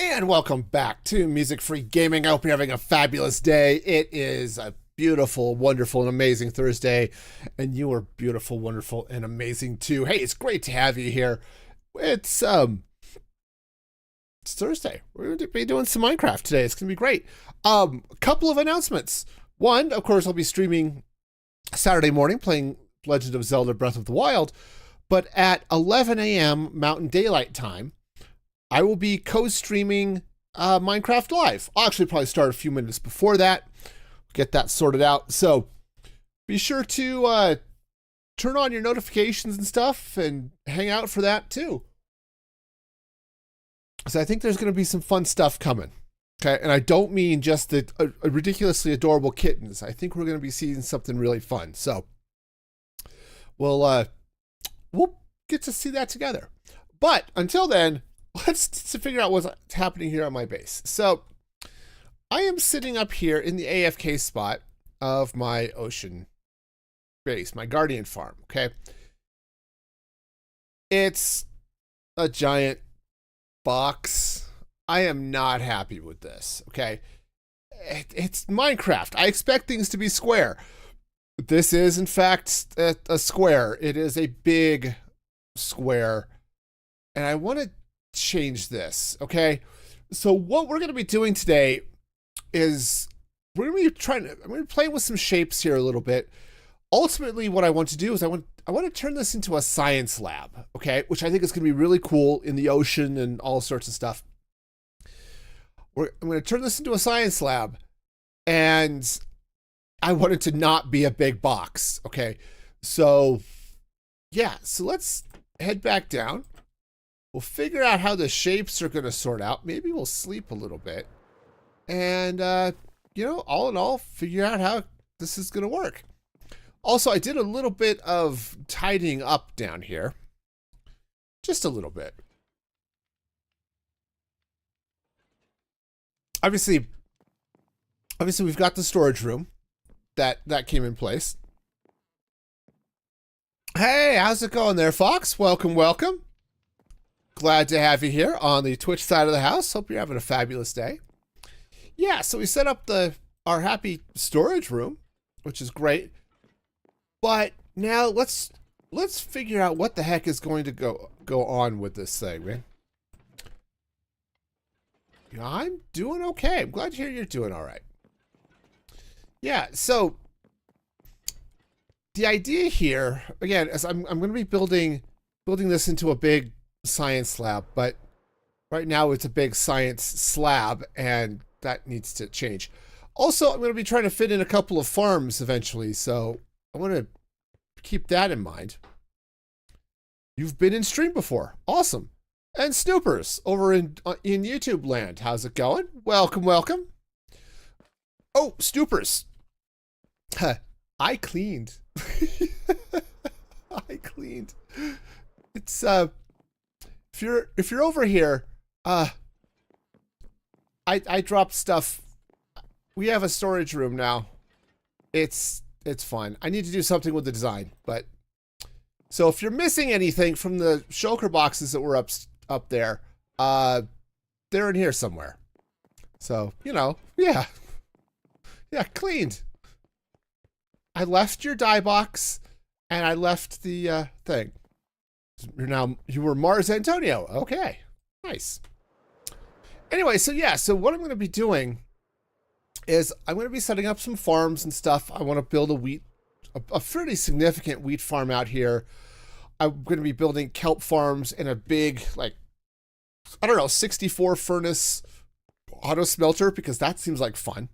And welcome back to Music Free Gaming. I hope you're having a fabulous day. It is a beautiful, wonderful, and amazing Thursday. And you are beautiful, wonderful, and amazing too. Hey, it's great to have you here. It's Thursday. We're going to be doing some Minecraft today. It's going to be great. A couple of announcements. One, of course, I'll be streaming Saturday morning playing Legend of Zelda Breath of the Wild. But at 11 a.m. Mountain Daylight Time, I will be co-streaming Minecraft Live. I'll actually probably start a few minutes before that, get that sorted out. So be sure to turn on your notifications and stuff and hang out for that too. So I think there's going to be some fun stuff coming. Okay, and I don't mean just the ridiculously adorable kittens. I think we're going to be seeing something really fun. So we'll get to see that together. But until then, let's figure out what's happening here on my base. So I am sitting up here in the AFK spot of my ocean base, my guardian farm, okay? It's a giant box. I am not happy with this, okay? It's Minecraft. I expect things to be square. This is, in fact, a square. It is a big square. And I want to change this, okay? So what we're going to be doing today is I'm going to play with some shapes here a little bit. Ultimately, what I want to do is I want to turn this into a science lab, okay? Which I think is going to be really cool in the ocean and all sorts of stuff. I'm going to turn this into a science lab, and I want it to not be a big box, okay? So yeah, so let's head back down. We'll figure out how the shapes are going to sort out. Maybe we'll sleep a little bit. And, all in all, figure out how this is going to work. Also, I did a little bit of tidying up down here. Just a little bit. Obviously, we've got the storage room. That came in place. Hey, how's it going there, Fox? Welcome, welcome. Glad to have you here on the Twitch side of the house. Hope you're having a fabulous day. Yeah, so we set up our happy storage room, which is great. But now let's figure out what the heck is going to go on with this thing, man. Yeah, I'm doing okay. I'm glad to hear you're doing all right. Yeah, so the idea here, again, is I'm going to be building this into a big science lab, but right now it's a big science slab, and that needs to change. Also, I'm going to be trying to fit in a couple of farms eventually, so I want to keep that in mind. You've been in stream before. Awesome. And Snoopers over in YouTube land. How's it going? Welcome, welcome. Oh, Snoopers. I cleaned. I cleaned. It's if you're over here, I dropped stuff. We have a storage room now. It's fun. I need to do something with the design, but so if you're missing anything from the shulker boxes that were up there, they're in here somewhere. So, yeah, cleaned. I left your dye box, and I left the thing. You were Mars Antonio. Okay, nice. Anyway, so what I'm going to be doing is I'm going to be setting up some farms and stuff. I want to build a fairly significant wheat farm out here. I'm going to be building kelp farms and a big, 64 furnace auto smelter, because that seems like fun.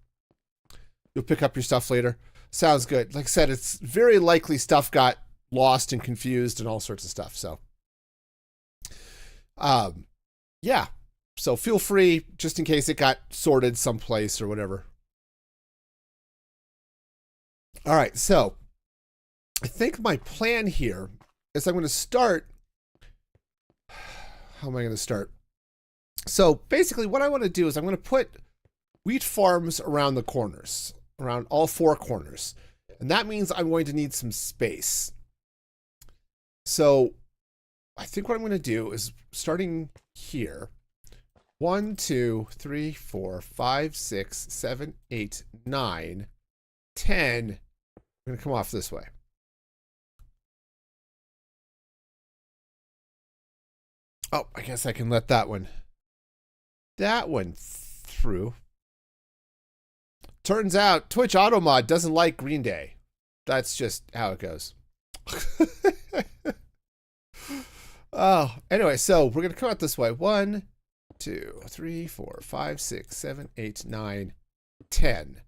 You'll pick up your stuff later. Sounds good. Like I said, it's very likely stuff got lost and confused and all sorts of stuff. So, yeah. So feel free, just in case it got sorted someplace or whatever. All right. So I think my plan here is I'm going to start. How am I going to start? So basically what I want to do is I'm going to put wheat farms around the corners, around all four corners. And that means I'm going to need some space. So I think what I'm going to do is, starting here, 1, 2, 3, 4, 5, 6, 7, 8, 9, 10. I'm going to come off this way. Oh, I guess I can let that one through. Turns out Twitch Automod doesn't like Green Day. That's just how it goes. Oh, anyway, so we're going to come out this way. 1, 2, 3, 4, 5, 6, 7, 8, 9, 10.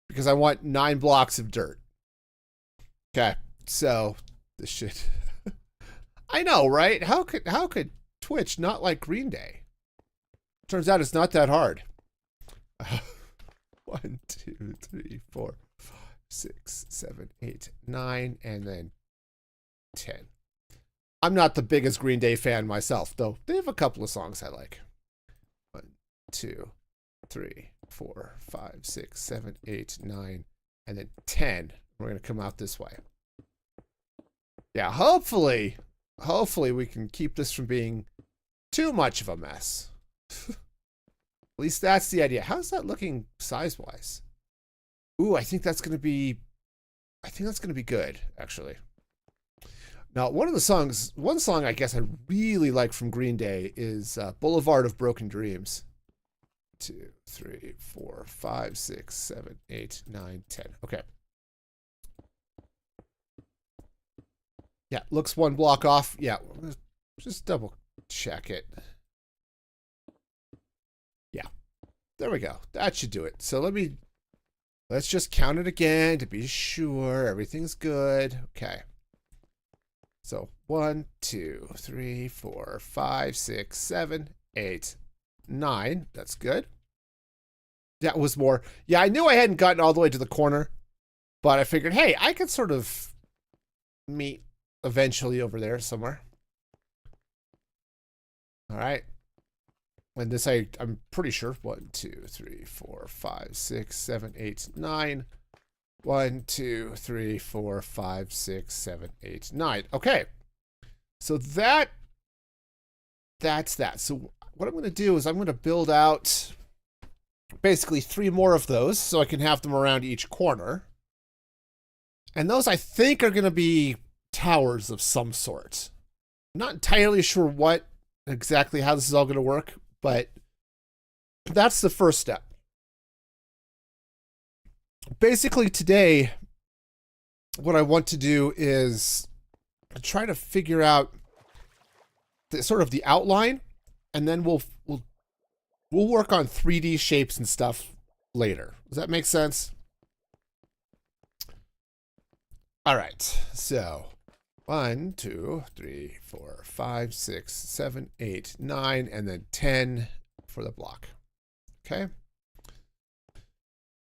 Because I want 9 blocks of dirt. Okay, so this should... I know, right? How could Twitch not like Green Day? Turns out it's not that hard. 1, 2, 3, 4, 5, 6, 7, 8, 9, and then 10. I'm not the biggest Green Day fan myself, though they have a couple of songs I like. 1, 2, 3, 4, 5, 6, 7, 8, 9, and then 10. We're going to come out this way. Yeah, hopefully we can keep this from being too much of a mess. At least that's the idea. How's that looking size-wise? Ooh, I think that's going to be good, actually. Now, one song I guess I really like from Green Day is Boulevard of Broken Dreams. 2, 3, 4, 5, 6, 7, 8, 9, 10. Okay. Yeah, looks 1 block off. Yeah, just double check it. Yeah, there we go. That should do it. So let's just count it again to be sure everything's good. Okay. So 1, 2, 3, 4, 5, 6, 7, 8, 9. That's good. That was more. Yeah, I knew I hadn't gotten all the way to the corner, but I figured, hey, I could sort of meet eventually over there somewhere. All right. And this I'm pretty sure. 1, 2, 3, 4, 5, 6, 7, 8, 9. 1, 2, 3, 4, 5, 6, 7, 8, 9. Okay. So that's that. So what I'm going to do is I'm going to build out basically 3 more of those so I can have them around each corner. And those I think are going to be towers of some sort. I'm not entirely sure exactly how this is all going to work, but that's the first step. Basically today, what I want to do is try to figure out sort of the outline, and then we'll work on 3D shapes and stuff later. Does that make sense? All right, so 1, 2, 3, 4, 5, 6, 7, 8, 9, and then 10 for the block. Okay.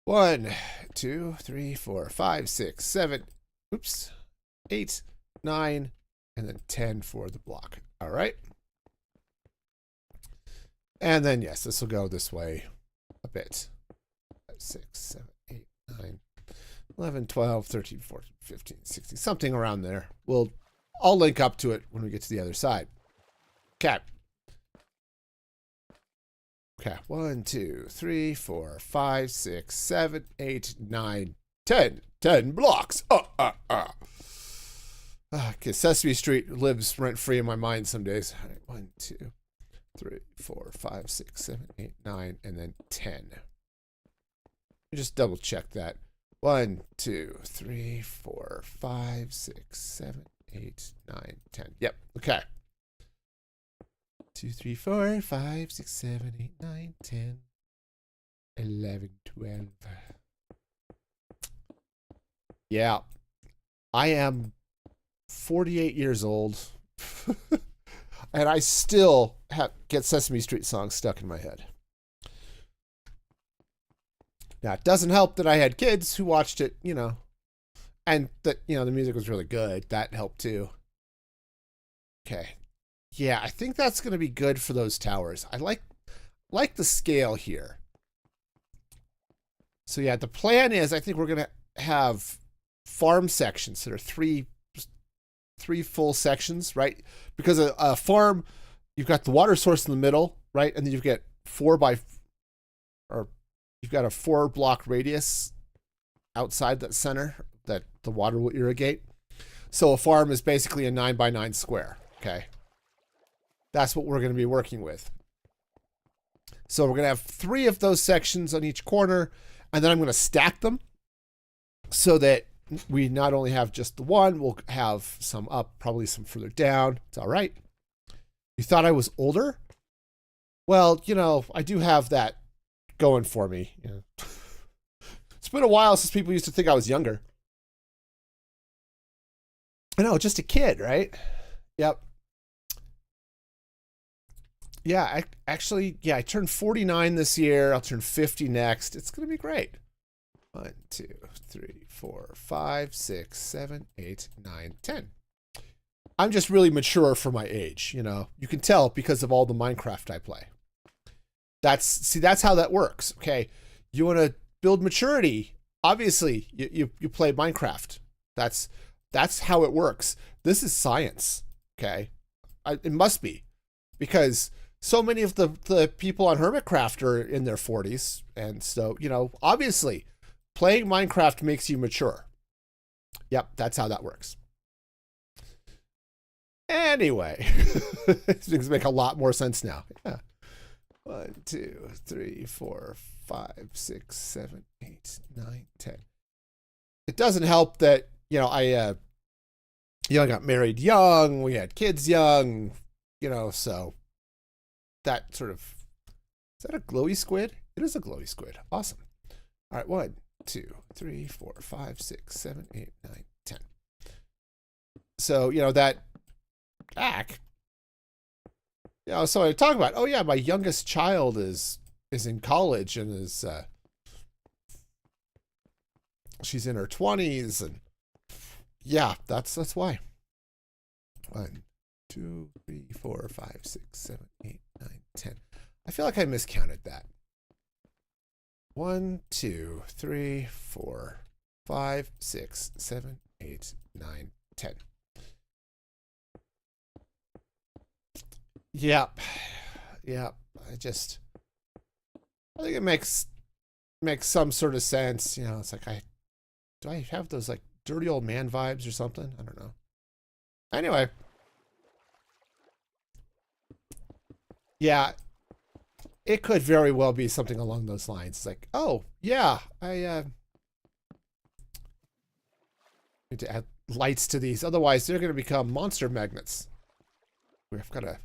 1, 2, 3, 4, 5, 6, 7, 8, 9, and then 10 for the block. All right. And then, yes, this will go this way a bit. 5, 6, 7, 8, 9, 11, 12, 13, 14, 15, 16, something around there. I'll link up to it when we get to the other side. Okay. Okay, 1, 2, 3, 4, 5, 6, 7, 8, 9, 10. 10 blocks. Okay, Sesame Street lives rent-free in my mind some days. All right, 1, 2, 3, 4, 5, 6, 7, 8, 9, and then 10. Just double check that. 1, 2, 3, 4, 5, 6, 7, 8, 9, 10. Yep, okay. 2, 3, 4, 5, 6, 7, 8, 9, 10, 11, 12. Yeah, I am 48 years old, and I still get Sesame Street songs stuck in my head. Now, it doesn't help that I had kids who watched it, and that, the music was really good. That helped too. Okay. Yeah, I think that's going to be good for those towers. I like the scale here. So yeah, the plan is I think we're going to have farm sections that are three full sections, right? Because a farm, you've got the water source in the middle, right? And then you've got or you've got a 4-block radius outside that center that the water will irrigate. So a farm is basically a 9x9 square. Okay. That's what we're going to be working with. So we're going to have 3 of those sections on each corner, and then I'm going to stack them so that we not only have just the one, we'll have some up, probably some further down. It's all right. You thought I was older? Well, you know, I do have that going for me. You know. It's been a while since people used to think I was younger. I know, just a kid, right? Yep. Yeah, I turned 49 this year. I'll turn 50 next. It's going to be great. 1, 2, 3, 4, 5, 6, 7, 8, 9, 10. I'm just really mature for my age, you know. You can tell because of all the Minecraft I play. That's how that works, okay? You want to build maturity. Obviously, you play Minecraft. That's how it works. This is science, okay? It must be, because so many of the people on Hermitcraft are in their 40s, and so, you know, obviously, playing Minecraft makes you mature. Yep, that's how that works. Anyway, things make a lot more sense now. Yeah. 1, 2, 3, 4, 5, 6, 7, 8, 9, 10. It doesn't help that, you know, I got married young, we had kids young, you know, so that sort of, is that a glowy squid? It is a glowy squid. Awesome. All right, 1, 2, 3, 4, 5, 6, 7, 8, 9, 10. So, you know, that back. You know, so I talk about, oh yeah, my youngest child is in college and is she's in her 20s, and yeah, that's why. 1, 2, 3, 4, 5, 6, 7, 8, 9, 10. I feel like I miscounted that. 1, 2, 3, 4, 5, 6, 7, 8, 9, 10. Yep. I think it makes some sort of sense. You know, it's like, do I have those like dirty old man vibes or something? I don't know. Anyway. Yeah. It could very well be something along those lines. It's like, oh, yeah, I need to add lights to these. Otherwise, they're going to become monster magnets. We've got a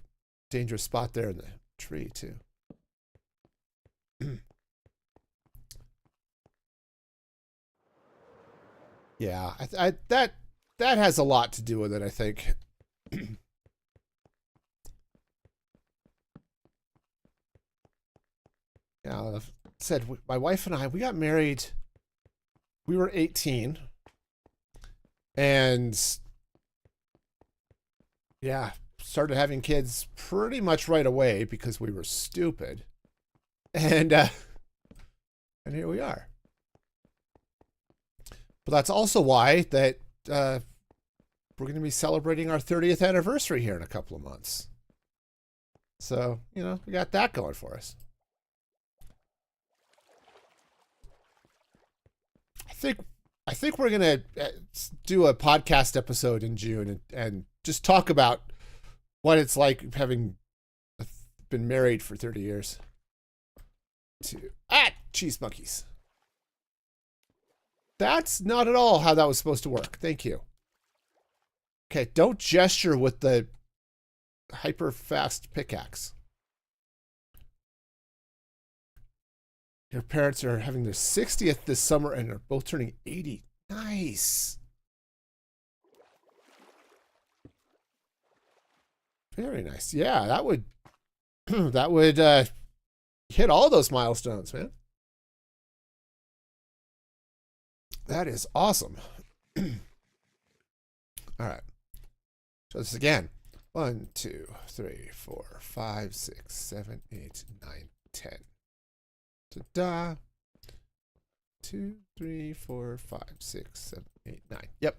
dangerous spot there in the tree, too. Yeah, that has a lot to do with it, I think. Yeah, said my wife and I, we got married. We were 18, and yeah, started having kids pretty much right away because we were stupid, and here we are. But that's also why that we're going to be celebrating our 30th anniversary here in a couple of months. So, you know, we got that going for us. I think we're going to do a podcast episode in June and just talk about what it's like having been married for 30 years. Cheese monkeys. That's not at all how that was supposed to work. Thank you. Okay, don't gesture with the hyper fast pickaxe. Your parents are having their 60th this summer and are both turning 80. Nice. Very nice. Yeah, that would that would hit all those milestones, man. That is awesome. All right. So this again. 1, 2, 3, 4, 5, 6, 7, 8, 9, 10. Ta-da. 2, 3, 4, 5, 6, 7, 8, 9. Yep.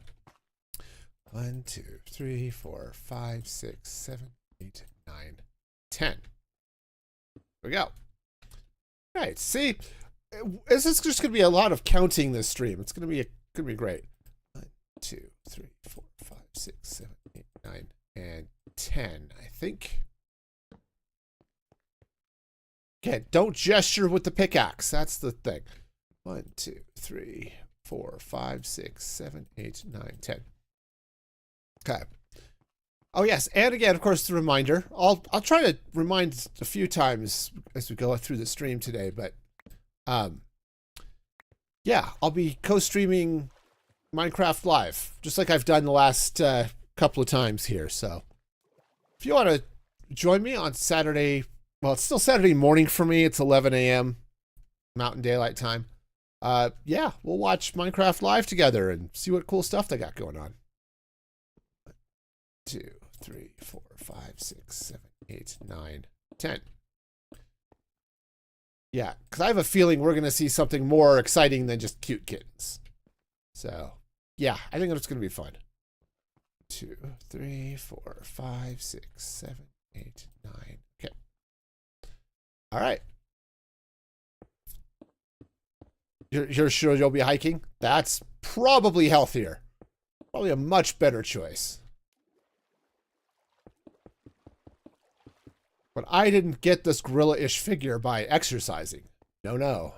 1, 2, 3, 4, 5, 6, 7, 8, 9, 10. There we go. Right. See, this is just going to be a lot of counting this stream. It's going to be great. 1, 2, 3, 4, 5, 6, 7, 8, 9, and 10. I think. Okay, don't gesture with the pickaxe. That's the thing. 1, 2, 3, 4, 5, 6, 7, 8, 9, 10. Okay. Oh yes, and again, of course, the reminder. I'll try to remind a few times as we go through the stream today, but yeah, I'll be co-streaming Minecraft Live, just like I've done the last couple of times here. So if you want to join me on Saturday, well, it's still Saturday morning for me. It's 11 a.m. Mountain Daylight Time. Yeah, we'll watch Minecraft Live together and see what cool stuff they got going on. 2, 3, 4, 5, 6, 7, 8, 9, 10. Yeah, because I have a feeling we're going to see something more exciting than just cute kittens. So, yeah, I think it's going to be fun. 2, 3, 4, 5, 6, 7, 8, 9. Okay. All right. You're sure you'll be hiking? That's probably healthier. Probably a much better choice. But I didn't get this gorilla-ish figure by exercising. No, no.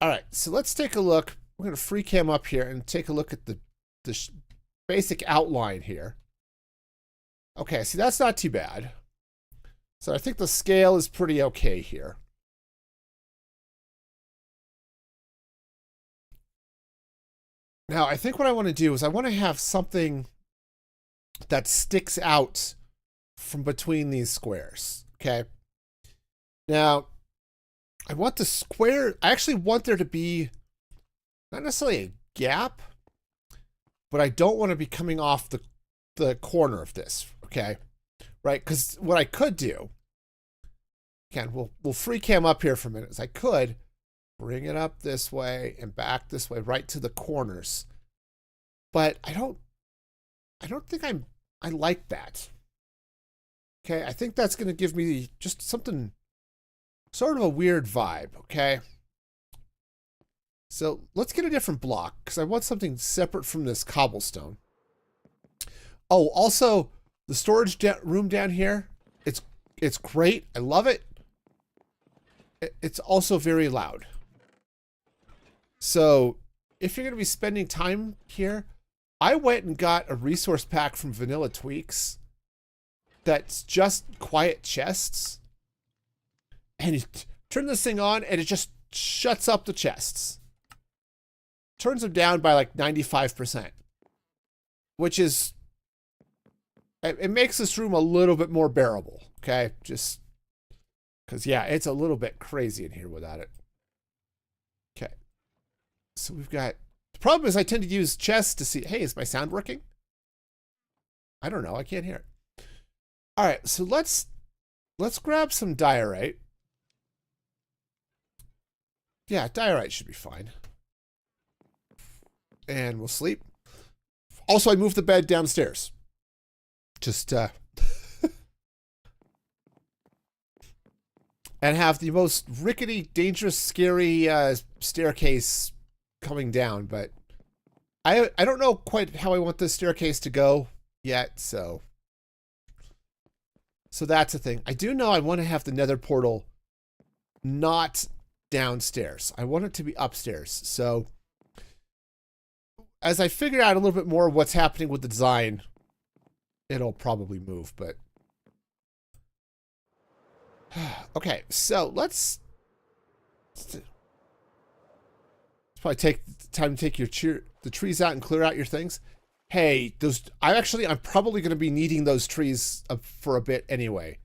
All right, so let's take a look. We're going to free cam up here and take a look at the basic outline here. Okay, see, that's not too bad. So I think the scale is pretty okay here. Now, I think what I want to do is I want to have something that sticks out from between these squares, okay? Now, I want the square, I actually want there to be not necessarily a gap, but I don't want to be coming off the corner of this, okay? Right, because what I could do, again, we'll free cam up here for a minute, is I could bring it up this way and back this way, right to the corners. But I don't think I like that. Okay, I think that's going to give me just something, sort of a weird vibe, okay? So let's get a different block, because I want something separate from this cobblestone. Oh, also, the storage room down here, it's great. I love it. It's also very loud. So if you're going to be spending time here, I went and got a resource pack from Vanilla Tweaks that's just quiet chests. And you turn this thing on and it just shuts up the chests. Turns them down by like 95%. Which is, it makes this room a little bit more bearable. Okay, just because, yeah, it's a little bit crazy in here without it. Okay, so we've got, the problem is I tend to use chests to see, hey, is my sound working? I don't know, I can't hear it. All right, so let's grab some diorite. Yeah, diorite should be fine. And we'll sleep. Also, I moved the bed downstairs. Just, and have the most rickety, dangerous, scary staircase coming down. But I don't know quite how I want this staircase to go yet, so that's a thing. I do know I want to have the nether portal not downstairs. I want it to be upstairs. So as I figure out a little bit more what's happening with the design, it'll probably move, but okay, so let's probably take the time to take the trees out and clear out your things. Hey, I'm probably going to be needing those trees for a bit anyway.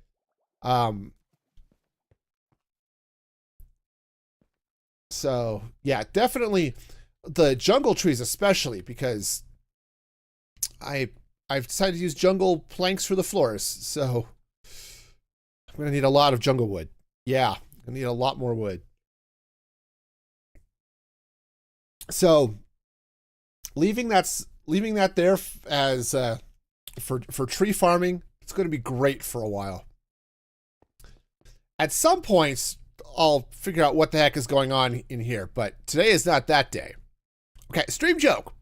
So yeah, definitely the jungle trees, especially because I've decided to use jungle planks for the floors. So I'm going to need a lot of jungle wood. Yeah, I need a lot more wood. So leaving that there as for tree farming, it's going to be great for a while. At some points, I'll figure out what the heck is going on in here, but today is not that day. Okay, stream joke.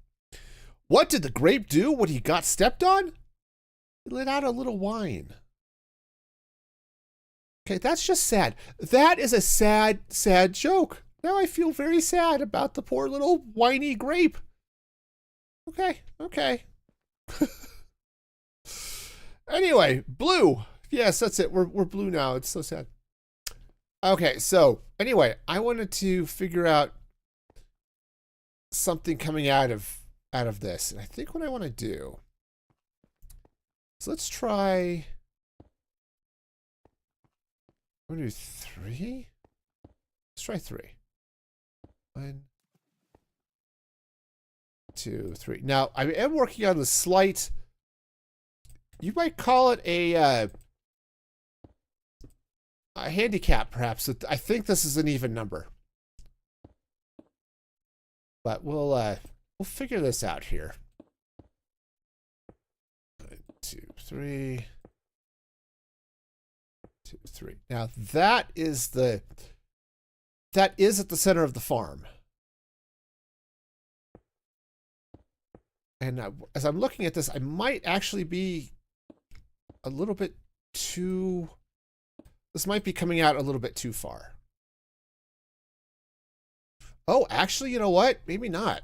What did the grape do when he got stepped on? He let out a little whine. Okay, that's just sad. That is a sad, sad joke. Now I feel very sad about the poor little whiny grape. Okay, okay. Anyway, blue. Yes, that's it. We're blue now. It's so sad. Okay, so anyway, I wanted to figure out something coming out of this. And I think what I want to do is let's try. I'm gonna do 3. Let's try 3. 1, 2, 3. Now I am working on the slight. You might call it a handicap, perhaps. I think this is an even number, but we'll figure this out here. 1, 2, 3. 2, 3. Now that is at the center of the farm. And as I'm looking at this, I might actually be a little bit too. This might be coming out a little bit too far. Oh, actually, you know what? Maybe not.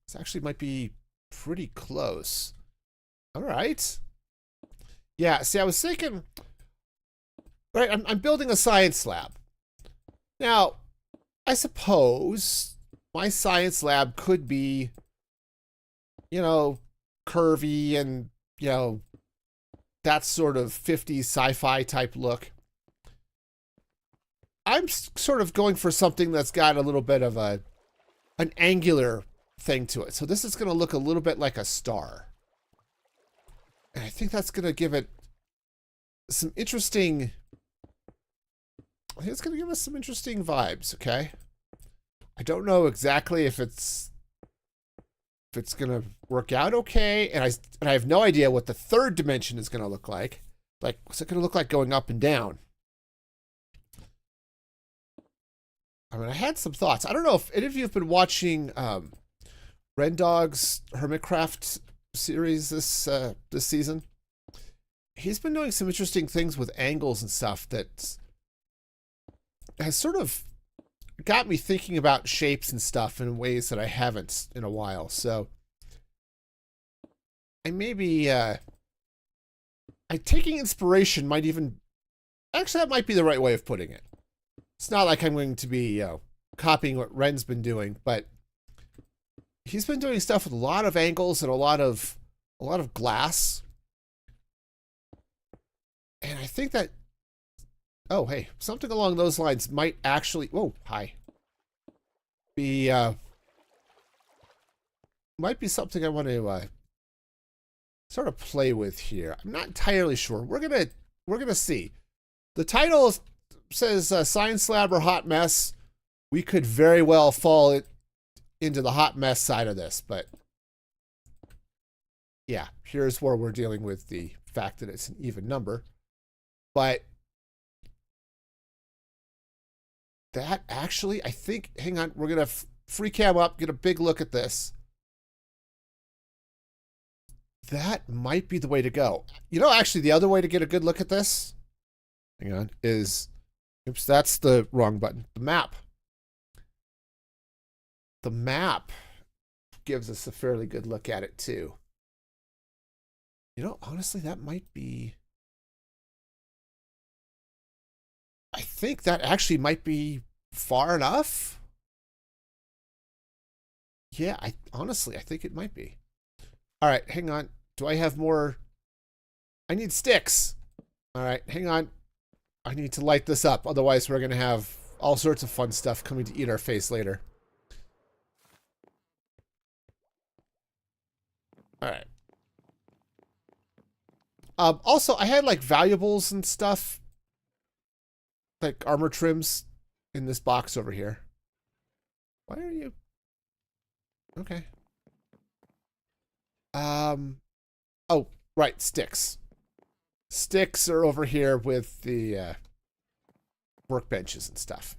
This actually might be pretty close. All right. Yeah, see, I was thinking, right, I'm building a science lab. Now, I suppose my science lab could be, you know, curvy and, you know, that sort of 50s sci-fi type look. I'm sort of going for something that's got a little bit of an angular thing to it. So this is going to look a little bit like a star. And I think that's going to give it some interesting. I think it's going to give us some interesting vibes, okay? I don't know exactly if it's going to work out okay, and I have no idea what the third dimension is going to look like. Like, what's it going to look like going up and down? I mean, I had some thoughts. I don't know if any of you have been watching Rendog's Hermitcraft series this season. He's been doing some interesting things with angles and stuff that has sort of got me thinking about shapes and stuff in ways that I haven't in a while. So I maybe taking inspiration might even actually that might be the right way of putting it. It's not like I'm going to be copying what Ren's been doing, but he's been doing stuff with a lot of angles and a lot of glass. And I think that oh, hey, something along those lines might actually whoa, hi. Be might be something I want to sort of play with here. I'm not entirely sure. We're gonna see. The title says Science Lab or Hot Mess. We could very well fall into the hot mess side of this, but yeah, here's where we're dealing with the fact that it's an even number. But that actually, I think, hang on, we're going to free cam up, get a big look at this. That might be the way to go. You know, actually, the other way to get a good look at this, hang on, is, oops, that's the wrong button. The map. The map gives us a fairly good look at it, too. You know, honestly, that might be... I think that actually might be far enough. Yeah, honestly, I think it might be. All right, hang on. Do I have more? I need sticks. All right, hang on. I need to light this up. Otherwise, we're going to have all sorts of fun stuff coming to eat our face later. All right. Also, I had like valuables and stuff, like armor trims in this box over here. Why are you? Okay. Oh, right, sticks. Sticks are over here with the workbenches and stuff.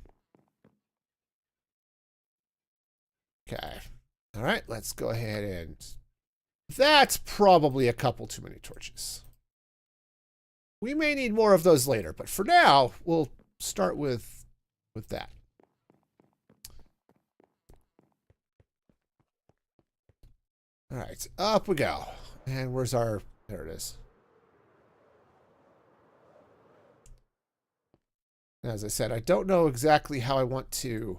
Okay. All right, let's go ahead and... That's probably a couple too many torches. We may need more of those later, but for now, we'll start with that. All right, up we go. And where's our... There it is. As I said, I don't know exactly how I want to...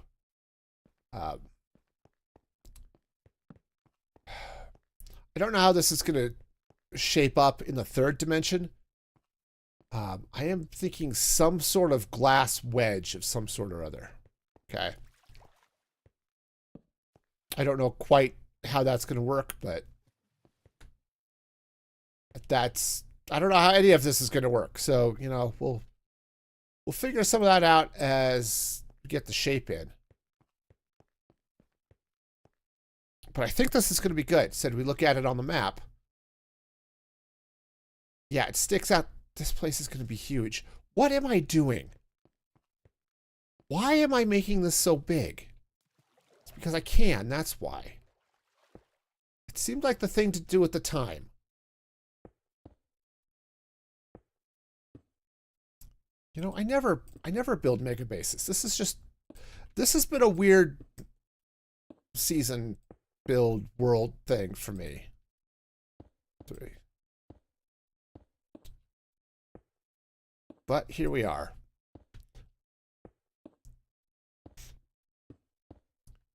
I don't know how this is going to shape up in the third dimension. I am thinking some sort of glass wedge of some sort or other. Okay. I don't know quite how that's going to work, but that's... I don't know how any of this is going to work. So, you know, we'll figure some of that out as we get the shape in. But I think this is going to be good. Said we look at it on the map. Yeah, it sticks out. This place is going to be huge. What am I doing? Why am I making this so big? It's because I can, that's why. It seemed like the thing to do at the time. You know, I never build mega bases. This has been a weird season build world thing for me. 3. But here we are.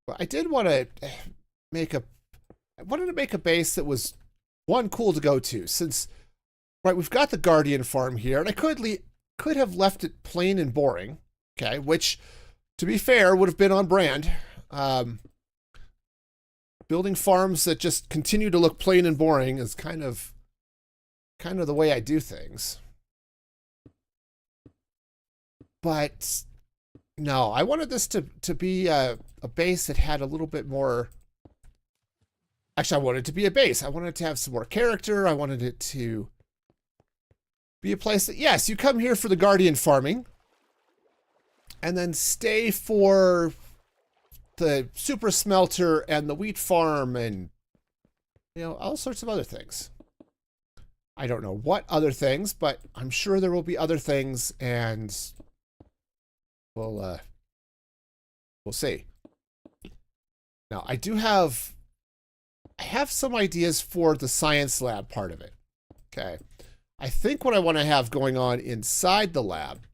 Well, I did want to make a... I wanted to make a base that was, one, cool to go to, since, right, we've got the Guardian farm here, and I could have left it plain and boring, okay, which, to be fair, would have been on brand. Building farms that just continue to look plain and boring is kind of the way I do things. But no, I wanted this to be a base that had a little bit more... Actually, I wanted it to be a base. I wanted it to have some more character. I wanted it to be a place that, yes, you come here for the Guardian farming and then stay for the super smelter and the wheat farm and, you know, all sorts of other things. I don't know what other things, but I'm sure there will be other things, and we'll see. Now, I have some ideas for the science lab part of it. Okay. I think what I want to have going on inside the lab,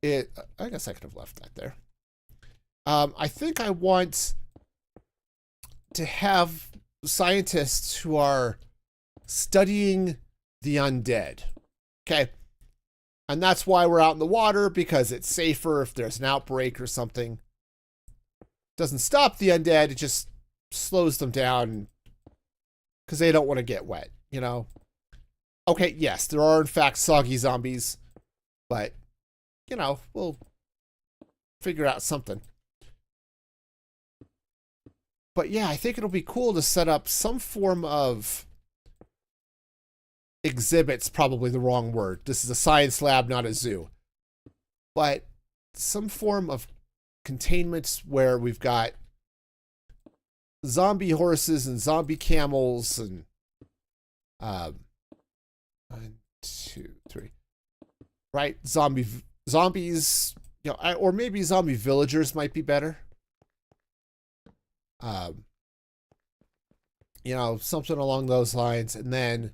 I guess I could have left that there. I think I want to have scientists who are studying the undead. Okay. And that's why we're out in the water, because it's safer if there's an outbreak or something. It doesn't stop the undead, it just slows them down because they don't want to get wet, you know? Okay, yes, there are in fact soggy zombies, but, you know, we'll figure out something. But yeah, I think it'll be cool to set up some form of... Exhibit's probably the wrong word. This is a science lab, not a zoo. But some form of containment where we've got zombie horses and zombie camels and 1, 2, 3. Right? Zombies, you know, or maybe zombie villagers might be better. You know, something along those lines. And then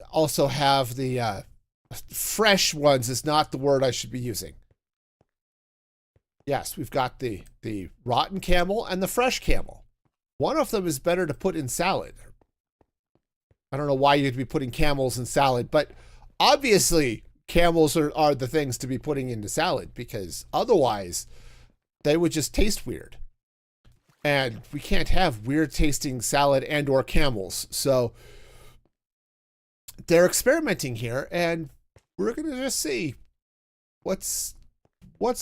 also have the fresh ones is not the word I should be using. Yes, we've got the rotten camel and the fresh camel. One of them is better to put in salad. I don't know why you'd be putting camels in salad, but obviously camels are the things to be putting into salad, because otherwise they would just taste weird. And we can't have weird tasting salad and or camels. So they're experimenting here, and we're going to just see what's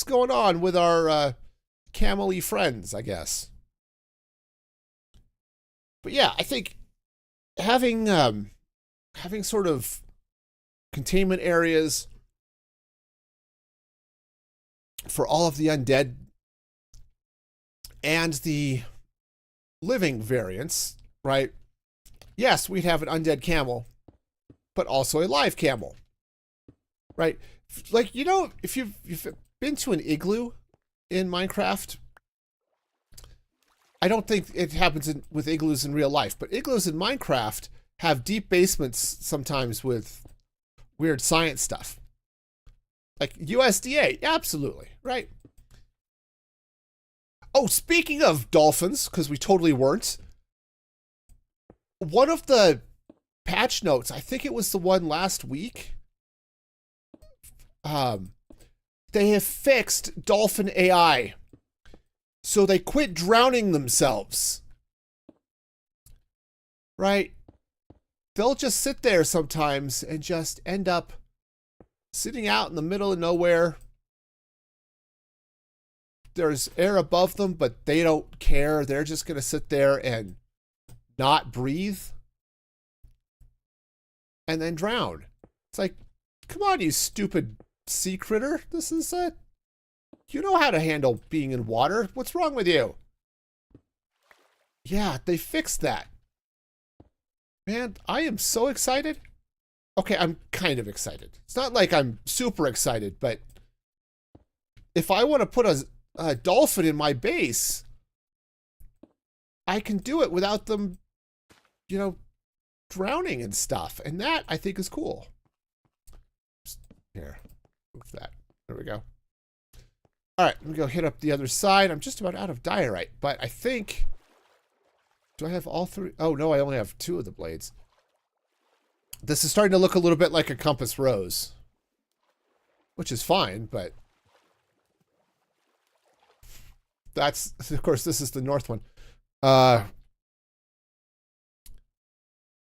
going on with our camel-y friends, I guess. But yeah, I think having having sort of containment areas for all of the undead and the living variants, right? Yes, we'd have an undead camel, but also a live camel, right? Like, you know, if you've been to an igloo in Minecraft, I don't think it happens with igloos in real life, but igloos in Minecraft have deep basements sometimes with weird science stuff. Like USDA, absolutely, right? Oh, speaking of dolphins, because we totally weren't, one of the patch notes, I think it was the one last week, they have fixed dolphin AI. So they quit drowning themselves. Right? They'll just sit there sometimes and just end up sitting out in the middle of nowhere. There's air above them, but they don't care. They're just going to sit there and not breathe and then drown. It's like, come on, you stupid sea critter. This is you know how to handle being in water. What's wrong with you? Yeah, they fixed that. Man, I am so excited. Okay, I'm kind of excited. It's not like I'm super excited, but if I want to put a dolphin in my base, I can do it without them, you know, drowning and stuff. And that, I think, is cool. Here, move that. There we go. All right, let me go hit up the other side. I'm just about out of diorite, but I think... Do I have all three? Oh, no, I only have 2 of the blades. This is starting to look a little bit like a compass rose, which is fine, but... That's, of course, this is the north one. The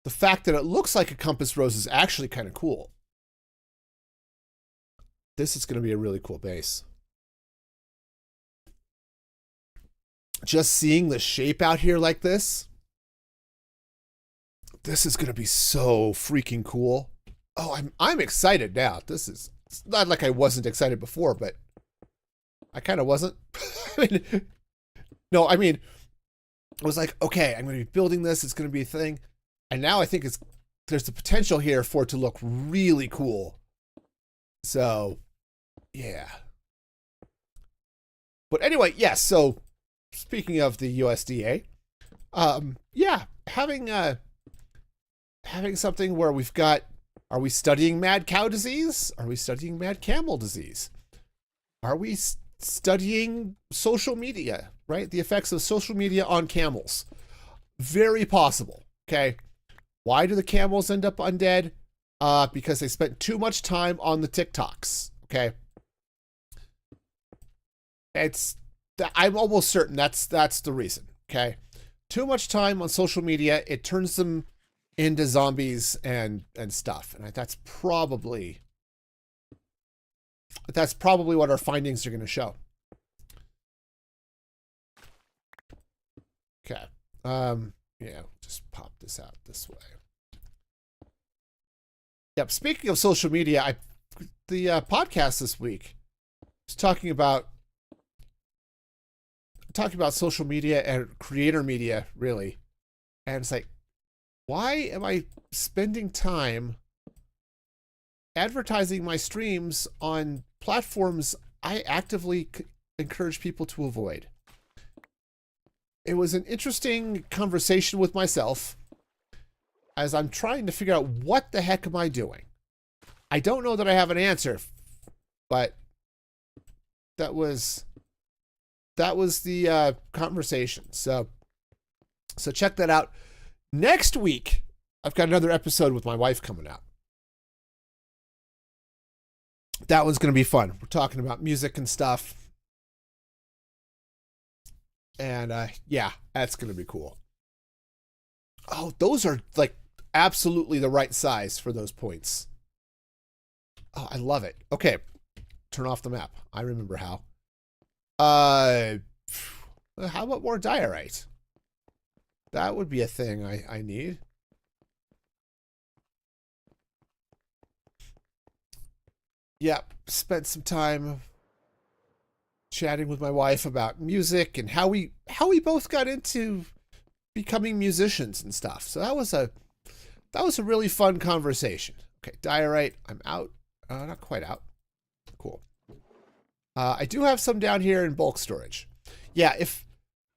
fact that it looks like a compass rose is actually kind of cool. This is going to be a really cool base. Just seeing the shape out here like this is going to be so freaking cool. Oh, I'm excited now. This is, it's not like I wasn't excited before, but I kind of wasn't. I mean, I was like, okay, I'm going to be building this. It's going to be a thing. And now I think there's the potential here for it to look really cool. So, yeah. But anyway, yes. So, speaking of the USDA, yeah, having something where we've got, are we studying mad cow disease? Are we studying mad camel disease? Are we studying social media, right? The effects of social media on camels. Very possible, okay? Why do the camels end up undead? Because they spent too much time on the TikToks, okay? I'm almost certain that's the reason, okay? Too much time on social media, it turns them into zombies and stuff. And that's probably what our findings are going to show. Okay. Yeah, just pop this out this way. Yep, speaking of social media, the podcast this week was talking about social media and creator media, really. And it's like, why am I spending time advertising my streams on platforms I actively encourage people to avoid? It was an interesting conversation with myself as I'm trying to figure out what the heck am I doing. I don't know that I have an answer, but that was the conversation. So check that out. Next week, I've got another episode with my wife coming out. That one's going to be fun. We're talking about music and stuff. And yeah, that's going to be cool. Oh, those are like absolutely the right size for those points. Oh, I love it. Okay. Turn off the map. I remember how. How about more diorite? That would be a thing I need. Yep, spent some time chatting with my wife about music and how we both got into becoming musicians and stuff. So that was a really fun conversation. Okay, diorite, I'm out. Not quite out. Cool. I do have some down here in bulk storage. Yeah, if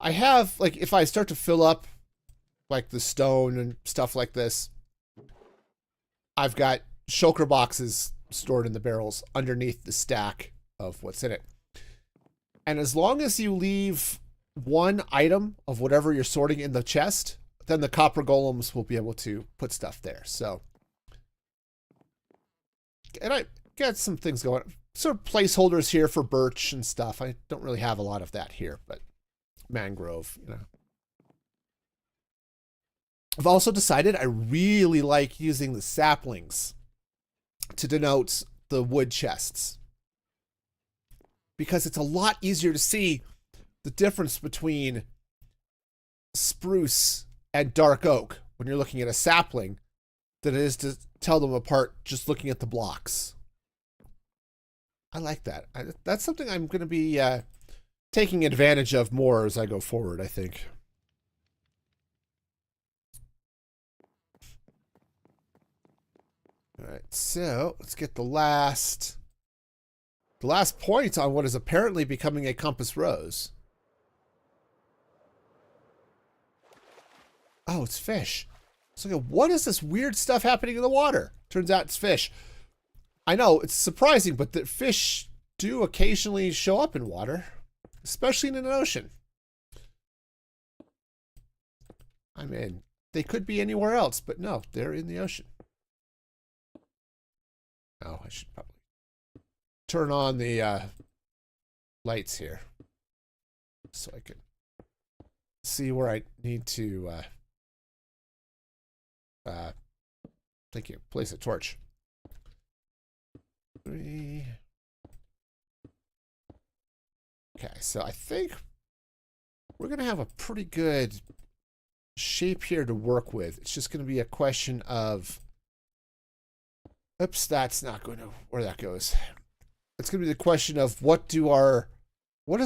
I start to fill up like the stone and stuff like this, I've got shulker boxes stored in the barrels underneath the stack of what's in it. And as long as you leave one item of whatever you're sorting in the chest, then the copper golems will be able to put stuff there. So, and I got some things going, sort of placeholders here for birch and stuff. I don't really have a lot of that here, but mangrove, you know. I've also decided I really like using the saplings to denote the wood chests, because it's a lot easier to see the difference between spruce and dark oak when you're looking at a sapling than it is to tell them apart just looking at the blocks. I like that. That's something I'm going to be taking advantage of more as I go forward, I think. All right, so let's get the last point on what is apparently becoming a compass rose. Oh, it's fish. So what is this weird stuff happening in the water? Turns out it's fish. I know, it's surprising, but the fish do occasionally show up in water, especially in an ocean. I mean, they could be anywhere else, but no, they're in the ocean. Oh, I should probably turn on the lights here so I can see where I need to thank you, place a torch. 3. Okay, so I think we're going to have a pretty good shape here to work with. It's just going to be a question of, oops, that's not going to where that goes. It's going to be the question of what does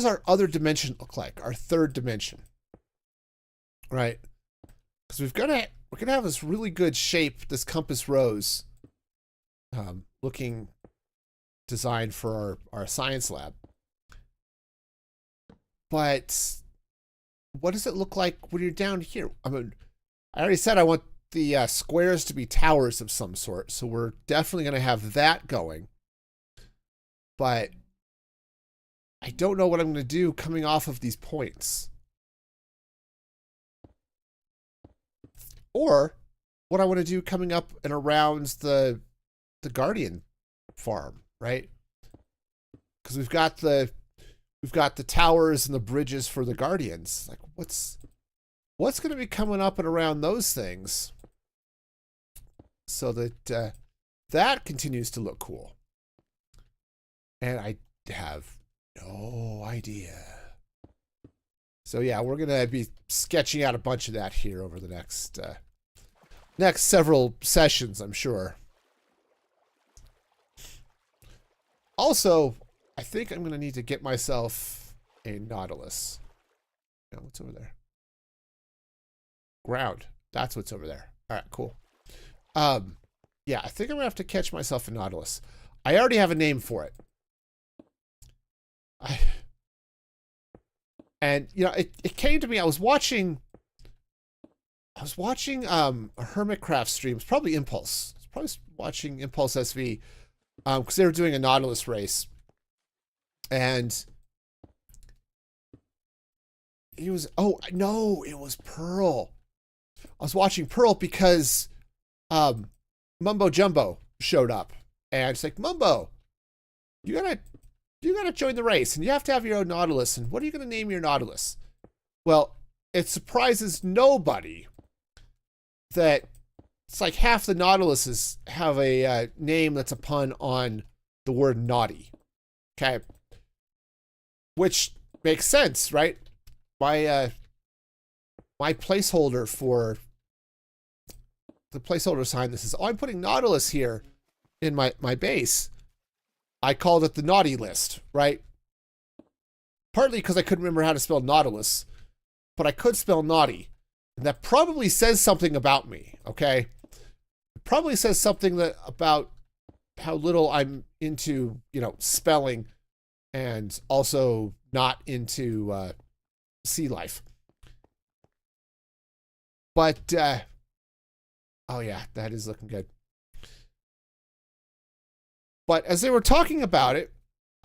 our other dimension look like? Our third dimension, right? Because we're going to have this really good shape, this compass rose, looking designed for our science lab. But what does it look like when you're down here? I mean, I already said I want the squares to be towers of some sort, so we're definitely going to have that going. But I don't know what I'm going to do coming off of these points. Or what I want to do coming up and around the Guardian farm, right? Because we've got the towers and the bridges for the Guardians. Like, what's going to be coming up and around those things so that that continues to look cool? And I have no idea. So yeah, we're going to be sketching out a bunch of that here over the next several sessions, I'm sure. Also, I think I'm going to need to get myself a Nautilus. No, what's over there? Ground. That's what's over there. All right, cool. Yeah, I think I'm going to have to catch myself a Nautilus. I already have a name for it. And you know, it came to me. I was watching a Hermitcraft stream. It's probably Impulse. It's probably watching Impulse SV, because they were doing a Nautilus race, and it was it was Pearl. I was watching Pearl because Mumbo Jumbo showed up, and it's like, Mumbo, you gotta join the race, and you have to have your own Nautilus. And what are you gonna name your Nautilus? Well, it surprises nobody that it's like half the Nautiluses have a name that's a pun on the word naughty. Okay, which makes sense, right? My placeholder for the placeholder sign, this is, I'm putting Nautilus here in my base. I called it the naughty list, right? Partly because I couldn't remember how to spell Nautilus, but I could spell naughty. And that probably says something about me, okay? It probably says something about how little I'm into, spelling, and also not into sea life. But, oh yeah, that is looking good. But as they were talking about it,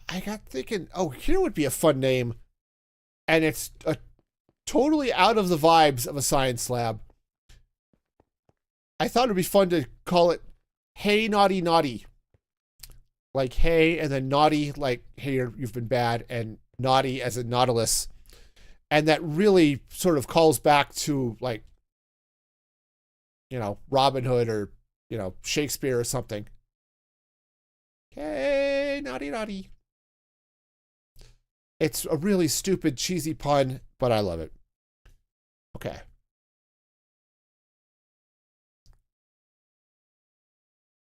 I got thinking, oh, here would be a fun name. And it's totally out of the vibes of a science lab. I thought it'd be fun to call it Hey Naughty Naughty. Like hey, and then naughty, like hey, you've been bad, and naughty as a Nautilus. And that really sort of calls back to, like, Robin Hood or, Shakespeare or something. Hey, naughty, naughty. It's a really stupid, cheesy pun, but I love it. Okay.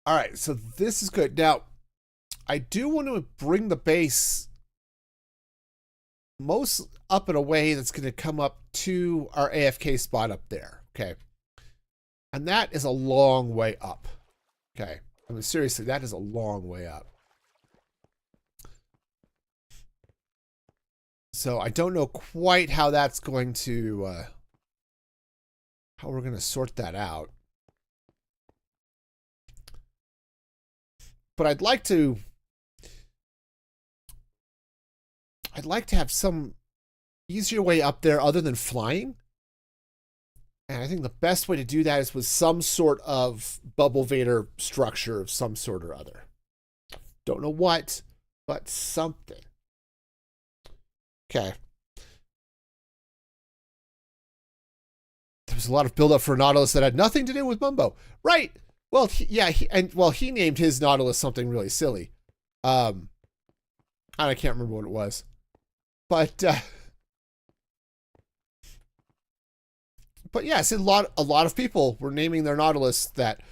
All right, so this is good. Now, I do want to bring the base most up in a way that's going to come up to our AFK spot up there. Okay. And that is a long way up. Okay. I mean, seriously, that is a long way up. So I don't know quite how that's going to, how we're going to sort that out. But I'd like to have some easier way up there other than flying. And I think the best way to do that is with some sort of bubble vader structure of some sort or other. Don't know what, but something. Okay. There was a lot of buildup for Nautilus that had nothing to do with Mumbo. Right. Well, he named his Nautilus something really silly. I can't remember what it was. But yes, a lot of people were naming their Nautilus that.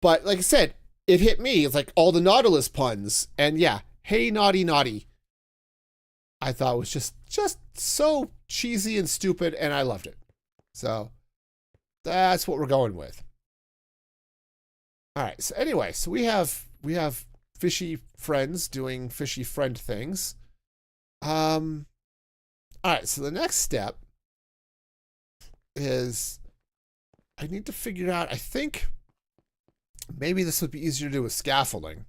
But like I said, it hit me. It's like all the Nautilus puns, and yeah, hey naughty naughty. I thought was just so cheesy and stupid, and I loved it. So that's what we're going with. All right. So anyway, so we have fishy friends doing fishy friend things. All right. So the next step is I need to figure out. I think maybe this would be easier to do with scaffolding.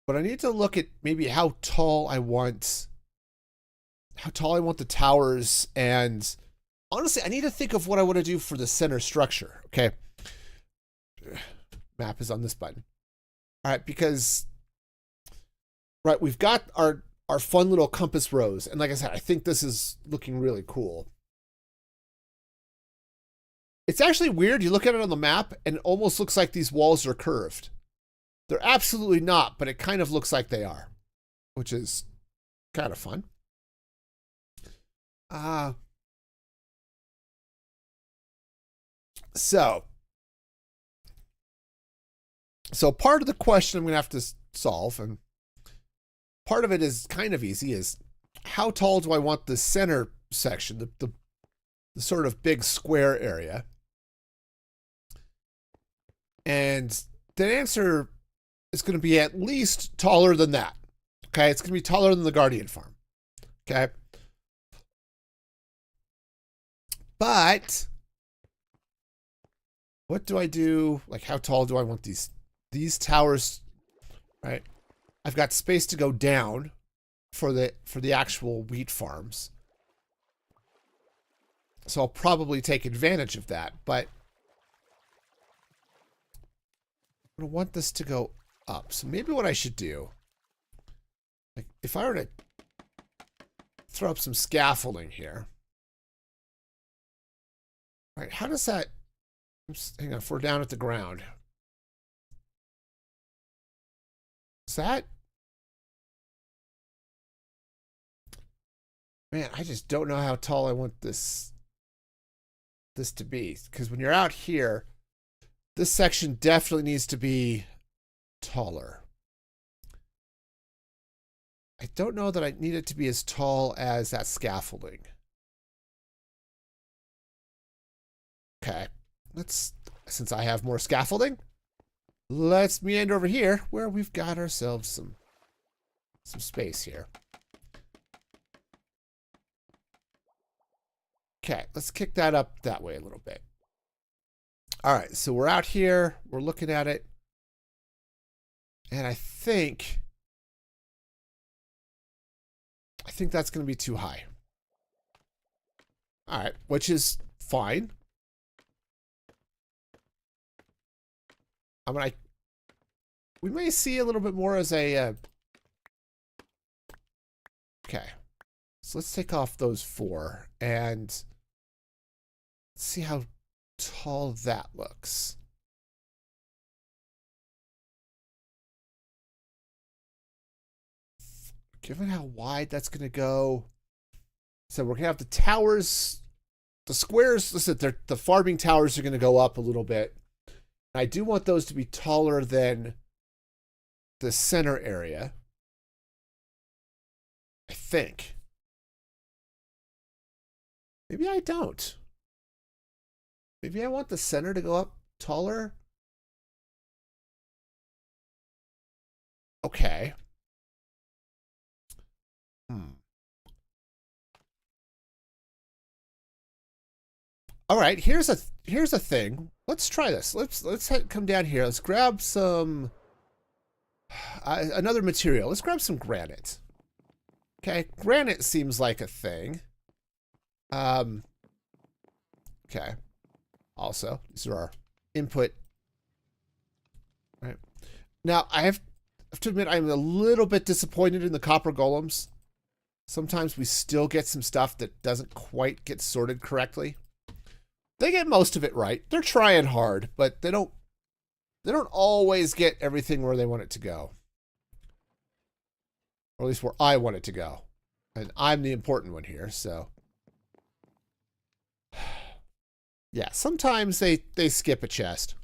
But I need to look at maybe how tall I want the towers, and honestly, I need to think of what I want to do for the center structure. Okay. Map is on this button. All right, because we've got our fun little compass rose, and like I said, I think this is looking really cool. It's actually weird. You look at it on the map, and it almost looks like these walls are curved. They're absolutely not, but it kind of looks like they are, which is kind of fun. So part of the question I'm going to have to solve, and part of it is kind of easy, is how tall do I want the center section, the sort of big square area? And the answer is going to be at least taller than that. Okay, it's going to be taller than the Guardian Farm. Okay. But what do I do? Like, how tall do I want these towers? Right. I've got space to go down for the actual wheat farms. So I'll probably take advantage of that, but I want this to go up. So maybe what I should do, like if I were to throw up some scaffolding here, right? How does that, hang on, if we're down at the ground, is that, man, I just don't know how tall I want this to be, because when you're out here, this section definitely needs to be taller. I don't know that I need it to be as tall as that scaffolding. Okay, since I have more scaffolding, let's meander over here where we've got ourselves some space here. Okay, let's kick that up that way a little bit. All right, so we're out here, we're looking at it, and I think that's going to be too high. All right, which is fine. We may see a little bit more as a, okay. So let's take off those 4 and see how tall that looks. Given how wide that's going to go. So we're going to have the towers, the squares, listen, the farming towers are going to go up a little bit. I do want those to be taller than the center area. I think. Maybe I don't. Maybe I want the center to go up taller. Okay. All right, here's a thing. Let's try this. Let's come down here. Let's grab some another material. Let's grab some granite. Okay, granite seems like a thing. Okay. Also, these are our input. All right. Now, I have to admit, I'm a little bit disappointed in the copper golems. Sometimes we still get some stuff that doesn't quite get sorted correctly. They get most of it right. They're trying hard, but they don't always get everything where they want it to go. Or at least where I want it to go. And I'm the important one here, so. Yeah, sometimes they skip a chest.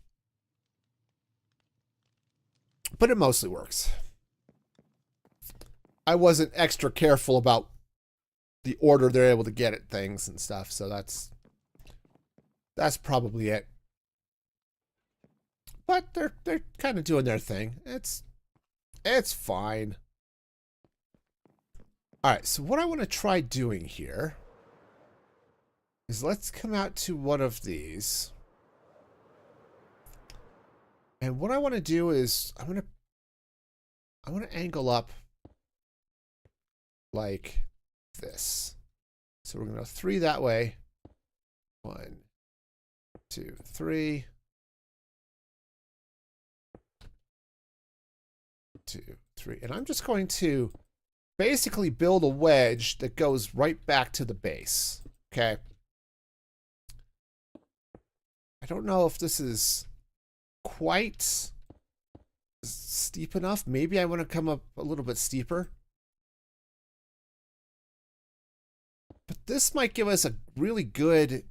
But it mostly works. I wasn't extra careful about the order they're able to get at things and stuff, so that's probably it. But they're kind of doing their thing. It's fine. All right, so what I want to try doing here is let's come out to one of these. And what I want to do is I want to angle up like this. So we're going to go 3 that way. 1, 2, 3. 2, 3. And I'm just going to basically build a wedge that goes right back to the base. Okay. I don't know if this is quite steep enough. Maybe I want to come up a little bit steeper. But this might give us a really good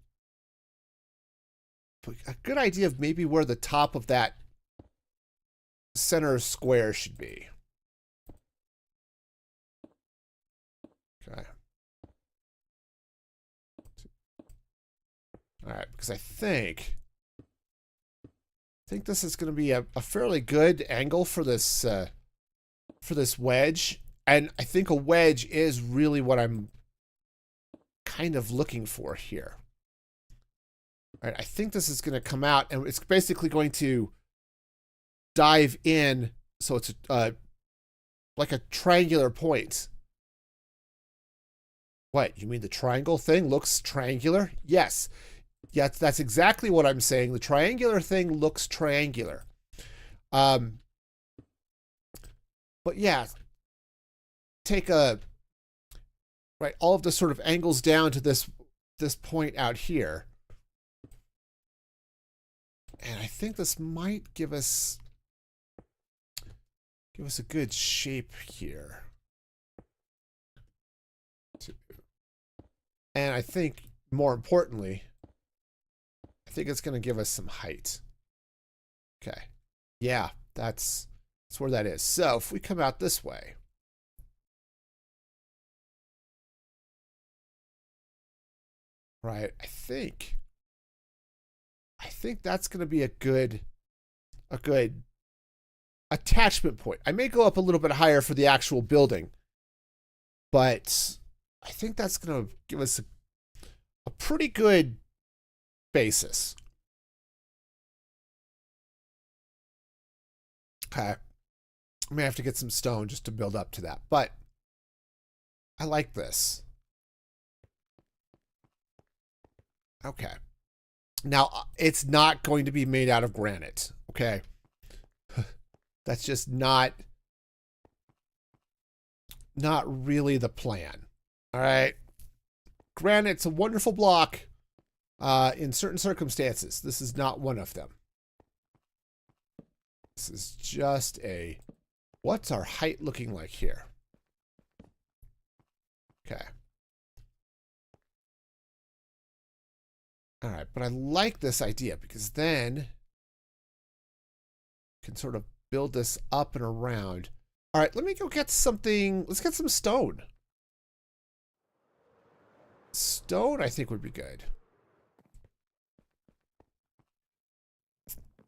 idea of maybe where the top of that center square should be. Okay. All right, because I think this is going to be a fairly good angle for this wedge, and I think a wedge is really what I'm kind of looking for here. All right, I think this is going to come out, and it's basically going to dive in, so it's like a triangular point. What, you mean the triangle thing looks triangular? Yes. Yeah, that's exactly what I'm saying. The triangular thing looks triangular. But yeah, take all of the sort of angles down to this point out here. And I think this might give us a good shape here. And I think, more importantly, I think it's going to give us some height. Okay. Yeah, that's where that is. So if we come out this way, right? I think that's going to be a good attachment point. I may go up a little bit higher for the actual building, but I think that's going to give us a pretty good basis. Okay. I may have to get some stone just to build up to that, but I like this. Okay. Now, it's not going to be made out of granite, okay? That's just not really the plan. All right. Granite's a wonderful block in certain circumstances. This is not one of them. This is just a, what's our height looking like here? Okay. All right, but I like this idea because then you can sort of build this up and around. All right, let me go get something. Let's get some stone. Stone, I think, would be good.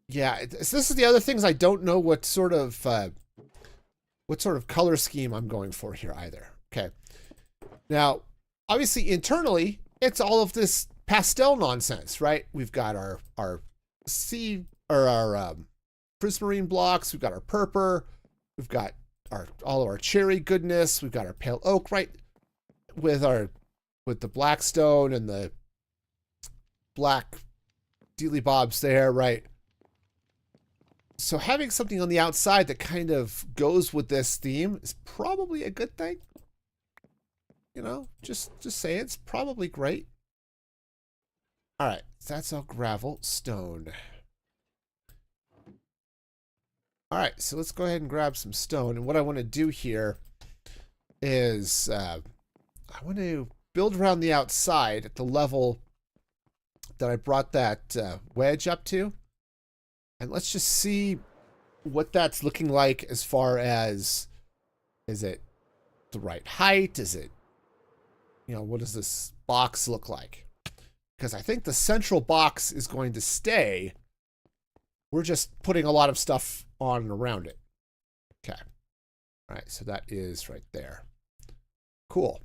Yeah, this is the other things I don't know what sort of color scheme I'm going for here either. Okay. Now, obviously, internally, it's all of this pastel nonsense, right? We've got our prismarine blocks. We've got our purple. We've got all of our cherry goodness. We've got our pale oak, right? With the black stone and the black dealy bobs there, right? So having something on the outside that kind of goes with this theme is probably a good thing. You know, just say it's probably great. All right, so that's all gravel, stone. All right, so let's go ahead and grab some stone. And what I want to do here is I want to build around the outside at the level that I brought that wedge up to. And let's just see what that's looking like as far as, is it the right height? Is it, you know, what does this box look like? Because I think the central box is going to stay. We're just putting a lot of stuff on and around it. Okay. All right, so that is right there. Cool.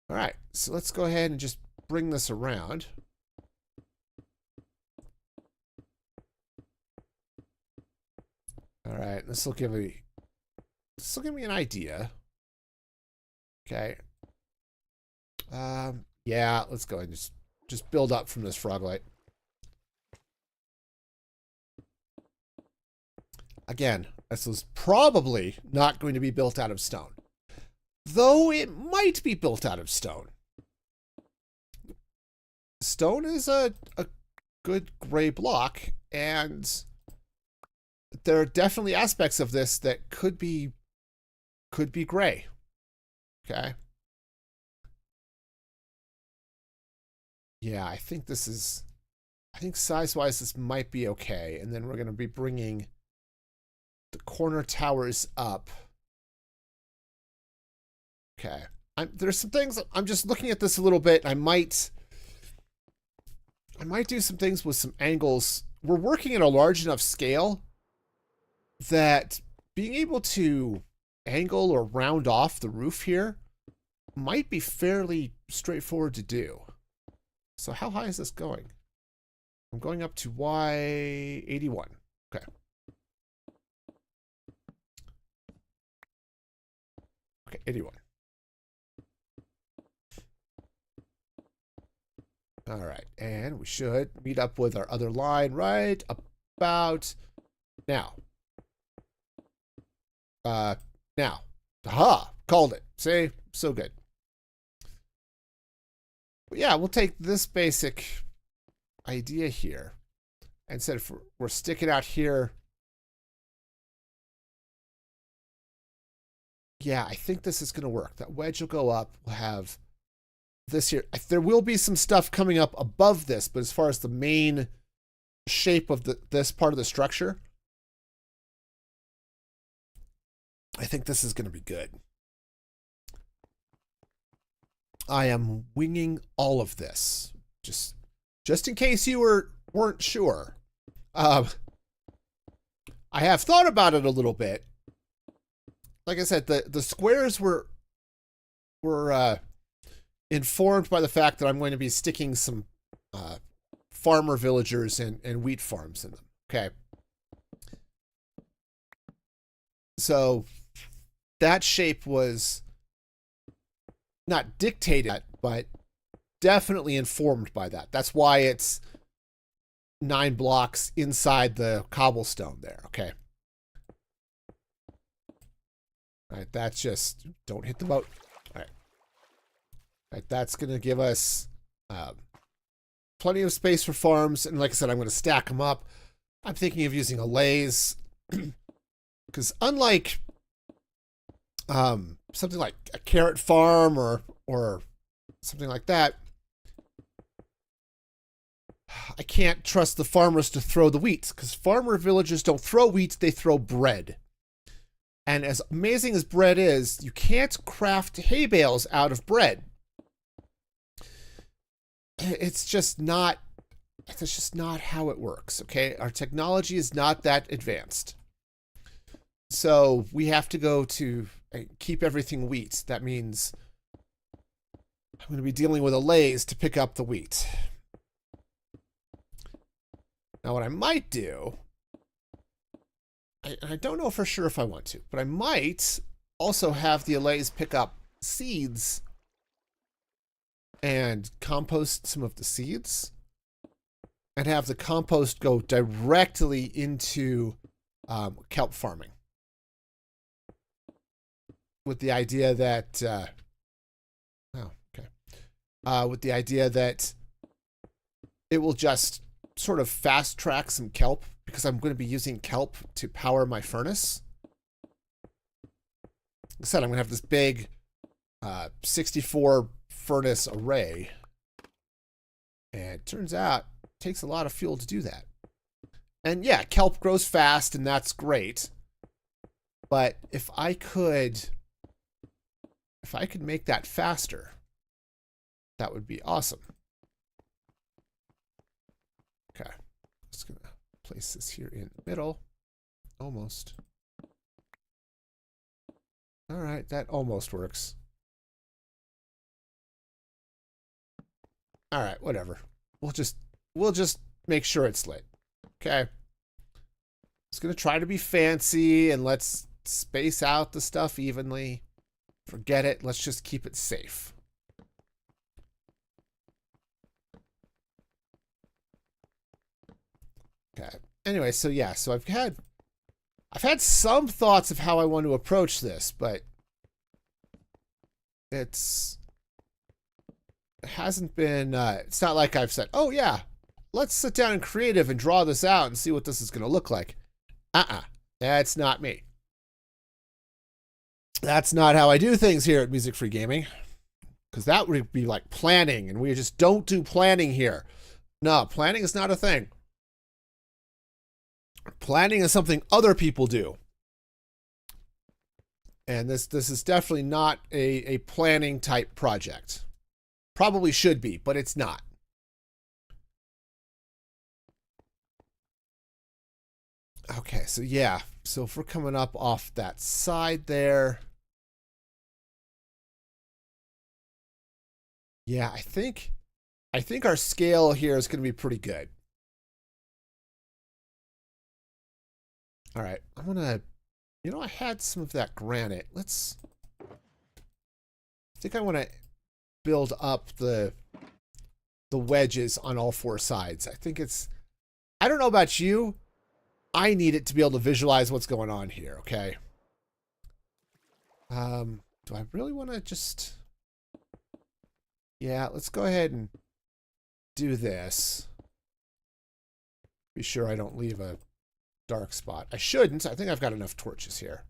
All right, so let's go ahead and just bring this around. All right, this will give me an idea. Okay. Yeah, let's go ahead and just build up from this froglet. Again, this is probably not going to be built out of stone, though it might be built out of stone. Stone is a good gray block, and there are definitely aspects of this that could be gray. Okay. Yeah, I think size-wise this might be okay. And then we're going to be bringing the corner towers up. Okay. There's some things, I'm just looking at this a little bit. I might do some things with some angles. We're working at a large enough scale that being able to angle or round off the roof here might be fairly straightforward to do. So how high is this going? I'm going up to Y81. Okay. Okay, 81. All right, and we should meet up with our other line right about now. Now. Aha! Called it. See? So good. But yeah, we'll take this basic idea here. And instead of we're sticking out here. Yeah, I think this is going to work. That wedge will go up. We'll have this here. There will be some stuff coming up above this, but as far as the main shape of this part of the structure, I think this is going to be good. I am winging all of this. Just in case you weren't sure. I have thought about it a little bit. Like I said, the squares were informed by the fact that I'm going to be sticking some farmer villagers and wheat farms in them. Okay. So that shape was not dictated, but definitely informed by that. That's why it's 9 blocks inside the cobblestone there. Okay. All right, that's just, don't hit the boat. All right. All right, that's going to give us plenty of space for farms. And like I said, I'm going to stack them up. I'm thinking of using a lathe because unlike something like a carrot farm or something like that, I can't trust the farmers to throw the wheat because farmer villages don't throw wheat, they throw bread. And as amazing as bread is, you can't craft hay bales out of bread. It's just not how it works, okay? Our technology is not that advanced. So we have to go to keep everything wheat. That means I'm going to be dealing with a lathe to pick up the wheat. Now what I might do, I don't know for sure if I want to, but I might also have the lathe pick up seeds and compost some of the seeds and have the compost go directly into kelp farming. With the idea that, with the idea that it will just sort of fast track some kelp because I'm going to be using kelp to power my furnace. Like I said, I'm going to have this big 64 furnace array. And it turns out it takes a lot of fuel to do that. And yeah, kelp grows fast and that's great. But if I could make that faster, that would be awesome. Okay, just gonna place this here in the middle. Almost. All right, that almost works. All right, whatever. We'll just make sure it's lit. Okay. It's gonna try to be fancy and let's space out the stuff evenly. Forget it. Let's just keep it safe. Okay. Anyway, so yeah, so I've had some thoughts of how I want to approach this, but it hasn't been it's not like I've said, "Oh yeah, let's sit down and creative and draw this out and see what this is going to look like." That's not me. That's not how I do things here at Music Free Gaming. Because that would be like planning, and we just don't do planning here. No, planning is not a thing. Planning is something other people do. And this is definitely not a planning type project. Probably should be, but it's not. Okay, so yeah. So if we're coming up off that side there. Yeah, I think our scale here is going to be pretty good. All right, I'm going to, I had some of that granite. I think I want to build up the wedges on all 4 sides. I don't know about you. I need it to be able to visualize what's going on here, okay? Do I really want to just... Yeah, let's go ahead and do this. Be sure I don't leave a dark spot. I shouldn't. I think I've got enough torches here.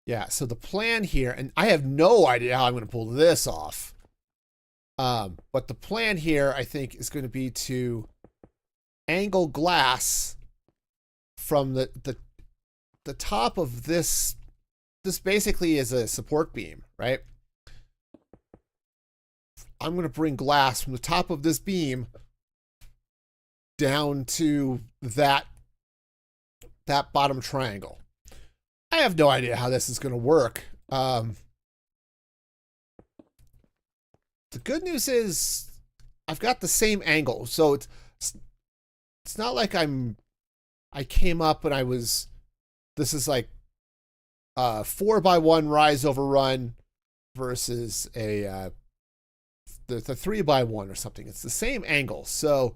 Yeah, so the plan here, and I have no idea how I'm going to pull this off. But the plan here, I think, is going to be to angle glass from the top of this this basically is a support beam, right? I'm going to bring glass from the top of this beam down to that bottom triangle. I have no idea how this is going to work. The good news is I've got the same angle, so it's not like I came up and this is like 4x1 rise over run versus the 3x1 or something. It's the same angle, so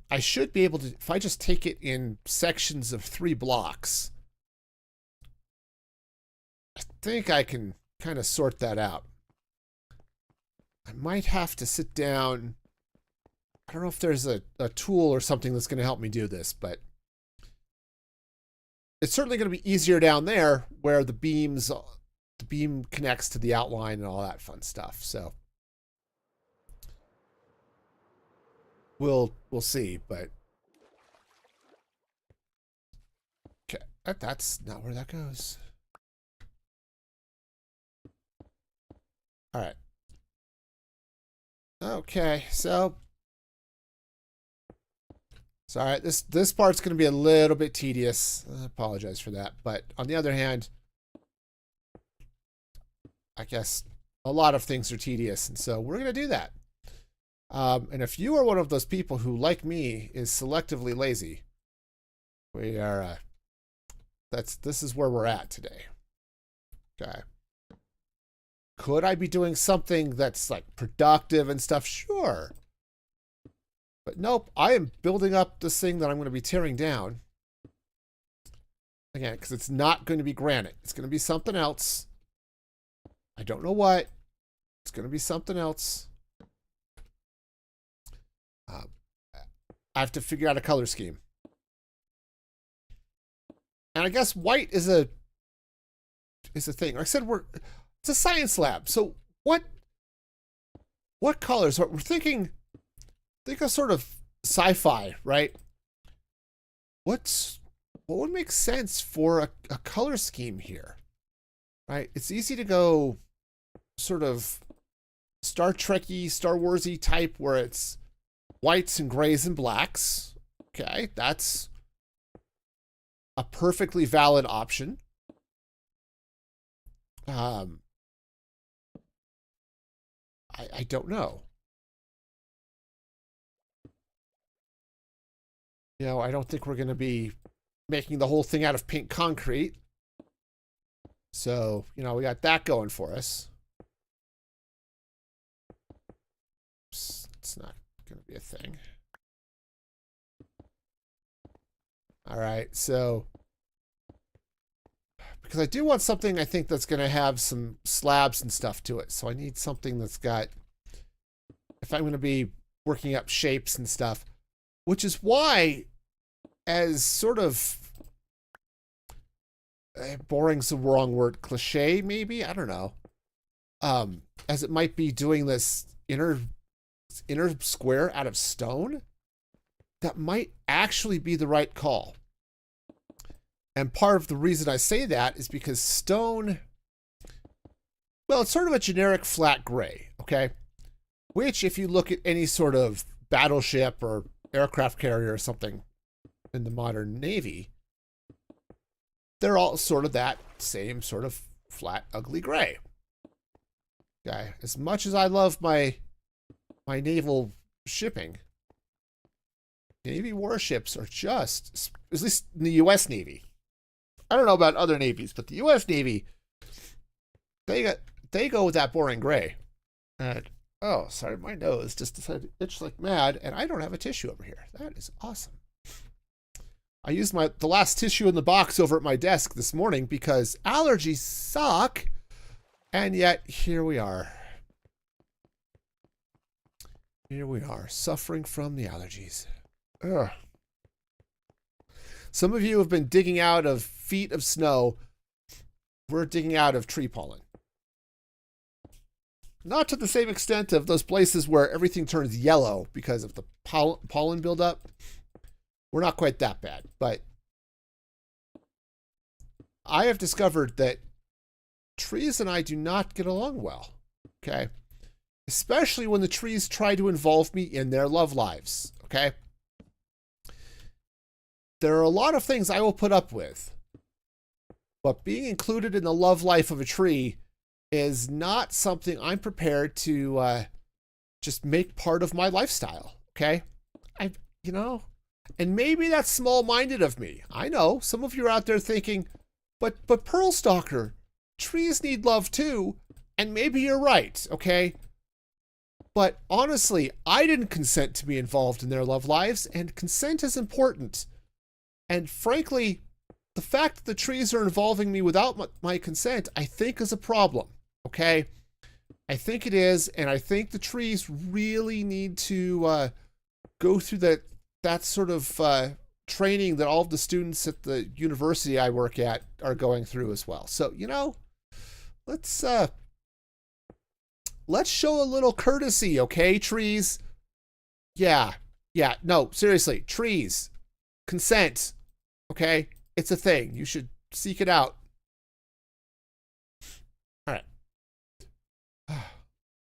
I should be able to, if I just take it in sections of 3 blocks, I think I can kind of sort that out. I might have to sit down. I don't know if there's a tool or something that's going to help me do this, but it's certainly going to be easier down there where the beam connects to the outline and all that fun stuff. So we'll see, but okay, that's not where that goes. All right. Okay, so sorry, this part's going to be a little bit tedious. I apologize for that, but on the other hand, I guess a lot of things are tedious, and so we're going to do that. And if you are one of those people who, like me, is selectively lazy, we are. This is where we're at today. Okay. Could I be doing something that's like productive and stuff? Sure. But nope, I am building up this thing that I'm going to be tearing down. Again, because it's not going to be granite. It's going to be something else. I don't know what. It's going to be something else. I have to figure out a color scheme. And I guess white is a thing. Like I said, it's a science lab. So what colors? We're thinking of sort of sci-fi, right? What would make sense for a color scheme here? Right? It's easy to go sort of Star Trek-y, Star Wars-y type where it's whites and grays and blacks. Okay, that's a perfectly valid option. I don't know. You know, I don't think we're going to be making the whole thing out of pink concrete. So, you know, we got that going for us. It's not going to be a thing. All right, so because I do want something I think that's going to have some slabs and stuff to it. So I need something that's got, if I'm going to be working up shapes and stuff, which is why, as sort of, boring's the wrong word, cliche maybe, I don't know, as it might be doing this inner square out of stone, that might actually be the right call. And part of the reason I say that is because stone, well, it's sort of a generic flat gray, okay? Which, if you look at any sort of battleship or aircraft carrier or something in the modern Navy, they're all sort of that same sort of flat, ugly gray. Okay, as much as I love my naval shipping, Navy warships are just, at least in the U.S. Navy. I don't know about other navies, but the U.S. Navy, they go with that boring gray. And oh, sorry, my nose just decided to itch like mad, and I don't have a tissue over here. That is awesome. I used the last tissue in the box over at my desk this morning because allergies suck, and yet here we are. Here we are, suffering from the allergies. Ugh. Some of you have been digging out of feet of snow. We're digging out of tree pollen. Not to the same extent of those places where everything turns yellow because of the pollen buildup. We're not quite that bad, but I have discovered that trees and I do not get along well. Okay. Especially when the trees try to involve me in their love lives. Okay. There are a lot of things I will put up with, but being included in the love life of a tree is not something I'm prepared to just make part of my lifestyle. Okay. You know, and maybe that's small-minded of me. I know some of you are out there thinking, but Pearl Stalker, trees need love too, and maybe you're right, okay? But honestly, I didn't consent to be involved in their love lives, and consent is important. And frankly, the fact that the trees are involving me without my consent, I think is a problem, okay? I think it is, and I think the trees really need to go through that sort of training that all of the students at the university I work at are going through as well. So, you know, let's show a little courtesy, okay, trees? Yeah, no, seriously, trees, consent, okay? It's a thing. You should seek it out. All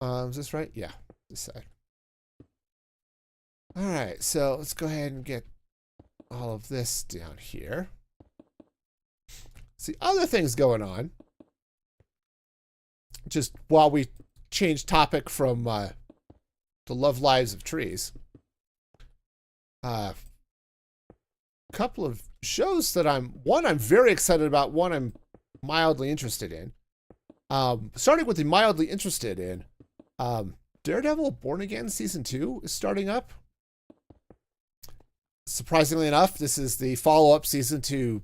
right. Is this right? Yeah, this side. All right, so let's go ahead and get all of this down here. See, other things going on. Just while we change topic from the love lives of trees. Couple of shows that I'm very excited about, one I'm mildly interested in. Starting with the mildly interested in, Daredevil Born Again Season 2 is starting up. Surprisingly enough, this is the follow-up season to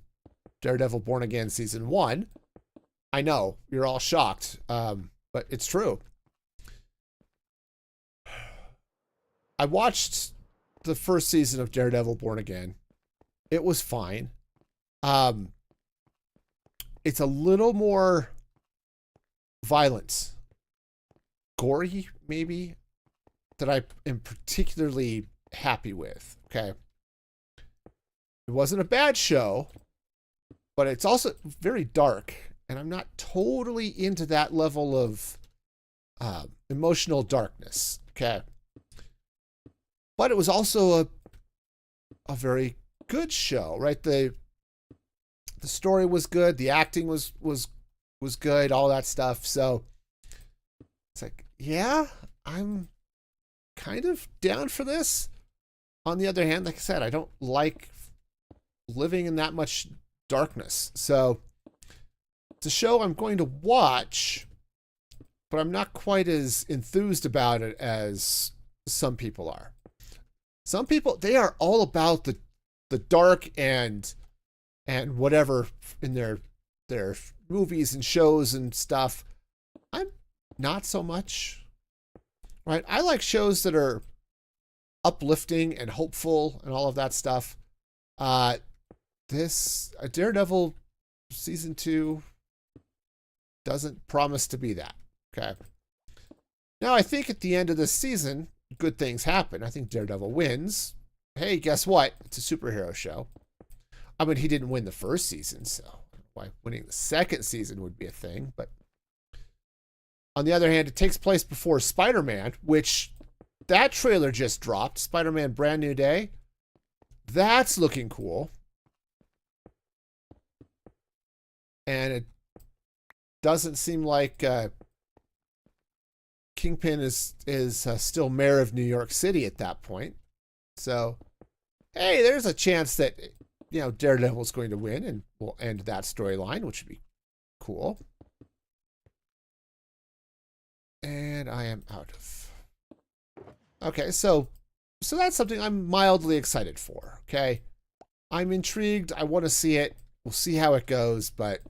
Daredevil Born Again Season 1. I know, you're all shocked, but it's true. I watched the first season of Daredevil Born Again. It was fine. It's a little more violent, gory, maybe, that I am particularly happy with, okay? It wasn't a bad show, but it's also very dark, and I'm not totally into that level of emotional darkness, okay? But it was also a very good show, right? The story was good, the acting was good, all that stuff. So it's like, yeah, I'm kind of down for this. On the other hand, like I said, I don't like living in that much darkness. So it's a show I'm going to watch, but I'm not quite as enthused about it as some people are. Some people, they are all about the dark and whatever in their movies and shows and stuff. I'm not so much, right? I like shows that are uplifting and hopeful and all of that stuff. This Daredevil Season 2 doesn't promise to be that, okay? Now, I think at the end of this season, good things happen. I think Daredevil wins. Hey, guess what? It's a superhero show. I mean, he didn't win the first season, so why winning the second season would be a thing. But on the other hand, it takes place before Spider-Man, which that trailer just dropped. Spider-Man Brand New Day. That's looking cool. And it doesn't seem like Kingpin is still mayor of New York City at that point. So, hey, there's a chance that, you know, Daredevil's going to win and we'll end that storyline, which would be cool. And I am out of. Okay, so that's something I'm mildly excited for, okay? I'm intrigued. I want to see it. We'll see how it goes, but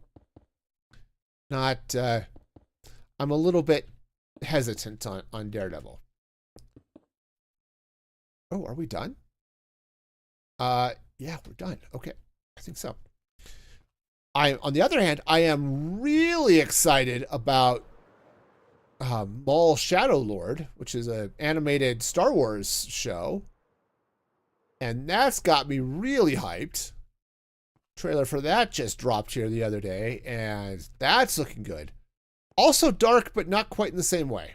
not, I'm a little bit hesitant on Daredevil. Oh, are we done? Yeah, we're done. Okay, I think so. On the other hand, I am really excited about Maul Shadow Lord, which is an animated Star Wars show. And that's got me really hyped. Trailer for that just dropped here the other day, and that's looking good. Also dark, but not quite in the same way.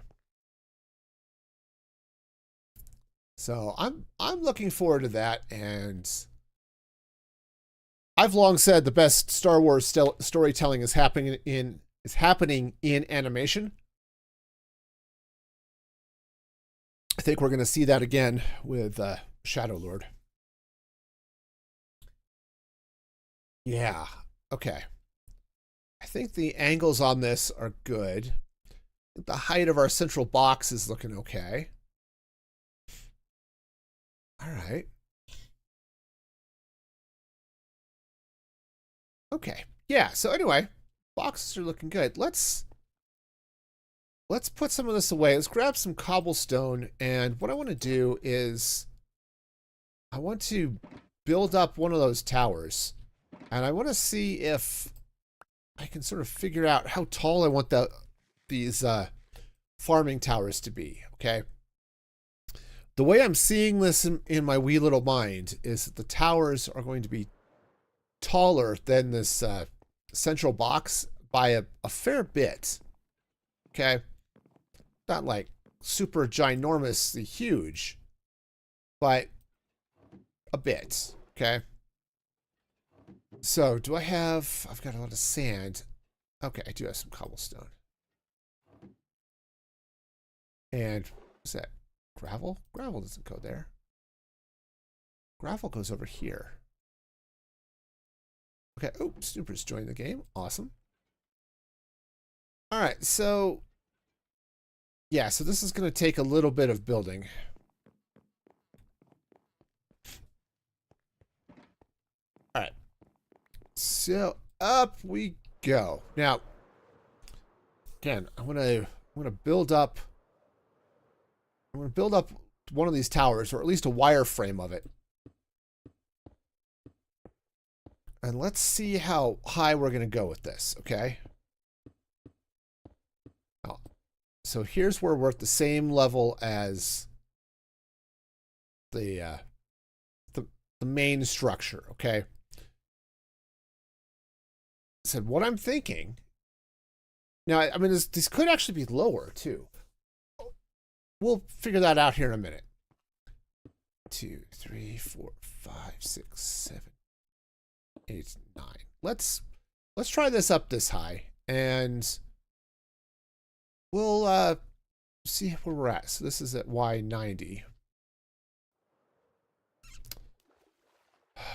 So I'm looking forward to that, and I've long said the best Star Wars storytelling is happening in animation. I think we're going to see that again with Shadow Lord. Yeah. Okay. I think the angles on this are good. The height of our central box is looking okay. All right. Okay. Yeah. So anyway, boxes are looking good. Let's put some of this away. Let's grab some cobblestone. And what I want to do is I want to build up one of those towers. And I want to see if I can sort of figure out how tall I want these farming towers to be. Okay. The way I'm seeing this in my wee little mind is that the towers are going to be taller than this central box by a fair bit. Okay. Not like super ginormously huge, but a bit. Okay. So do I've got a lot of sand. Okay, I do have some cobblestone. And what's that? Gravel? Gravel doesn't go there. Gravel goes over here. Okay. Oh, Snoopers joined the game. Awesome. All right. So, yeah. So this is going to take a little bit of building. All right. So up we go. Now, again, I want to build up. I'm going to build up one of these towers, or at least a wireframe of it. And let's see how high we're going to go with this, okay? Oh, so here's where we're at the same level as the main structure, okay? So what I'm thinking... Now, I mean, this could actually be lower, too. We'll figure that out here in a minute. 2, 3, 4, 5, 6, 7, 8, 9. Let's try this up this high, and we'll see where we're at. So this is at Y90.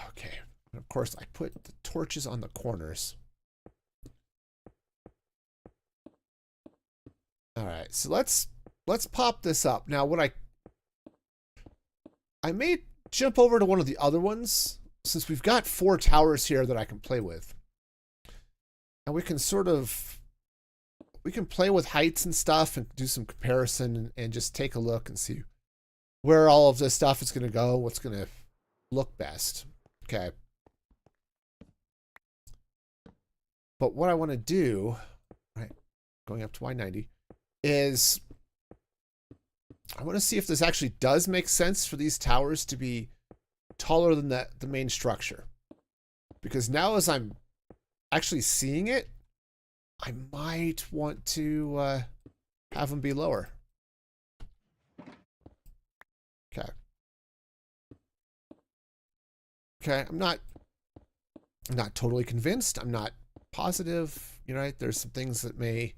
Okay. And of course, I put the torches on the corners. All right. So let's pop this up. Now, what I may jump over to one of the other ones, since we've got 4 towers here that I can play with. And we can play with heights and stuff and do some comparison and just take a look and see where all of this stuff is going to go, what's going to look best. Okay. But what I want to do, right, going up to Y90, is I want to see if this actually does make sense for these towers to be taller than the main structure. Because now as I'm actually seeing it, I might want to have them be lower. Okay. Okay, I'm not totally convinced. I'm not positive. You know, there's some things that may,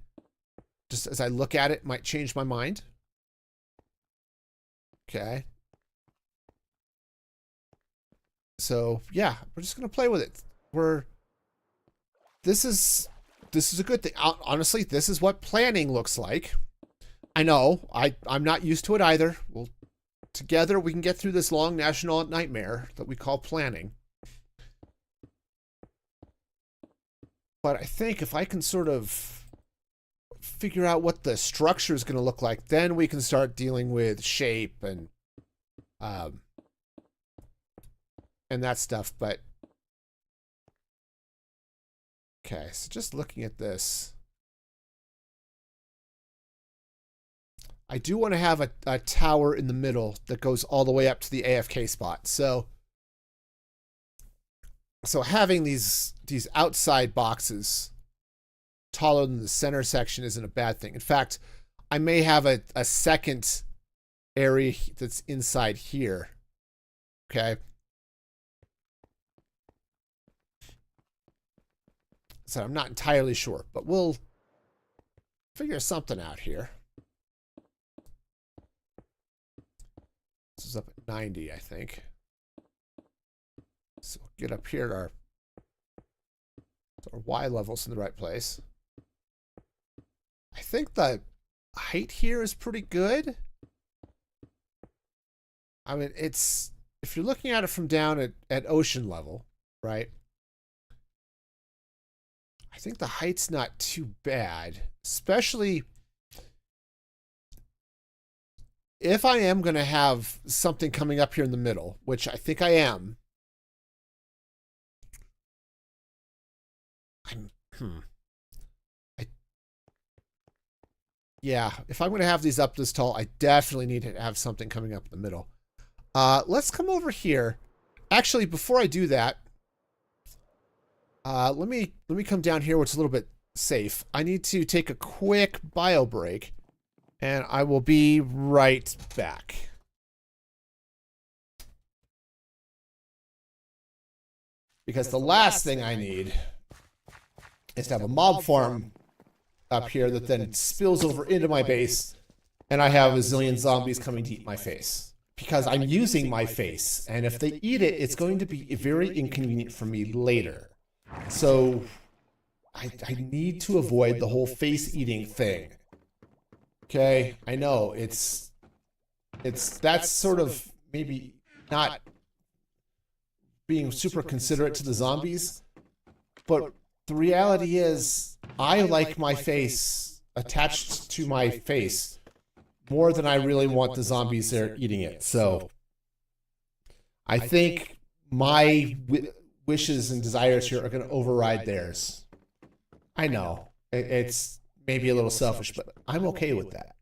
just as I look at it, might change my mind. Okay. So yeah, we're just gonna play with it. This is a good thing. Honestly, this is what planning looks like. I know I'm not used to it either. Well, together we can get through this long national nightmare that we call planning. But I think if I can sort of figure out what the structure is going to look like, then we can start dealing with shape and that stuff. But okay, so just looking at this, I do want to have a tower in the middle that goes all the way up to the AFK spot. So So having these outside boxes taller than the center section isn't a bad thing. In fact, I may have a second area that's inside here. Okay. So I'm not entirely sure, but we'll figure something out here. This is up at 90, I think. So we'll get up here to our Y levels in the right place. I think the height here is pretty good. I mean, it's, if you're looking at it from down at ocean level, right? I think the height's not too bad, especially if I am going to have something coming up here in the middle, which I think I am. Yeah, if I'm going to have these up this tall, I definitely need to have something coming up in the middle. Let's come over here. Actually, before I do that, let me come down here where it's a little bit safe. I need to take a quick bio break, and I will be right back. Because the last thing I need is to have a mob farm up here that then spills over into my base, and I have a zillion zombies coming to eat my face. Because I'm using my face, and if they eat it, it's going to be very inconvenient for me later. So I need to avoid the whole face eating thing. Okay, I know that's sort of maybe not being super considerate to the zombies, but the reality is I like my face attached to my face more than I really want the zombies there eating it. So I think my wishes and desires here are going to override theirs. I know it's maybe a little selfish, but I'm okay with that.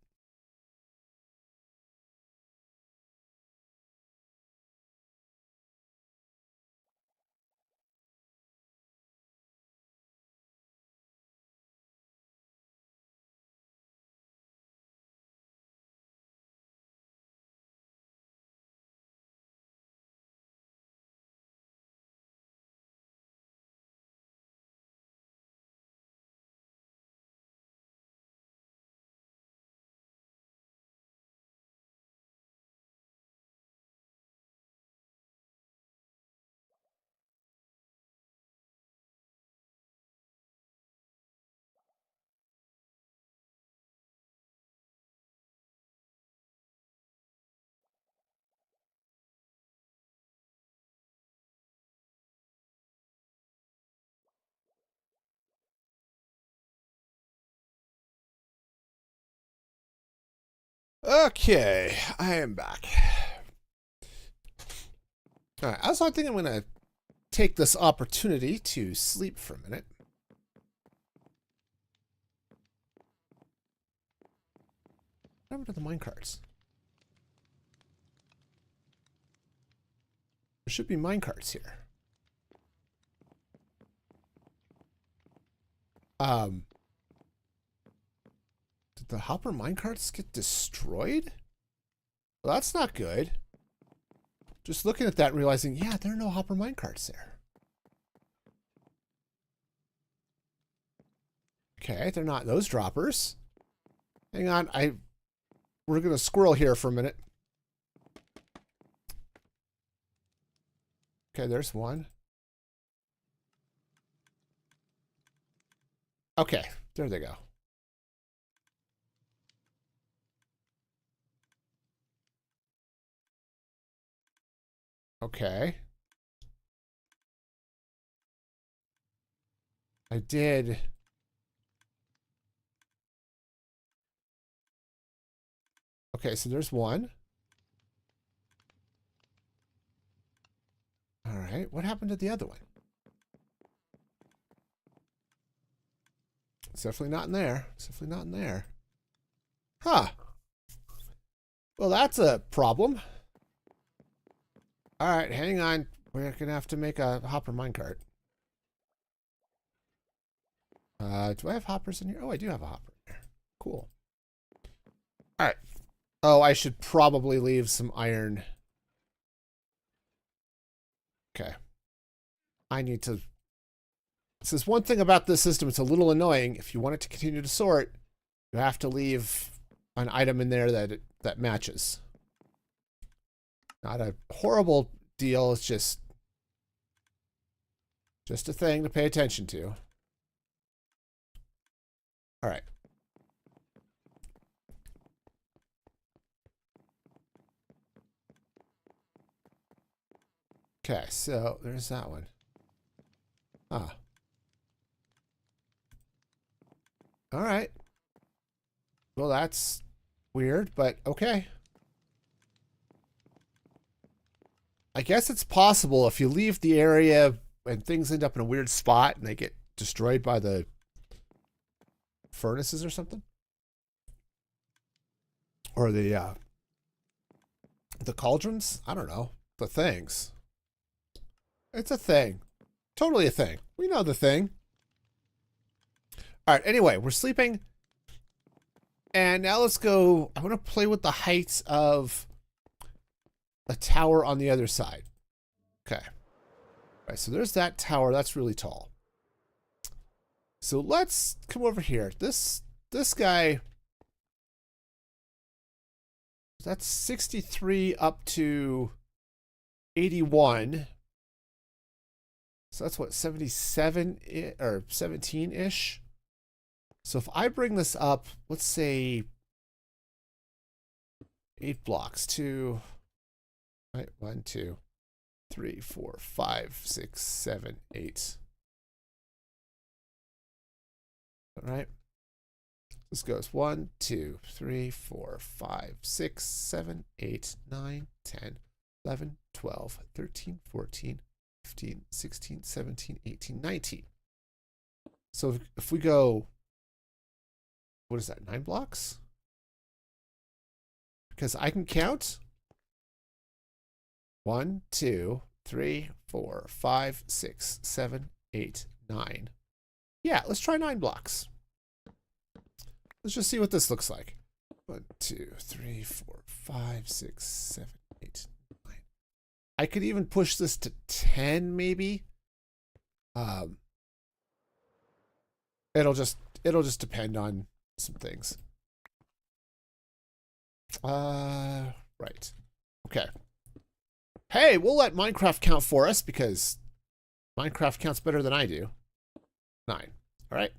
Okay, I am back. All right, I think I'm going to take this opportunity to sleep for a minute. What happened to the minecarts? There should be minecarts here. Did the hopper minecarts get destroyed? Well, that's not good. Just looking at that and realizing, yeah, there are no hopper minecarts there. Okay, they're not those droppers. Hang on, we're gonna squirrel here for a minute. Okay, there's one. Okay, there they go. Okay. I did. Okay, so there's one. All right, what happened to the other one? It's definitely not in there. It's definitely not in there. Huh. Well, that's a problem. All right, hang on. We're going to have to make a hopper minecart. Do I have hoppers in here? Oh, I do have a hopper in here. Cool. All right. Oh, I should probably leave some iron. Okay. I need to... This is one thing about this system. It's a little annoying. If you want it to continue to sort, you have to leave an item in there that matches. Not a horrible deal. It's just a thing to pay attention to. All right. Okay, so there's that one. Ah. All right. Well, that's weird, but okay. I guess it's possible if you leave the area and things end up in a weird spot and they get destroyed by the furnaces or something. Or the cauldrons? I don't know. The things. It's a thing. Totally a thing. We know the thing. All right, anyway, we're sleeping. And now let's go. I want to play with the heights of a tower on the other side. Okay. All right, so there's that tower. That's really tall. So let's come over here. This guy, that's 63 up to 81. So that's what, 77 or 17-ish? So if I bring this up, let's say 8 blocks to, right, 1, 2, 3, 4, 5, 6, 7, 8. All right. This goes 1, 2, 3, 4, 5, 6, 7, 8, 9, 10, 11, 12, 13, 14, 15, 16, 17, 18, 19. So if we go, what is that, 9 blocks? Because I can count 1, 2, 3, 4, 5, 6, 7, 8, 9. Yeah, let's try 9 blocks. Let's just see what this looks like. 1, 2, 3, 4, 5, 6, 7, 8, 9. I could even push this to 10, maybe. It'll just depend on some things. Right. Okay. Hey, we'll let Minecraft count for us because Minecraft counts better than I do. 9. All right.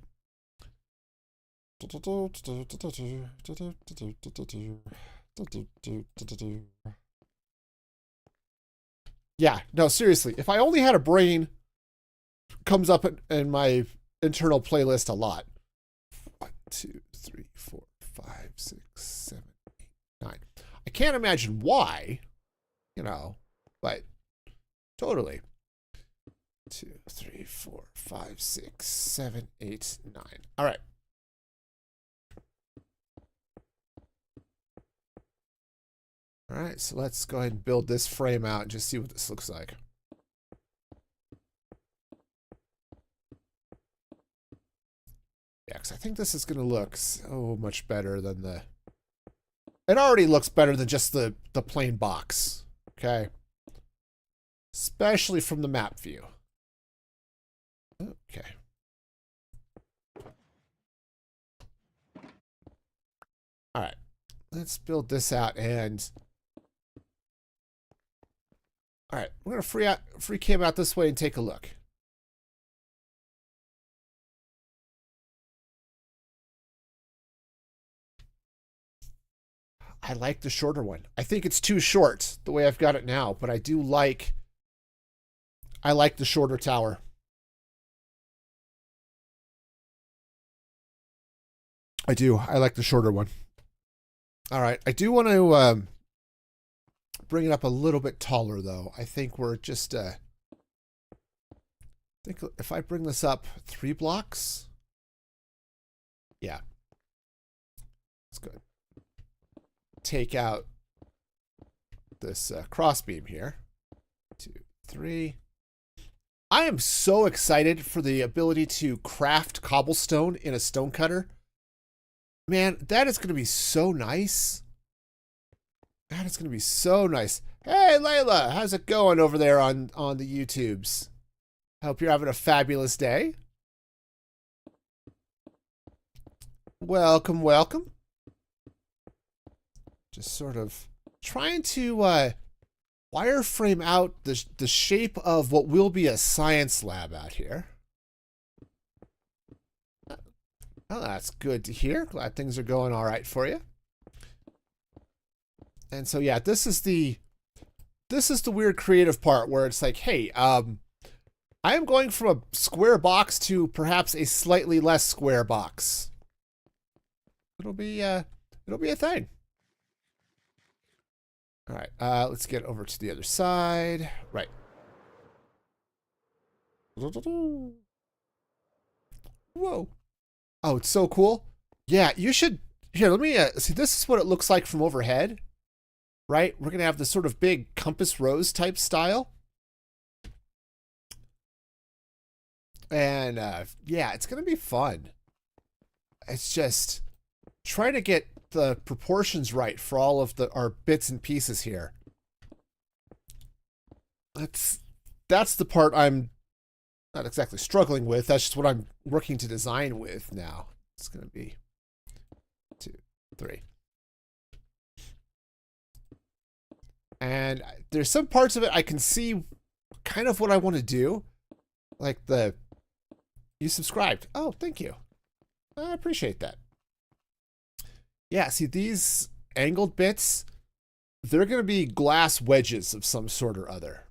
Yeah, no, seriously. If I only had a brain, comes up in my internal playlist a lot. 1, 2, 3, 4, 5, 6, 7, 8, 9. I can't imagine why, you know, but totally. 2, 3, 4, 5, 6, 7, 8, 9. All right. All right, so let's go ahead and build this frame out and just see what this looks like. Yeah, because I think this is going to look so much better than the... It already looks better than just the plain box, okay? Especially from the map view. Okay. All right, let's build this out and... All right, we're gonna free cam out this way and take a look. I like the shorter one. I think it's too short the way I've got it now, but I like the shorter tower. I do. I like the shorter one. All right, I do want to bring it up a little bit taller, though. I think we're just... I think if I bring this up 3 blocks... Yeah. That's good. Take out this crossbeam here. 2, 3. I am so excited for the ability to craft cobblestone in a stone cutter. Man, that is going to be so nice. That is going to be so nice. Hey, Layla, how's it going over there on the YouTubes? Hope you're having a fabulous day. Welcome, welcome. Just sort of trying to wireframe out the shape of what will be a science lab out here. Oh, that's good to hear. Glad things are going all right for you. And so yeah, this is the weird creative part where it's like, hey, I am going from a square box to perhaps a slightly less square box. It'll be a thing. All right, let's get over to the other side. Right. Whoa. Oh, it's so cool. Yeah, you should. Here, let me see. This is what it looks like from overhead. Right? We're going to have this sort of big compass rose type style. And yeah, it's going to be fun. It's just trying to get the proportions right for all of our bits and pieces here. That's the part I'm not exactly struggling with. That's just what I'm working to design with now. It's going to be 2, 3. And there's some parts of it I can see kind of what I want to do. Like you subscribed. Oh, thank you. I appreciate that. Yeah, see these angled bits, they're going to be glass wedges of some sort or other.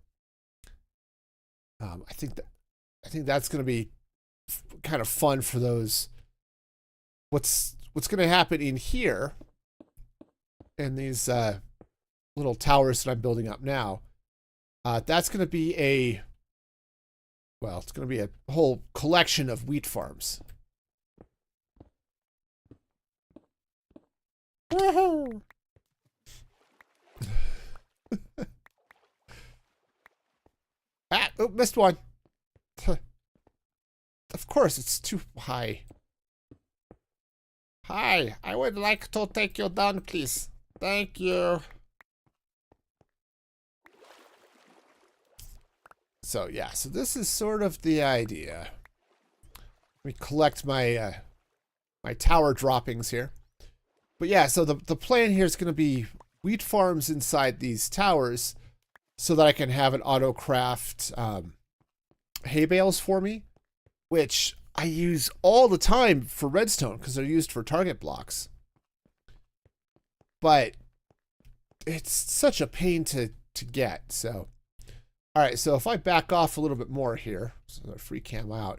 I think that's going to be kind of fun for those. What's going to happen in here in these little towers that I'm building up now, that's going to be it's going to be a whole collection of wheat farms. Woohoo! Oh, missed one. Of course, it's too high. Hi, I would like to take you down, please. Thank you. So yeah, so this is sort of the idea. Let me collect my my tower droppings here. But yeah, so the plan here is going to be wheat farms inside these towers so that I can have an auto-craft hay bales for me, which I use all the time for redstone because they're used for target blocks. But it's such a pain to get, so... All right, so if I back off a little bit more here, so I free cam out.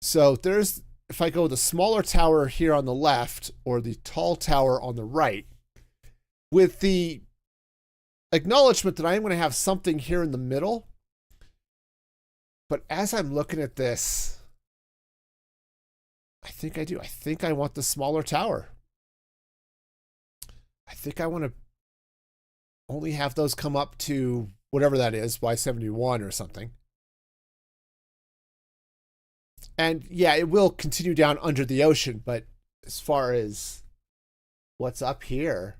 So if I go the smaller tower here on the left or the tall tower on the right, with the acknowledgement that I am going to have something here in the middle. But as I'm looking at this, I think I do. I think I want the smaller tower. I think I want to only have those come up to whatever that is, Y71 or something. And yeah, it will continue down under the ocean, but as far as what's up here,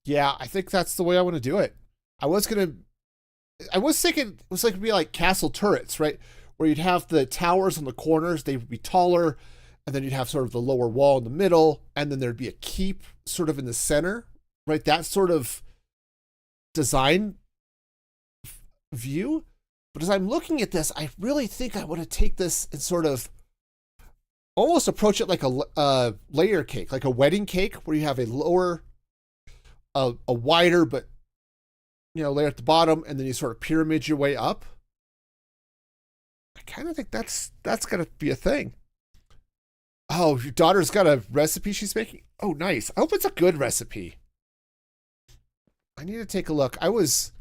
yeah, I think that's the way I want to do it. I was thinking it was like, it'd be like castle turrets, right? Where you'd have the towers on the corners, they would be taller, and then you'd have sort of the lower wall in the middle, and then there'd be a keep sort of in the center, right? That sort of design view. But as I'm looking at this, I really think I want to take this and sort of almost approach it like a layer cake, like a wedding cake, where you have a lower, a wider, but layer at the bottom, and then you sort of pyramid your way up. I kind of think that's gonna be a thing. Oh, your daughter's got a recipe she's making? Oh, nice. I hope it's a good recipe. I need to take a look. I was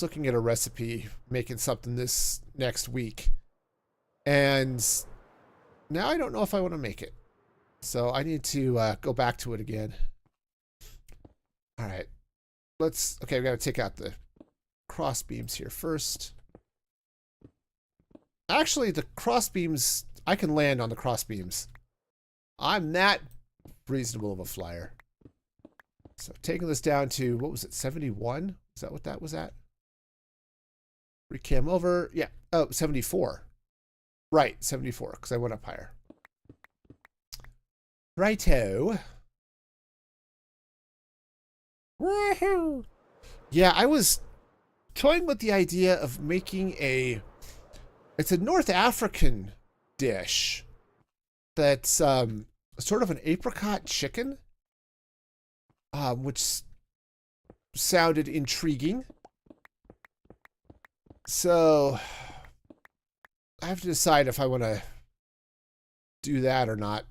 looking at a recipe, making something this next week, and now I don't know if I want to make it. So I need to go back to it again. All right. Okay, we got to take out the cross beams here first. Actually, the cross beams, I can land on the cross beams. I'm that reasonable of a flyer. So taking this down to, what was it, 71? Is that what that was at? Recam over. Yeah. Oh, 74. Right, 74, because I went up higher. Righto. Woohoo! Yeah, I was toying with the idea of making it's a North African dish that's sort of an apricot chicken, which sounded intriguing. So I have to decide if I want to do that or not.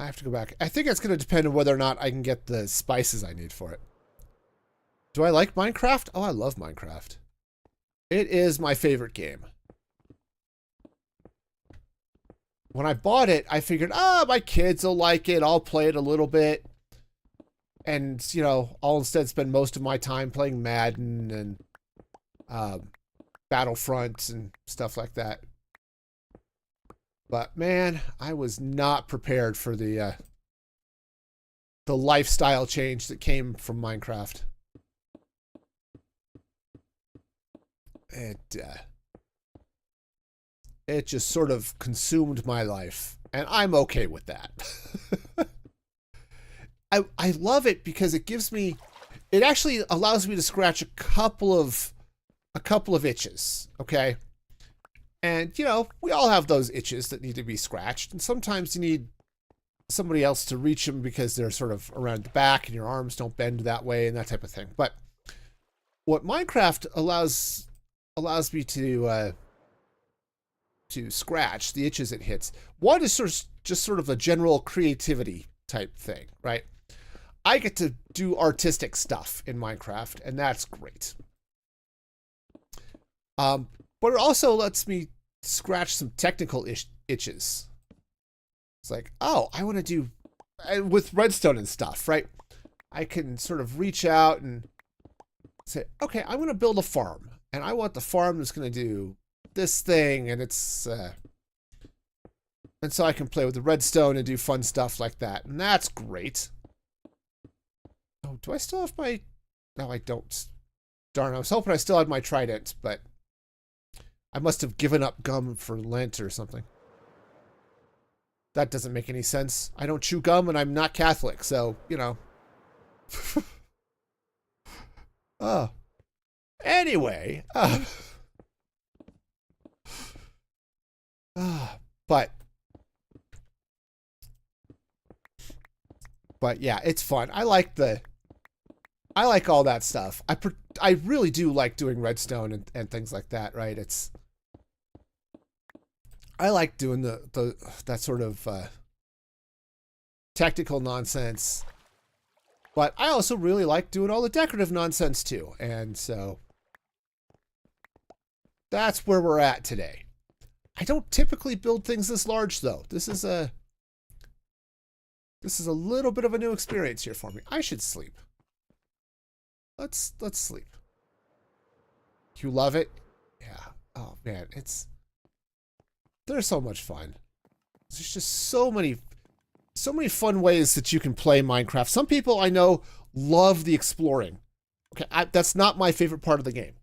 I have to go back. I think it's going to depend on whether or not I can get the spices I need for it. Do I like Minecraft? Oh, I love Minecraft. It is my favorite game. When I bought it, I figured, my kids will like it. I'll play it a little bit. And, you know, I'll instead spend most of my time playing Madden and Battlefront and stuff like that. But man, I was not prepared for the lifestyle change that came from Minecraft. It just sort of consumed my life, and I'm okay with that. I love it because it actually allows me to scratch a couple of itches, okay? And, you know, we all have those itches that need to be scratched. And sometimes you need somebody else to reach them because they're sort of around the back and your arms don't bend that way and that type of thing. But what Minecraft allows me to scratch the itches it hits. One is just sort of a general creativity type thing, right? I get to do artistic stuff in Minecraft, and that's great. But it also lets me scratch some technical itches. It's like, oh, I want to do, with redstone and stuff, right? I can sort of reach out and say, okay, I'm going to build a farm. And I want the farm that's going to do this thing. And and so I can play with the redstone and do fun stuff like that. And that's great. Oh, do I still have my, no, I don't. Darn, I was hoping I still had my trident, but I must have given up gum for Lent or something. That doesn't make any sense. I don't chew gum and I'm not Catholic, so, you know. Oh. Anyway. But yeah, it's fun. I like all that stuff. I really do like doing redstone and things like that, right? I like doing that sort of technical nonsense. But I also really like doing all the decorative nonsense too. And so that's where we're at today. I don't typically build things this large though. This is a little bit of a new experience here for me. I should sleep. Let's sleep. You love it? Yeah. Oh man, they're so much fun. There's just so many fun ways that you can play Minecraft. Some people I know love the exploring. Okay, that's not my favorite part of the game.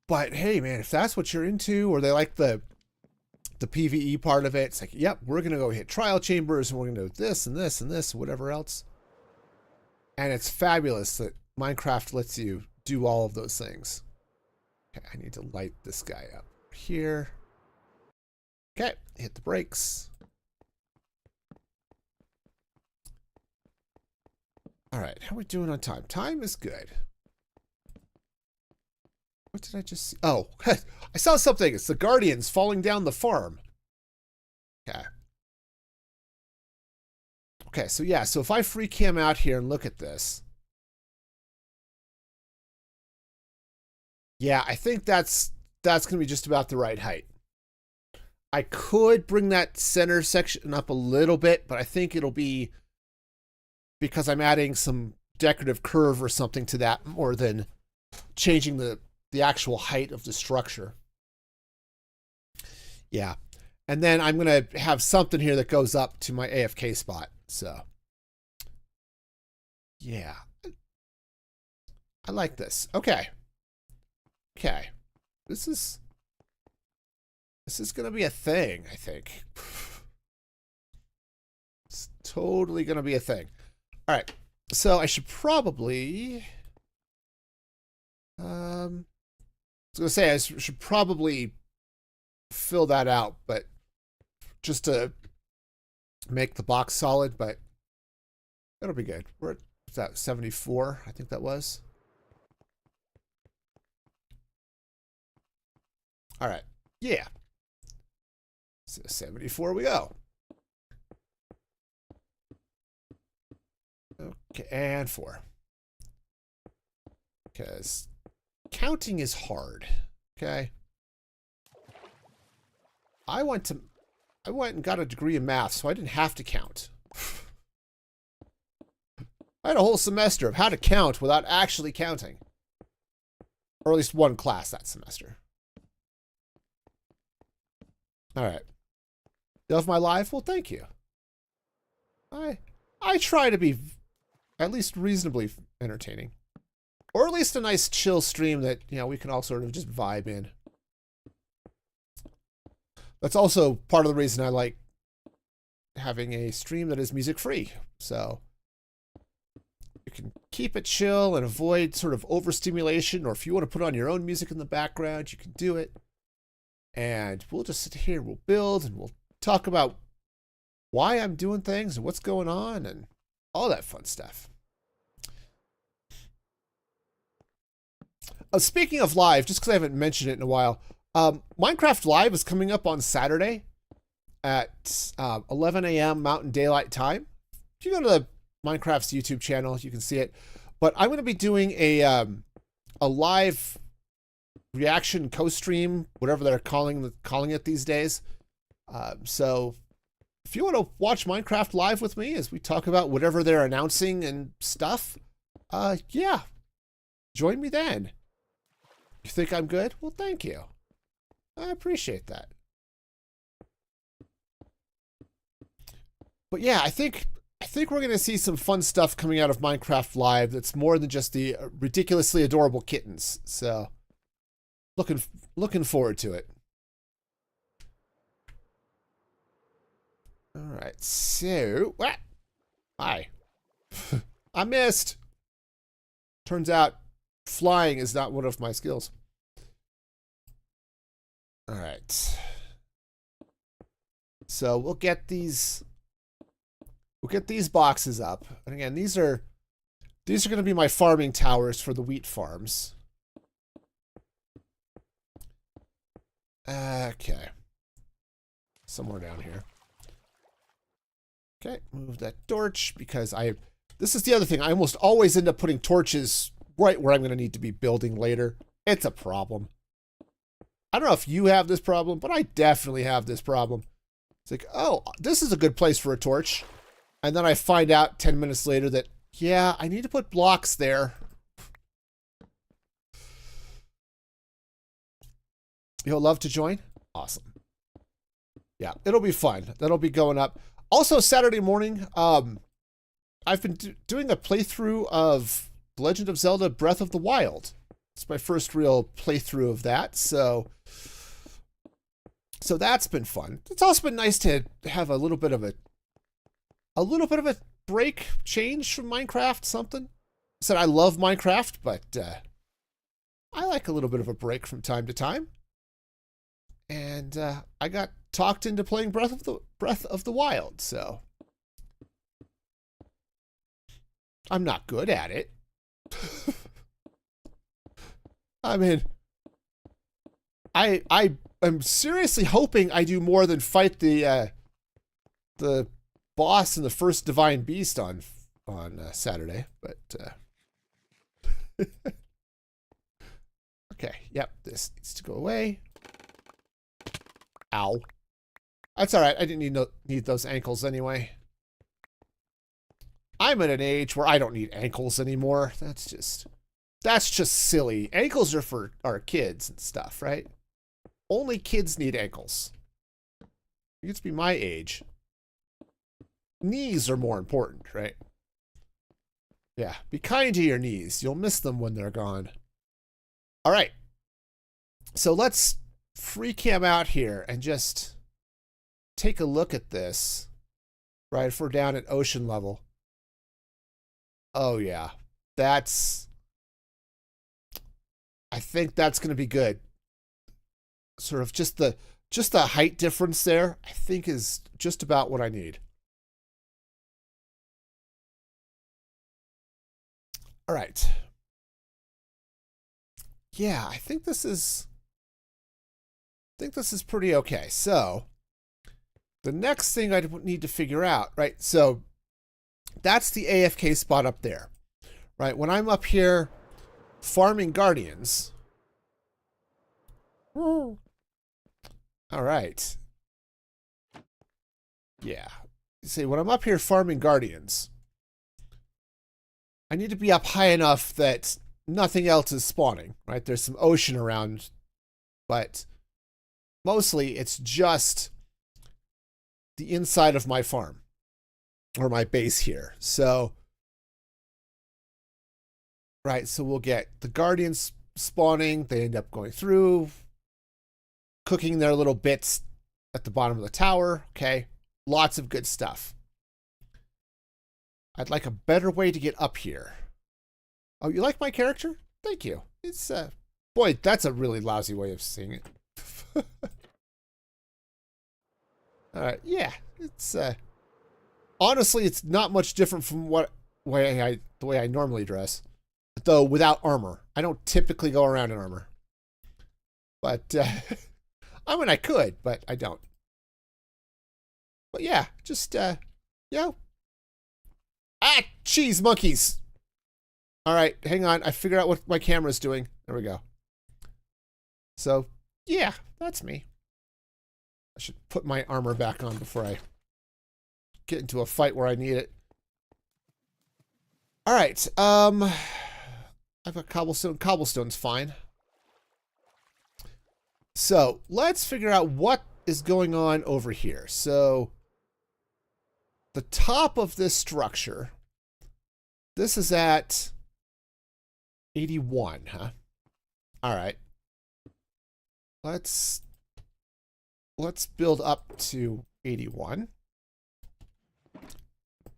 But hey, man, if that's what you're into, or they like the PvE part of it, it's like, yep, we're gonna go hit trial chambers, and we're gonna do this and this and this, whatever else. And it's fabulous that Minecraft lets you do all of those things. Okay, I need to light this guy up here. Okay, hit the brakes. All right, how are we doing on time? Time is good. What did I just see? Oh, I saw something. It's the Guardians falling down the farm. Okay. Okay, so yeah, so if I free cam out here and look at this. Yeah, I think that's going to be just about the right height. I could bring that center section up a little bit, but I think it'll be because I'm adding some decorative curve or something to that more than changing the actual height of the structure. Yeah. And then I'm going to have something here that goes up to my AFK spot. So, yeah. I like this. Okay. Okay. This is going to be a thing, I think. It's totally going to be a thing. All right. So I should probably... I was going to say I should probably fill that out, but just to make the box solid, but that'll be good. We're at 74, I think that was. All right. Yeah. So 74 we go. Okay, and 4. Because counting is hard. Okay. I went and got a degree in math, so I didn't have to count. I had a whole semester of how to count without actually counting. Or at least one class that semester. All right. Love my life? Well, thank you. I try to be at least reasonably entertaining. Or at least a nice chill stream that, you know, we can all sort of just vibe in. That's also part of the reason I like having a stream that is music free. So you can keep it chill and avoid sort of overstimulation, or if you want to put on your own music in the background, you can do it. And we'll just sit here, we'll build, and we'll talk about why I'm doing things and what's going on and all that fun stuff. Speaking of live, just because I haven't mentioned it in a while, Minecraft Live is coming up on Saturday at 11 a.m. Mountain Daylight Time. If you go to the Minecraft's YouTube channel, you can see it. But I'm going to be doing a live reaction co-stream, whatever they're calling it these days. So if you want to watch Minecraft Live with me as we talk about whatever they're announcing and stuff, yeah, join me then. You think I'm good? Well, thank you. I appreciate that. But yeah, I think we're going to see some fun stuff coming out of Minecraft Live that's more than just the ridiculously adorable kittens. So looking forward to it. All right. So, what? Hi. I missed. Turns out flying is not one of my skills. All right. So we'll get these boxes up. And again, these are going to be my farming towers for the wheat farms. Okay. Somewhere down here. Okay, move that torch because this is the other thing. I almost always end up putting torches right where I'm going to need to be building later. It's a problem. I don't know if you have this problem, but I definitely have this problem. It's like, oh, this is a good place for a torch. And then I find out 10 minutes later that, yeah, I need to put blocks there. You'll love to join? Awesome. Yeah, it'll be fun. That'll be going up. Also, Saturday morning, I've been doing a playthrough of The Legend of Zelda Breath of the Wild. It's my first real playthrough of that, so that's been fun. It's also been nice to have a little bit of a break, change from Minecraft, something. I said I love Minecraft, but I like a little bit of a break from time to time. And I got talked into playing Breath of the Wild, so I'm not good at it. I mean, I am seriously hoping I do more than fight the boss in the first Divine Beast on Saturday, but okay, yep, this needs to go away. Ow. That's all right. I didn't need those ankles anyway. I'm at an age where I don't need ankles anymore. That's just silly. Ankles are for our kids and stuff, right? Only kids need ankles. You get to be my age. Knees are more important, right? Yeah, be kind to your knees. You'll miss them when they're gone. All right. So let's free cam out here and just take a look at this, right? If we're down at ocean level. Oh, yeah. I think that's going to be good. Sort of just the height difference there, I think is just about what I need. All right. Yeah, I think this is pretty okay. So the next thing I need to figure out, right? So that's the AFK spot up there, right? When I'm up here farming guardians. All right. Yeah. See, when I'm up here farming guardians, I need to be up high enough that nothing else is spawning, right? There's some ocean around, but mostly it's just the inside of my farm or my base here. So, right, so we'll get the guardians spawning. They end up going through, cooking their little bits at the bottom of the tower. Okay, lots of good stuff. I'd like a better way to get up here. Oh, you like my character? Thank you. It's, boy, that's a really lousy way of saying it. All right, yeah, it's, honestly, it's not much different from the way I normally dress, though without armor. I don't typically go around in armor. But, I mean, I could, but I don't. But yeah, just, you know. Ah, cheese monkeys. All right, hang on. I figured out what my camera's doing. There we go. So, yeah, that's me. I should put my armor back on before I get into a fight where I need it. All right. I've got cobblestone. Cobblestone's fine. So, let's figure out what is going on over here. So, the top of this structure, this is at 81, huh? All right. Let's build up to 81.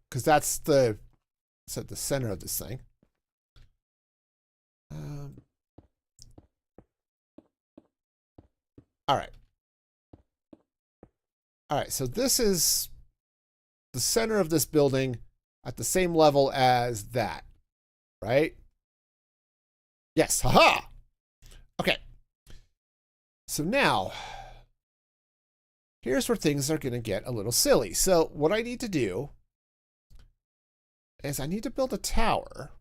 Because that's it's at the center of this thing. All right. All right, so this is the center of this building at the same level as that, right? Yes, haha! Okay. So now, here's where things are going to get a little silly. So what I need to do is I need to build a tower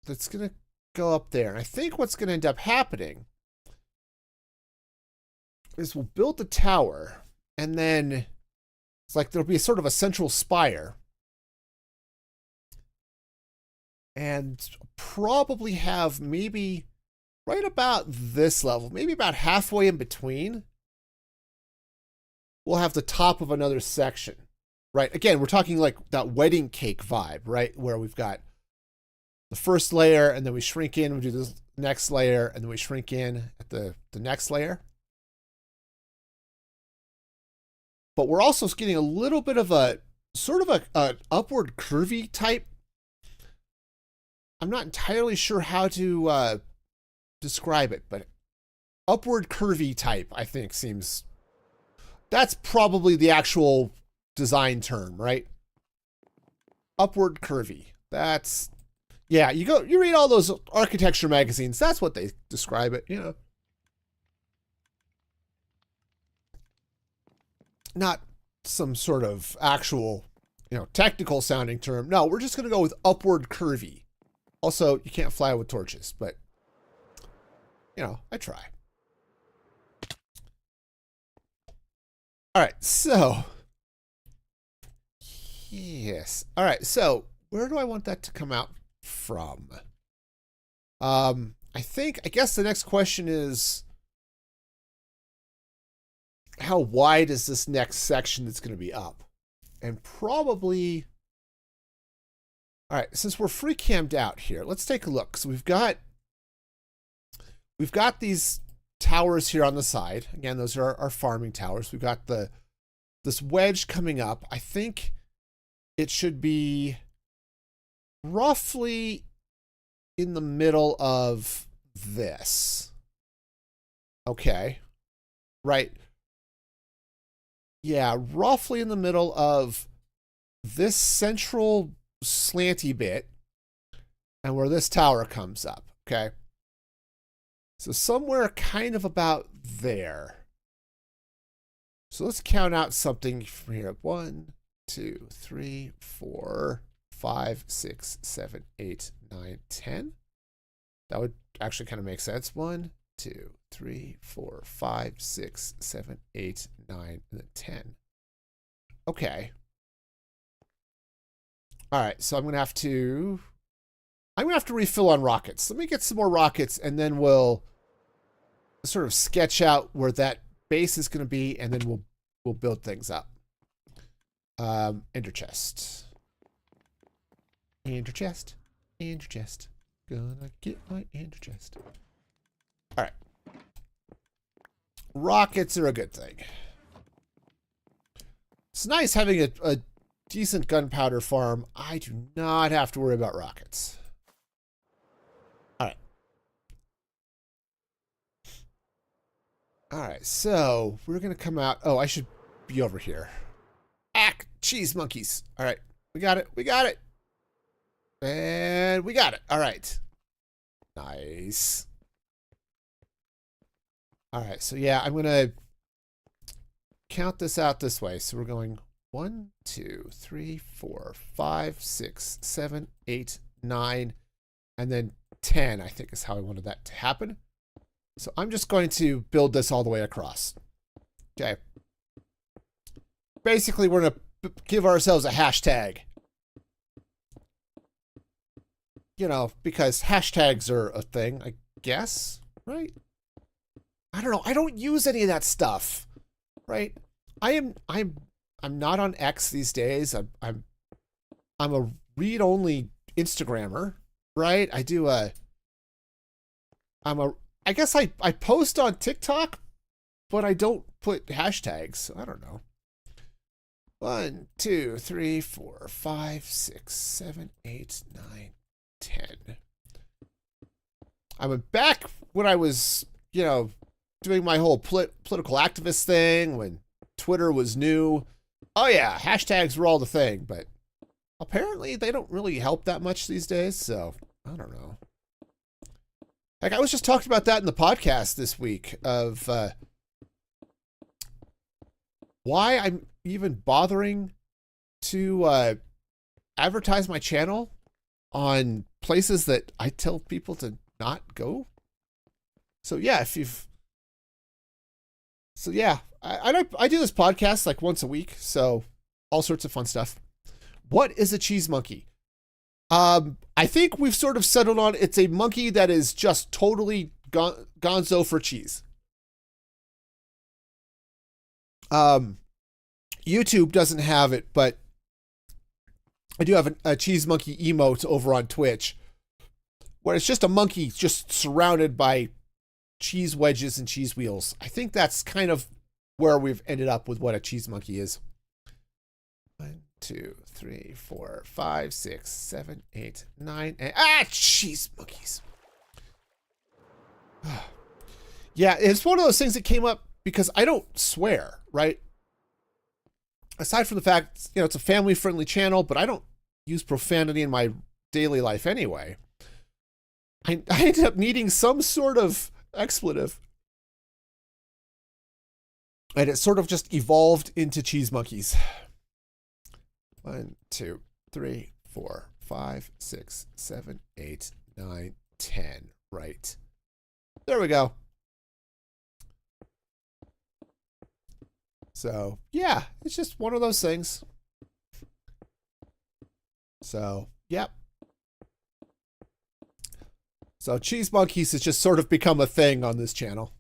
that's going to go up there. And I think what's going to end up happening is we'll build the tower, and then it's like there'll be sort of a central spire. And probably have maybe right about this level, maybe about halfway in between, we'll have the top of another section, right? Again, we're talking like that wedding cake vibe, right? Where we've got the first layer, and then we shrink in, we do the next layer, and then we shrink in at the next layer. But we're also getting a little bit of a sort of an upward curvy type. I'm not entirely sure how to describe it, but upward curvy type, I think, seems... That's probably the actual design term, right? Upward curvy. That's... Yeah, you read all those architecture magazines, that's what they describe it, you know. Not some sort of actual, technical sounding term. No, we're just going to go with upward curvy. Also, you can't fly with torches, but, I try. All right, so yes. All right, so where do I want that to come out from? I guess the next question is, how wide is this next section that's going to be up? And probably, all right, since we're free cammed out here, let's take a look. So we've got these towers here on the side. Again, those are our farming towers. We've got this wedge coming up. I think it should be roughly in the middle of this. Okay. Right. Yeah, roughly in the middle of this central slanty bit and where this tower comes up. Okay. So somewhere kind of about there. So let's count out something from here. 1, 2, 3, 4, 5, 6, 7, 8, 9, 10. That would actually kind of make sense. 1, 2, 3, 4, 5, 6, 7, 8, 9, and then 10. Okay. All right, so I'm gonna have to refill on rockets. Let me get some more rockets, and then we'll sort of sketch out where that base is gonna be, and then we'll build things up. Ender chest. Ender chest. Ender chest. Gonna get my ender chest. All right. Rockets are a good thing. It's nice having a decent gunpowder farm. I do not have to worry about rockets. All right. All right, so we're going to come out. Oh, I should be over here. Ack, cheese monkeys. All right, we got it. We got it. And we got it. All right. Nice. All right, so yeah, I'm going to count this out this way. So we're going 1, 2, 3, 4, 5, 6, 7, 8, 9, and then 10, I think is how I wanted that to happen. So I'm just going to build this all the way across. Okay. Basically, we're going to give ourselves a hashtag. You know, because hashtags are a thing, I guess, right? I don't know. I don't use any of that stuff, right? I'm not on X these days. I'm a read-only Instagrammer, right? I guess I post on TikTok, but I don't put hashtags. I don't know. 1, 2, 3, 4, 5, 6, 7, 8, 9, 10. I went back when I was, you know, doing my whole political activist thing, when Twitter was new. Oh yeah, hashtags were all the thing, but apparently they don't really help that much these days, so I don't know. Like, I was just talking about that in the podcast this week of why I'm even bothering to advertise my channel on places that I tell people to not go. So yeah, I do this podcast like once a week, so all sorts of fun stuff. What is a cheese monkey? I think we've sort of settled on it's a monkey that is just totally gonzo for cheese. YouTube doesn't have it, but I do have a cheese monkey emote over on Twitch, where it's just a monkey just surrounded by cheese wedges and cheese wheels. I think that's kind of where we've ended up with what a cheese monkey is. 1, 2, 3, 4, 5, 6, 7, 8, 9, and cheese monkeys. Yeah, it's one of those things that came up because I don't swear, right? Aside from the fact, you know, it's a family-friendly channel, but I don't use profanity in my daily life anyway. I ended up needing some sort of expletive. And it sort of just evolved into cheese monkeys. 1, 2, 3, 4, 5, 6, 7, 8, 9, 10. Right. There we go. So, yeah, it's just one of those things. So, yep. So, cheese monkeys has just sort of become a thing on this channel.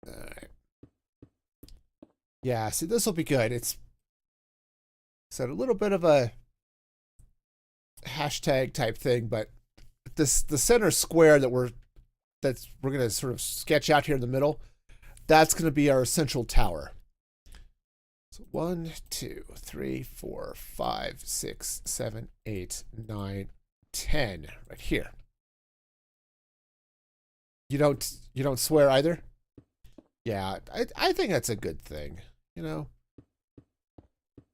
All right. Yeah, see, this will be good. It's a little bit of a hashtag type thing, but the center square that we're gonna sort of sketch out here in the middle, that's gonna be our central tower. So 1, 2, 3, 4, 5, 6, 7, 8, 9, 10, right here. You don't swear either? Yeah, I think that's a good thing. You know,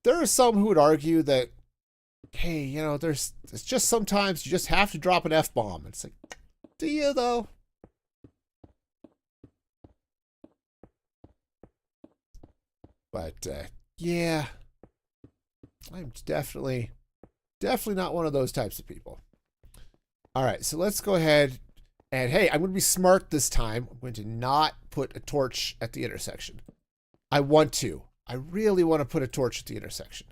there are some who would argue that, hey, you know, it's just sometimes you just have to drop an F-bomb. It's like, do you though? But yeah, I'm definitely not one of those types of people. All right, so let's go ahead and, hey, I'm going to be smart this time. I'm going to not put a torch at the intersection. I really want to put a torch at the intersection.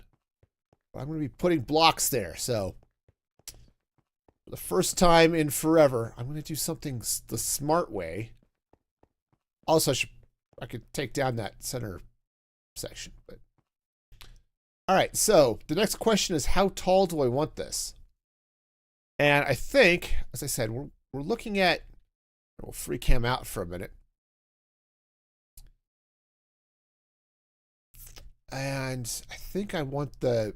But I'm going to be putting blocks there, so for the first time in forever, I'm going to do something the smart way. Also, I could take down that center section, but all right, so the next question is, how tall do I want this? And I think, as I said, we're looking at, we'll free cam out for a minute. And I think I want the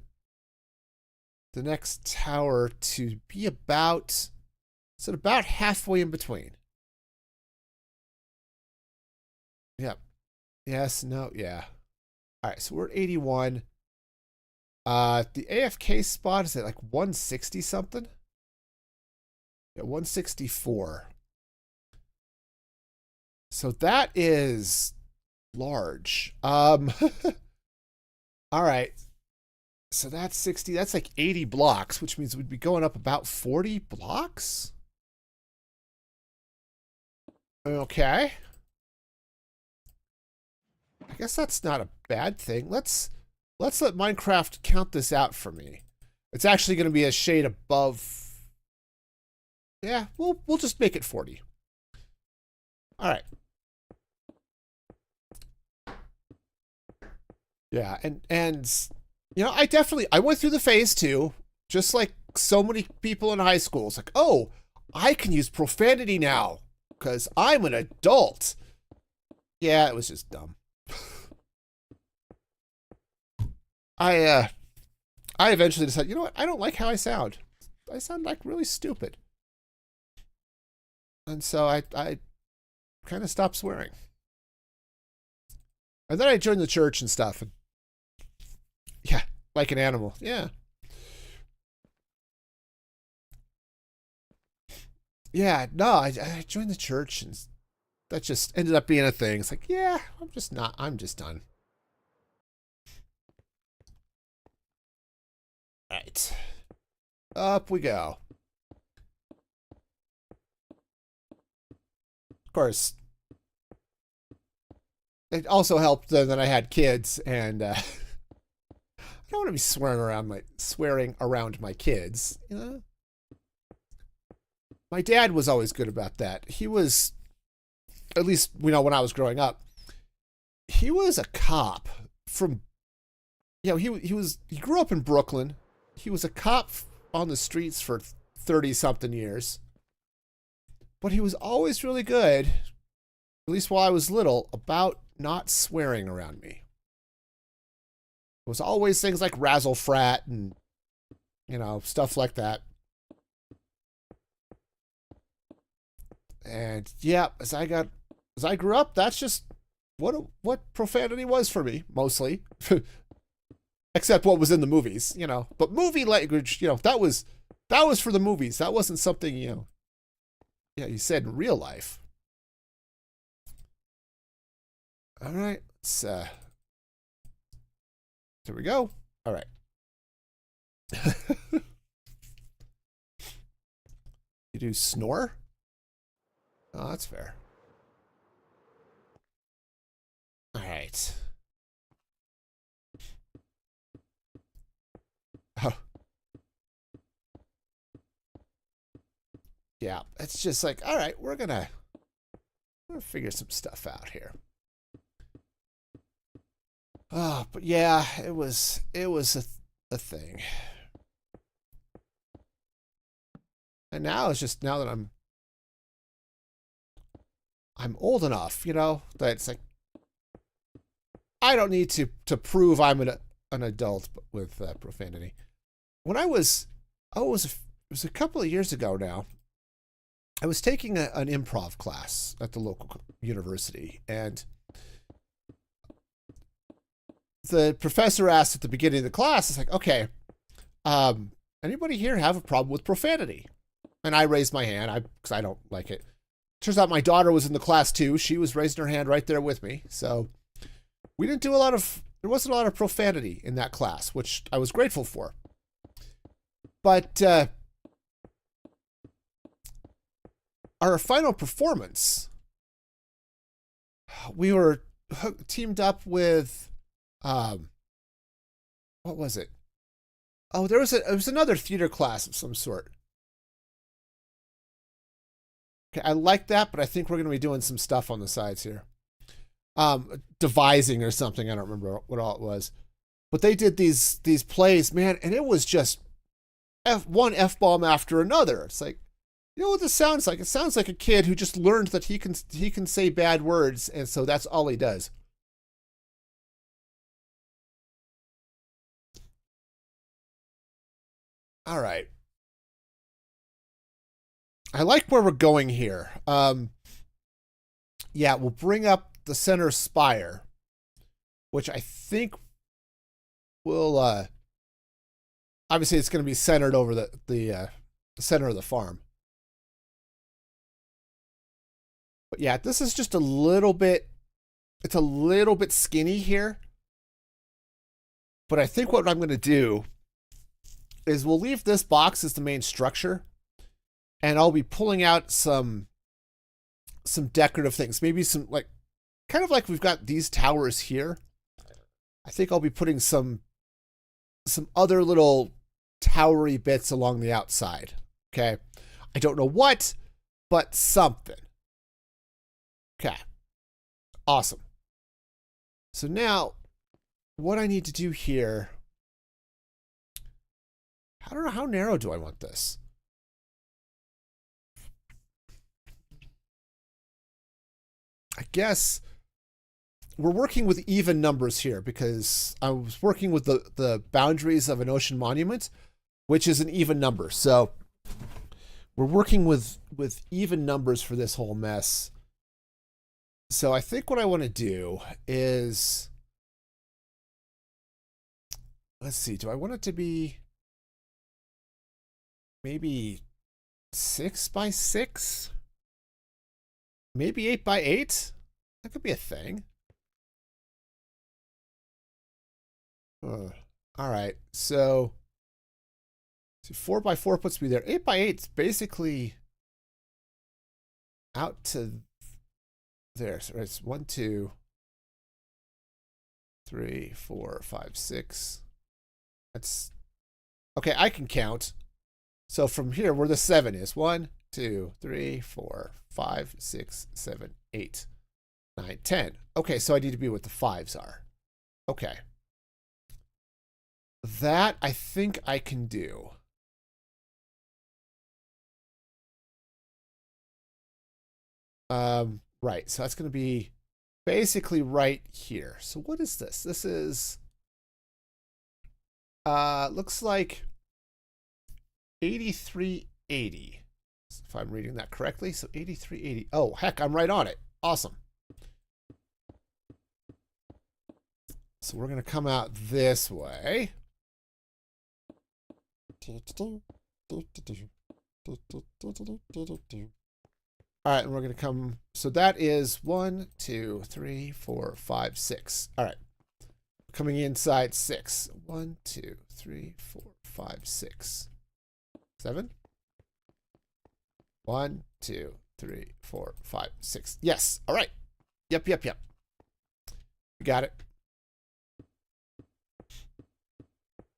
next tower to be about halfway in between. Yep. Yes, no, yeah. All right, so we're at 81. The AFK spot is at like 160 something. Yeah, 164. So that is large. All right. So that's 60. That's like 80 blocks, which means we'd be going up about 40 blocks. Okay. I guess that's not a bad thing. Let's let Minecraft count this out for me. It's actually going to be a shade above. Yeah, we'll just make it 40. All right. Yeah, and you know, I went through the phase too, just like so many people in high school. It's like, oh, I can use profanity now because I'm an adult. Yeah, it was just dumb. I eventually decided, you know what? I don't like how I sound. I sound like really stupid. And so I kind of stopped swearing. And then I joined the church and stuff. And yeah, like an animal. Yeah. Yeah, no, I joined the church and that just ended up being a thing. It's like, yeah, I'm just done. All right. Up we go. Of course, it also helped that I had kids, and I don't want to be swearing around my kids. You know, my dad was always good about that. He was, at least when I was growing up, he was a cop from. You know, he grew up in Brooklyn. He was a cop on the streets for 30 something years. But he was always really good, at least while I was little, about not swearing around me. It was always things like razzle frat and, you know, stuff like that. And yeah, as I grew up, that's just what profanity was for me, mostly. Except what was in the movies, you know. But movie language, you know, that was for the movies. That wasn't something, you know, yeah, you said in real life. All right, let's here we go. All right. You do snore? Oh, that's fair. All right. Oh. Yeah, it's just like, all right, we're gonna figure some stuff out here. Oh, but yeah, it was a thing. And now it's just now that I'm old enough, you know, that it's like I don't need to prove I'm an adult with profanity. When I was, oh, it was a couple of years ago now. I was taking an improv class at the local university, and the professor asked at the beginning of the class, "It's like, okay, anybody here have a problem with profanity?" And I raised my hand, because I don't like it. Turns out my daughter was in the class too. She was raising her hand right there with me. So we didn't do there wasn't a lot of profanity in that class, which I was grateful for. But our final performance, we were teamed up with, what was it? Oh, it was another theater class of some sort. Okay, I like that, but I think we're going to be doing some stuff on the sides here. Devising or something. I don't remember what all it was. But they did these plays, man, and it was just one F-bomb after another. It's like, you know what this sounds like? It sounds like a kid who just learned that he can say bad words, and so that's all he does. All right. I like where we're going here. Yeah, we'll bring up the center spire, which I think will obviously it's going to be centered over the center of the farm. But yeah, this is just a little bit, it's a little bit skinny here. But I think what I'm going to do is we'll leave this box as the main structure, and I'll be pulling out some decorative things. Maybe some, like, kind of like we've got these towers here. I think I'll be putting some other little towery bits along the outside. Okay. I don't know what, but something. Okay. Awesome. So now what I need to do here, I don't know, how narrow do I want this? I guess we're working with even numbers here because I was working with the boundaries of an ocean monument, which is an even number. So we're working with even numbers for this whole mess. So I think what I want to do is, let's see, do I want it to be maybe 6 by 6? Maybe 8 by 8? That could be a thing. All right, so 4 by 4 puts me there. 8 by 8 is basically out to there. So it's 1, 2, 3, 4, 5, 6. That's okay. I can count. So from here, where the 7 is, 1, 2, 3, 4, 5, 6, 7, 8, 9, 10. Okay, so I need to be what the 5s are. Okay. That I think I can do. Right, so that's going to be basically right here. So what is this? This is, looks like 8380. If I'm reading that correctly. So 8380. Oh, heck, I'm right on it. Awesome. So we're going to come out this way. All right, and we're going to come. So that is 1, 2, 3, 4, 5, 6. All right. Coming inside 6. 1, 2, 3, 4, 5, 6. 7. 1, 2, 3, 4, 5, 6. Yes. All right. Yep. You got it?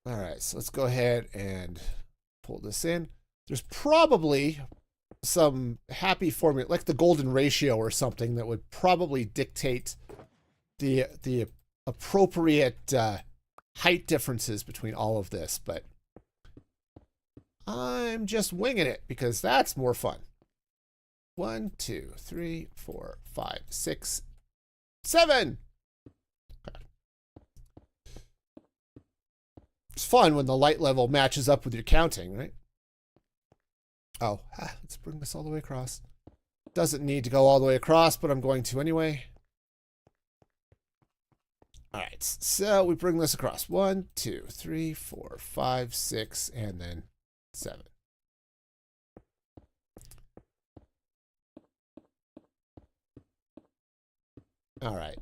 All right, so let's go ahead and pull this in. There's probably some happy formula, like the golden ratio or something, that would probably dictate the appropriate height differences between all of this, but I'm just winging it because that's more fun. 1, 2, 3, 4, 5, 6, 7. Okay. It's fun when the light level matches up with your counting, right? Oh, let's bring this all the way across. Doesn't need to go all the way across, but I'm going to anyway. All right, so we bring this across. 1, 2, 3, 4, 5, 6, and then 7. All right.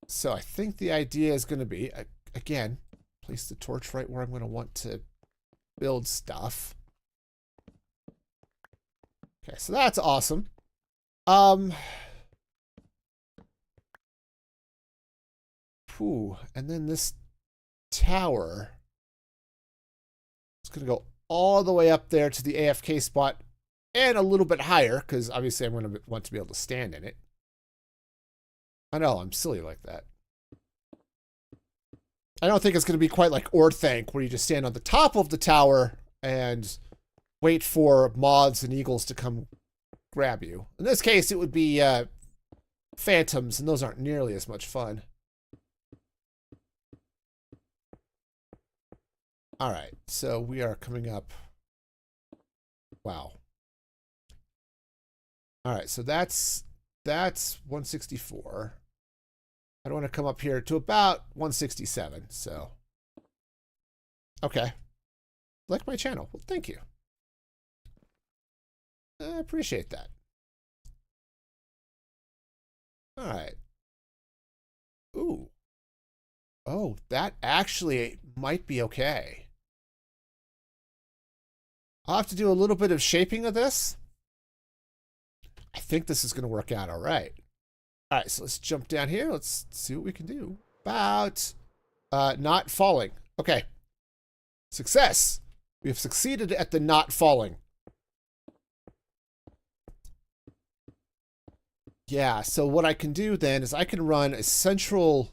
So I think the idea is going to be, again, place the torch right where I'm going to want to build stuff. Okay, so that's awesome. And then this tower is going to go all the way up there to the AFK spot and a little bit higher because obviously I'm going to want to be able to stand in it. I know, I'm silly like that. I don't think it's going to be quite like Orthanc, where you just stand on the top of the tower and wait for moths and eagles to come grab you. In this case, it would be phantoms, and those aren't nearly as much fun. All right, so we are coming up. Wow. All right, so that's 164. I don't want to come up here to about 167, so. Okay. Like my channel. Well, thank you. I appreciate that. All right. Ooh. Oh, that actually might be okay. I'll have to do a little bit of shaping of this. I think this is going to work out all right. All right, so let's jump down here. Let's see what we can do. About not falling. Okay. Success. We have succeeded at the not falling. Yeah, so what I can do then is I can run a central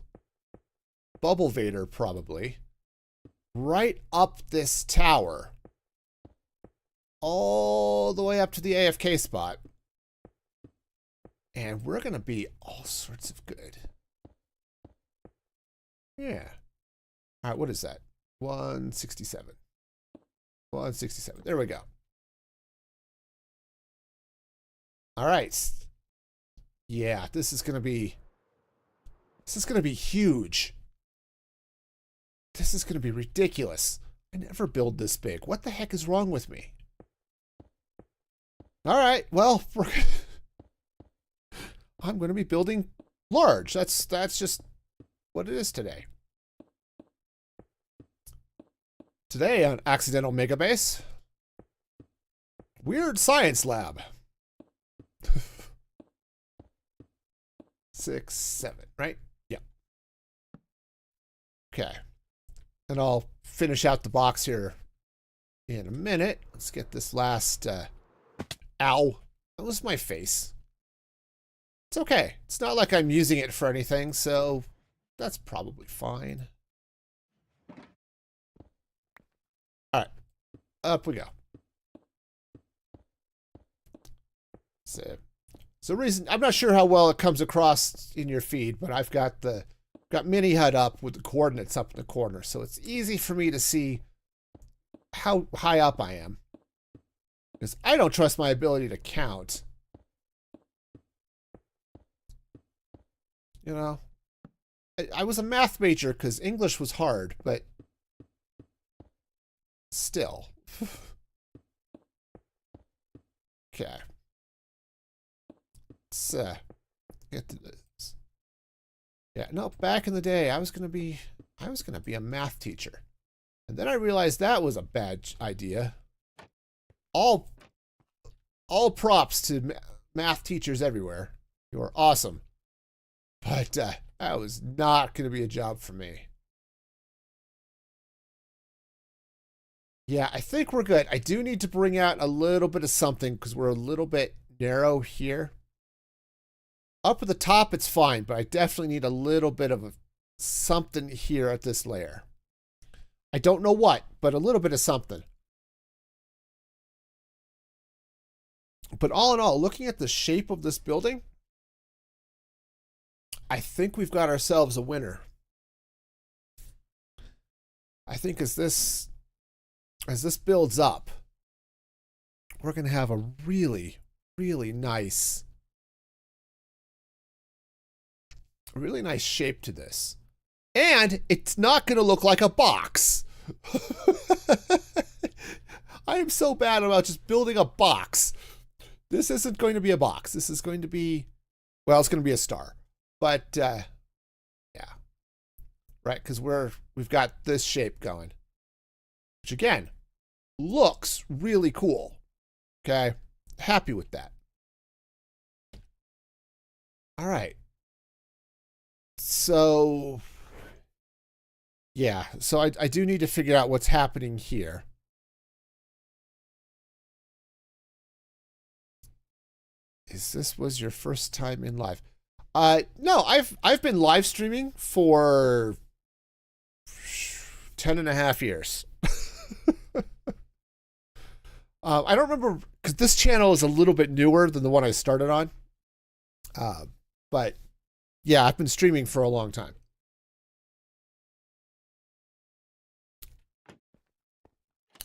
bubble vader probably right up this tower all the way up to the AFK spot. And we're going to be all sorts of good. Yeah. All right, what is that? 167. 167. There we go. All right. Yeah, this is going to be huge. This is going to be ridiculous. I never build this big. What the heck is wrong with me? All right, well, I'm going to be building large. That's just what it is today. Today on Accidental Megabase, Weird Science Lab. 6, 7, right? Yeah. Okay. And I'll finish out the box here in a minute. Let's get this last, ow. That was my face. It's okay. It's not like I'm using it for anything, so that's probably fine. All right. Up we go. So reason, I'm not sure how well it comes across in your feed, but I've got Mini HUD up with the coordinates up in the corner, so it's easy for me to see how high up I am. Because I don't trust my ability to count. You know, I was a math major because English was hard, but still. Okay. Let's get to this. Yeah, no, back in the day, I was gonna be a math teacher. And then I realized that was a bad idea. All props to math teachers everywhere. You are awesome. But That was not going to be a job for me. Yeah, I think we're good. I do need to bring out a little bit of something because we're a little bit narrow here. Up at the top, it's fine, but I definitely need a little bit of something here at this layer. I don't know what, but a little bit of something. But all in all, looking at the shape of this building, I think we've got ourselves a winner. I think as this builds up, we're going to have a really, really nice shape to this. And it's not going to look like a box. I am so bad about just building a box. This isn't going to be a box. This is going to be, well, it's going to be a star. But, yeah. Right, because we've got this shape going. Which, again, looks really cool. Okay? Happy with that. All right. So, yeah. So I do need to figure out what's happening here. This was your first time in live? No, I've been live streaming for 10.5 years. I don't remember, because this channel is a little bit newer than the one I started on. But yeah, I've been streaming for a long time.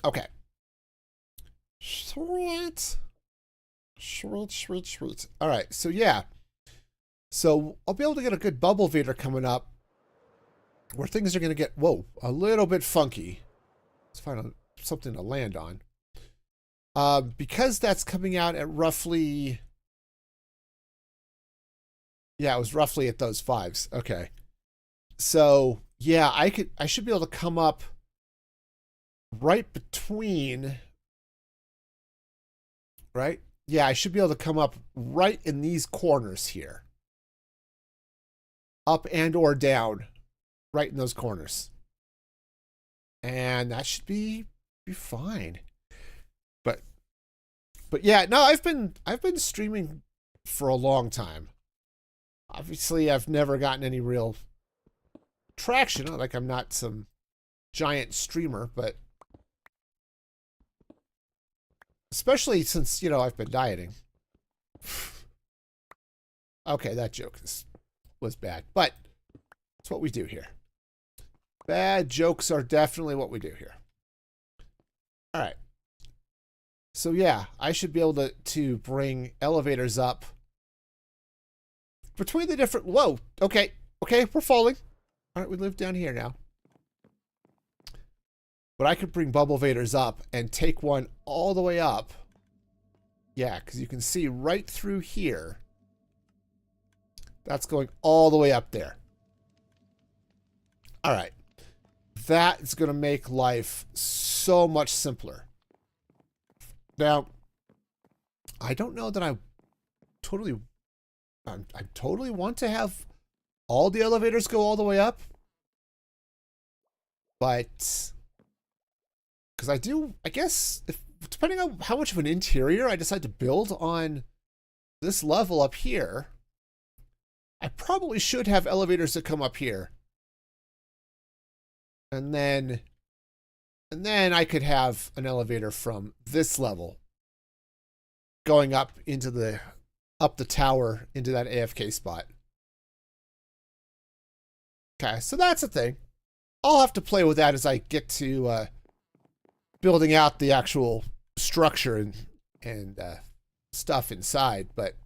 Okay. Sweet. Sweet. All right, so yeah. So I'll be able to get a good bubble vader coming up where things are going to get, whoa, a little bit funky. Let's find something to land on. Because that's coming out at roughly, yeah, it was roughly at those 5s. Okay. So yeah, I should be able to come up right between, right? Yeah, I should be able to come up right in these corners here. Up and or down, right in those corners. And that should be fine. But yeah, no, I've been streaming for a long time. Obviously, I've never gotten any real traction. Like, I'm not some giant streamer, but especially since, I've been dieting. Okay, that joke was bad, but that's what we do here. Bad jokes are definitely what we do here. All right. So yeah, I should be able to bring elevators up between the different, whoa, okay, we're falling. All right, we live down here now. But I could bring bubble vaders up and take one all the way up. Yeah, because you can see right through here. That's going all the way up there. All right. That is going to make life so much simpler. Now, I don't know that I totally want to have all the elevators go all the way up. But, because I guess, depending on how much of an interior I decide to build on this level up here, I probably should have elevators that come up here. And then I could have an elevator from this level going up into the tower into that AFK spot. Okay, so that's the thing. I'll have to play with that as I get to building out the actual structure and stuff inside, but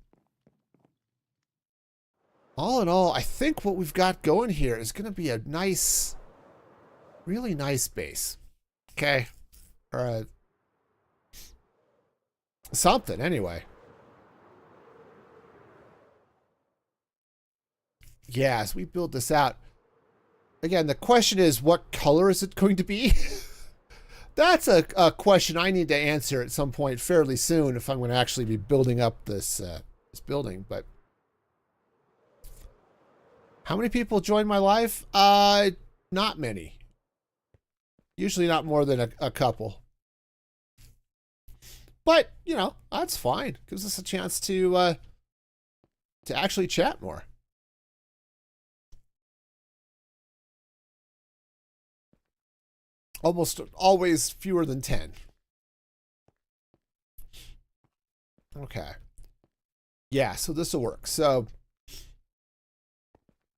all in all, I think what we've got going here is going to be a nice, really nice base. Okay. Or something, anyway. Yeah, as we build this out, again, the question is, what color is it going to be? That's a question I need to answer at some point fairly soon if I'm going to actually be building up this building, but How many people join my live? Not many. Usually not more than a couple. But, you know, that's fine. Gives us a chance to actually chat more. Almost always fewer than 10. Okay. Yeah, so this will work. So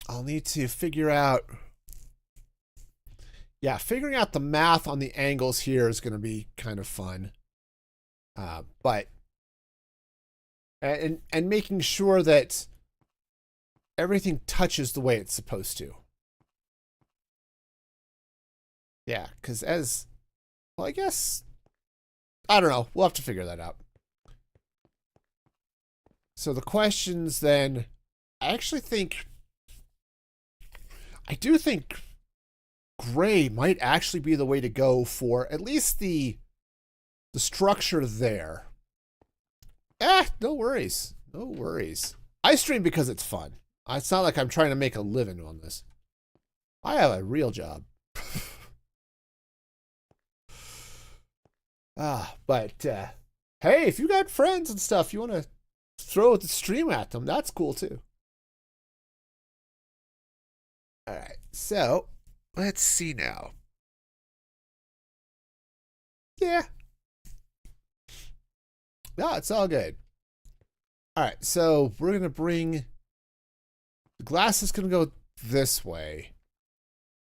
I'll need to figure out. Yeah, figuring out the math on the angles here is going to be kind of fun. But making sure that everything touches the way it's supposed to. Yeah, because well, I guess, I don't know. We'll have to figure that out. So the questions then, I do think gray might actually be the way to go for at least the structure there. No worries. No worries. I stream because it's fun. It's not like I'm trying to make a living on this. I have a real job. But hey, if you got friends and stuff, you want to throw the stream at them, that's cool too. All right, so let's see now. Yeah. No, it's all good. All right, so we're going to bring... The glass is going to go this way.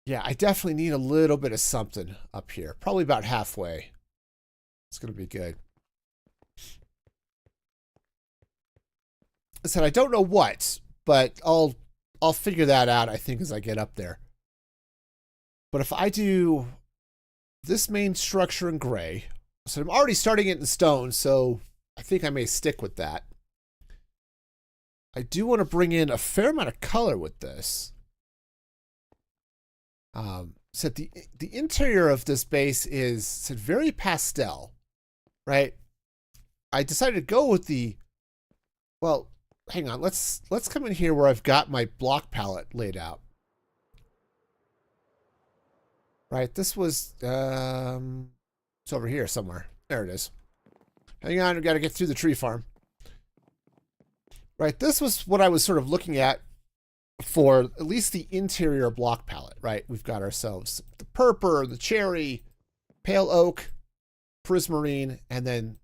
Yeah, I definitely need a little bit of something up here. Probably about halfway. It's going to be good. I said I don't know what, but I'll figure that out, I think, as I get up there. But if I do this main structure in gray, so I'm already starting it in stone, so I think I may stick with that. I do want to bring in a fair amount of color with this. So the interior of this base is very pastel, right? I decided to go with the, well, hang on, let's come in here where I've got my block palette laid out. Right, this was, it's over here somewhere. There it is. Hang on, we got to get through the tree farm. Right, this was what I was sort of looking at for at least the interior block palette, right? We've got ourselves the purple, the cherry, pale oak, prismarine, and then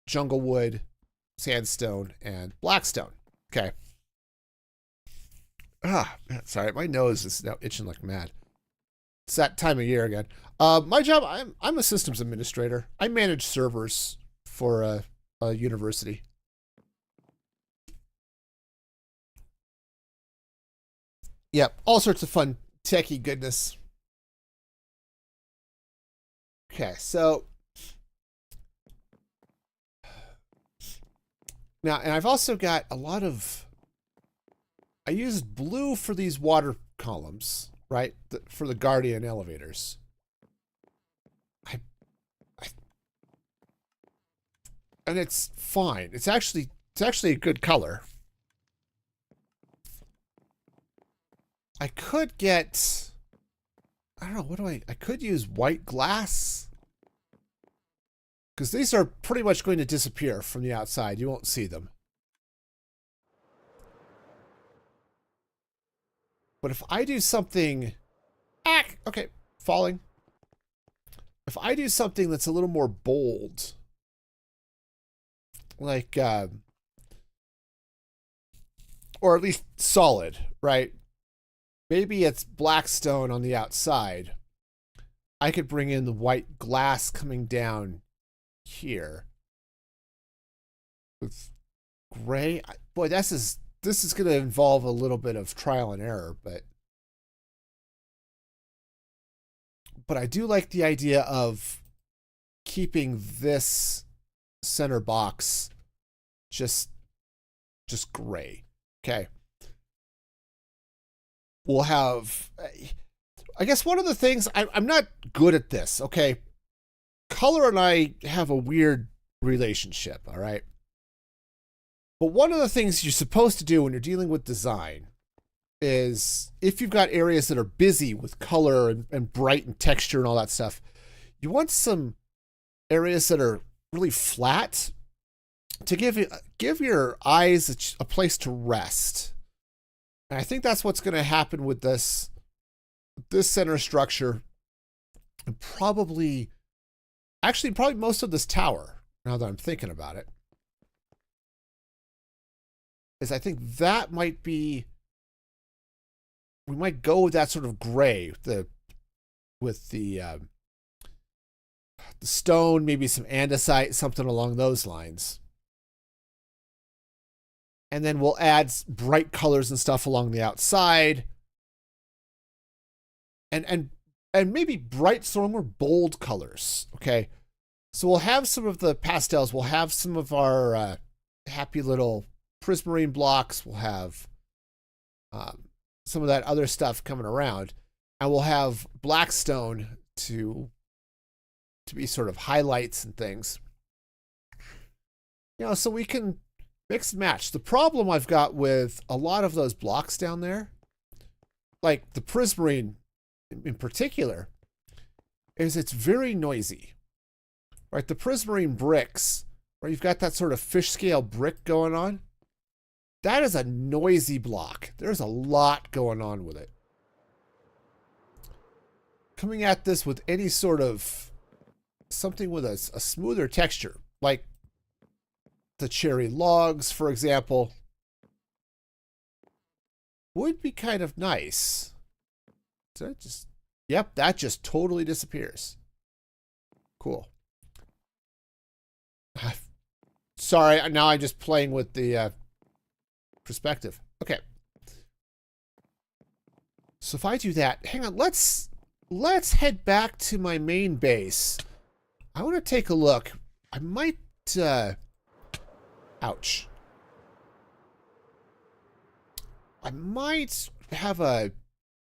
jungle wood, sandstone, and blackstone. Okay. Sorry, my nose is now itching like mad. It's that time of year again. My job, I'm a systems administrator. I manage servers for a university. Yep, all sorts of fun techie goodness. Okay, so now, and I've also got a lot of, I used blue for these water columns, right? For the Guardian elevators. And it's fine. It's actually a good color. I could get, I don't know, I could use white glass. Because these are pretty much going to disappear from the outside. You won't see them. But if I do something, okay, falling. If I do something that's a little more bold, like, or at least solid, right? Maybe it's blackstone on the outside. I could bring in the white glass coming down here with gray. Boy, this is going to involve a little bit of trial and error, but I do like the idea of keeping this center box just gray. Okay. We'll have, I guess one of the things, I'm not good at this, okay? Color and I have a weird relationship, all right? But one of the things you're supposed to do when you're dealing with design is if you've got areas that are busy with color and bright and texture and all that stuff, you want some areas that are really flat to give your eyes a place to rest. And I think that's what's going to happen with this center structure, and probably most of this tower, now that I'm thinking about it, is I think that might be, we might go with that sort of gray, with the stone, maybe some andesite, something along those lines. And then we'll add bright colors and stuff along the outside. And maybe bright, some more bold colors, okay? So we'll have some of the pastels. We'll have some of our happy little prismarine blocks. We'll have some of that other stuff coming around. And we'll have black stone to be sort of highlights and things. You know, so we can mix and match. The problem I've got with a lot of those blocks down there, like the prismarine in particular, is it's very noisy. Right? The prismarine bricks, where you've got that sort of fish scale brick going on, that is a noisy block. There's a lot going on with it. Coming at this with any sort of something with a smoother texture, like the cherry logs, for example, would be kind of nice. So that just, yep, that just totally disappears. Cool. Sorry, now I'm just playing with the perspective. Okay. So if I do that, hang on, let's head back to my main base. I want to take a look. I might, ouch. I might have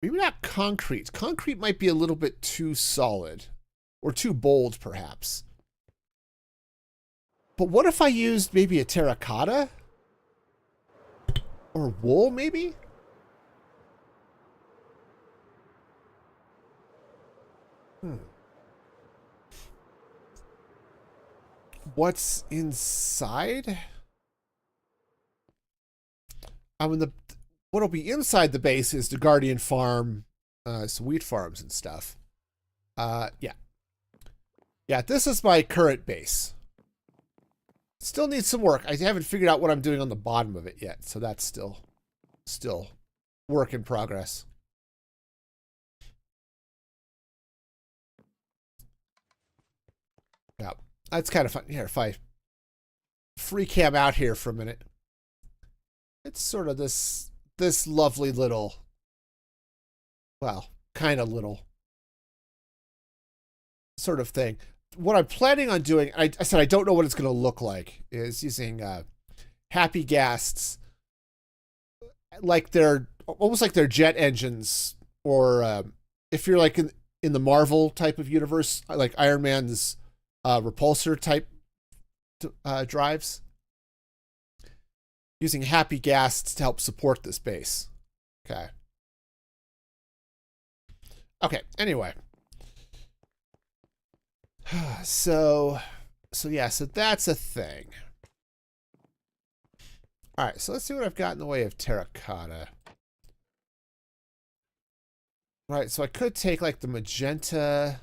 maybe not concrete. Concrete might be a little bit too solid, or too bold, perhaps. But what if I used maybe a terracotta? Or wool, maybe? What's inside? I mean, what'll be inside the base is the Guardian Farm, some wheat farms and stuff. Yeah. Yeah, this is my current base. Still needs some work. I haven't figured out what I'm doing on the bottom of it yet, so that's still work in progress. Yeah, that's kind of fun. Here, if I free cam out here for a minute, it's sort of this lovely little, well, kind of little sort of thing. What I'm planning on doing, I said I don't know what it's going to look like, is using happy ghasts, like they're almost like they're jet engines, or if you're like in the Marvel type of universe, like Iron Man's repulsor type drives, using happy ghasts to help support this base. Okay. Okay. Anyway. So yeah, so that's a thing. All right, so let's see what I've got in the way of terracotta. All right, so I could take like the magenta.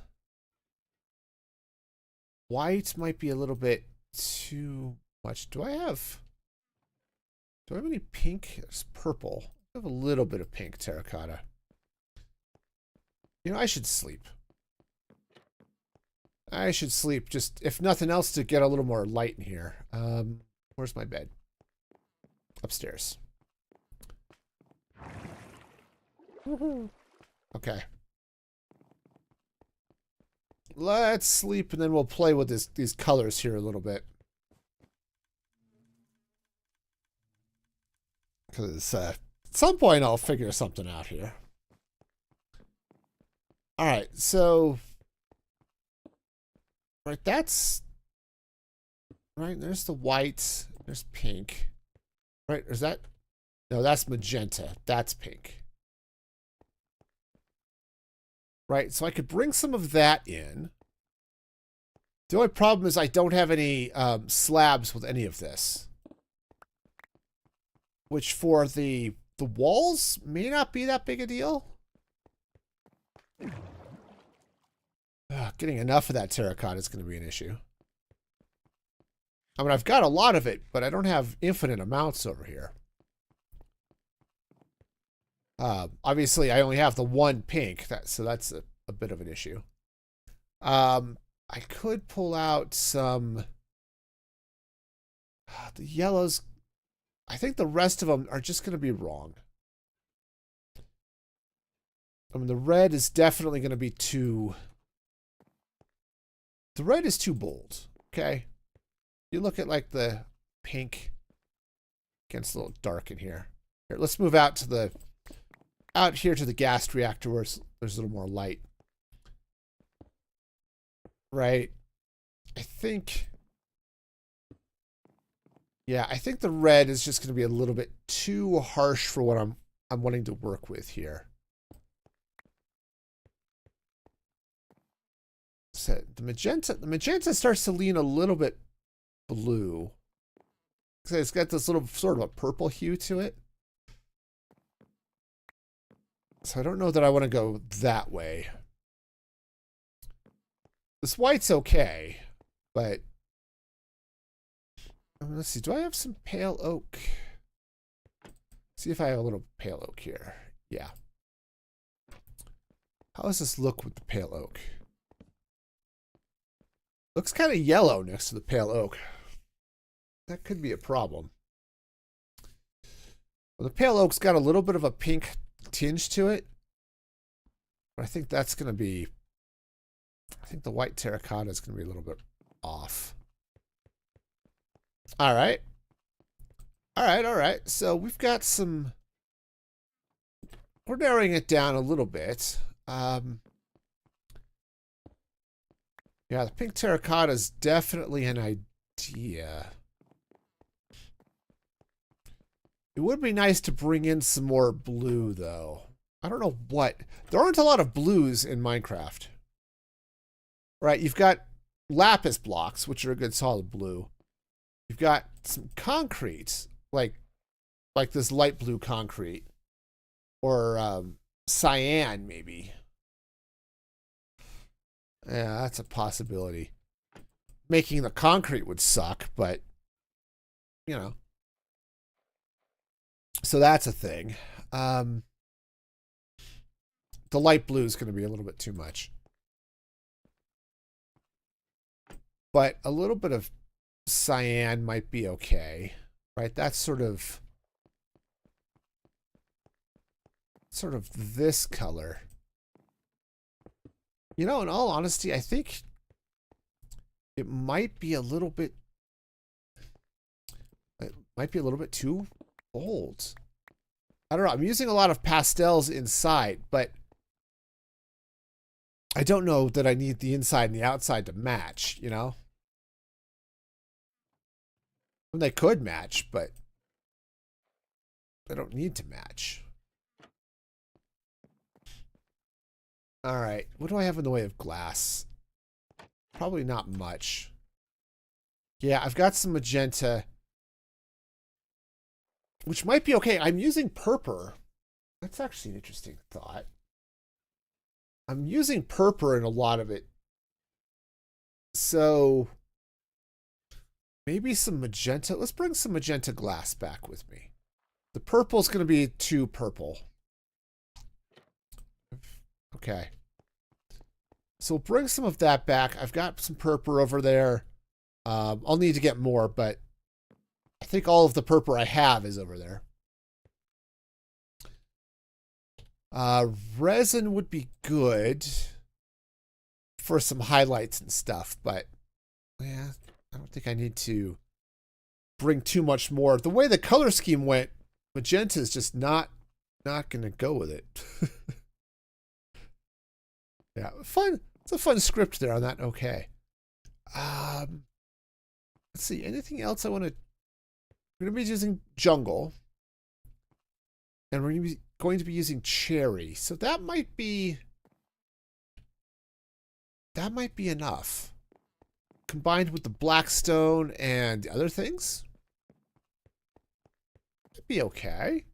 White might be a little bit too much. Do I have any pink? There's purple. I have a little bit of pink terracotta. You know, I should sleep. I should sleep, just if nothing else, to get a little more light in here. Where's my bed? Upstairs. Okay. Let's sleep, and then we'll play with these colors here a little bit. Because at some point I'll figure something out here. All right, so... Right, that's... Right, there's the white. There's pink. Right, is that... No, that's magenta. That's pink. right? So I could bring some of that in. The only problem is I don't have any slabs with any of this. Which for the walls may not be that big a deal. Getting enough of that terracotta is going to be an issue. I mean, I've got a lot of it, but I don't have infinite amounts over here. Obviously, I only have the one pink, so that's a bit of an issue. I could pull out some... the yellows... I think the rest of them are just going to be wrong. I mean, the red is definitely going to be too... The red is too bold, okay? You look at, like, the pink. Gets a little dark in here. Here, let's move out to the... Out here to the gas reactor where there's a little more light. Right? I think... Yeah, I think the red is just going to be a little bit too harsh for what I'm wanting to work with here. So the magenta starts to lean a little bit blue. So it's got this little sort of a purple hue to it. So I don't know that I want to go that way. This white's okay, but let's see. Do I have some pale oak? See if I have a little pale oak here. Yeah. How does this look with the pale oak? Looks kind of yellow next to the pale oak. That could be a problem. Well, the pale oak's got a little bit of a pink tinge to it. But I think that's going to be... I think the white terracotta is going to be a little bit off. All right. All right. So we've got some... We're narrowing it down a little bit. Yeah, the pink terracotta is definitely an idea. It would be nice to bring in some more blue, though. I don't know what. There aren't a lot of blues in Minecraft. Right, you've got lapis blocks, which are a good solid blue. You've got some concrete, like this light blue concrete. Or cyan, maybe. Yeah, that's a possibility. Making the concrete would suck, but, you know. So that's a thing. The light blue is going to be a little bit too much. But a little bit of cyan might be okay, right? That's sort of this color. You know, in all honesty, I think it might be a little bit too bold. I don't know. I'm using a lot of pastels inside, but I don't know that I need the inside and the outside to match, you know? And they could match, but they don't need to match. All right. What do I have in the way of glass? Probably not much. Yeah, I've got some magenta, which might be okay. I'm using purple. That's actually an interesting thought. I'm using purple in a lot of it. So maybe some magenta. Let's bring some magenta glass back with me. The purple's going to be too purple. Okay. So we'll bring some of that back. I've got some purple over there. I'll need to get more, but I think all of the purple I have is over there. Resin would be good for some highlights and stuff, but yeah, I don't think I need to bring too much more. The way the color scheme went, magenta is just not going to go with it. Yeah, fun. It's a fun script there on that. Okay. Let's see. Anything else I want to... We're going to be using jungle. And we're going to be using cherry. So that might be that might be enough. Combined with the black stone and the other things, it'd be okay.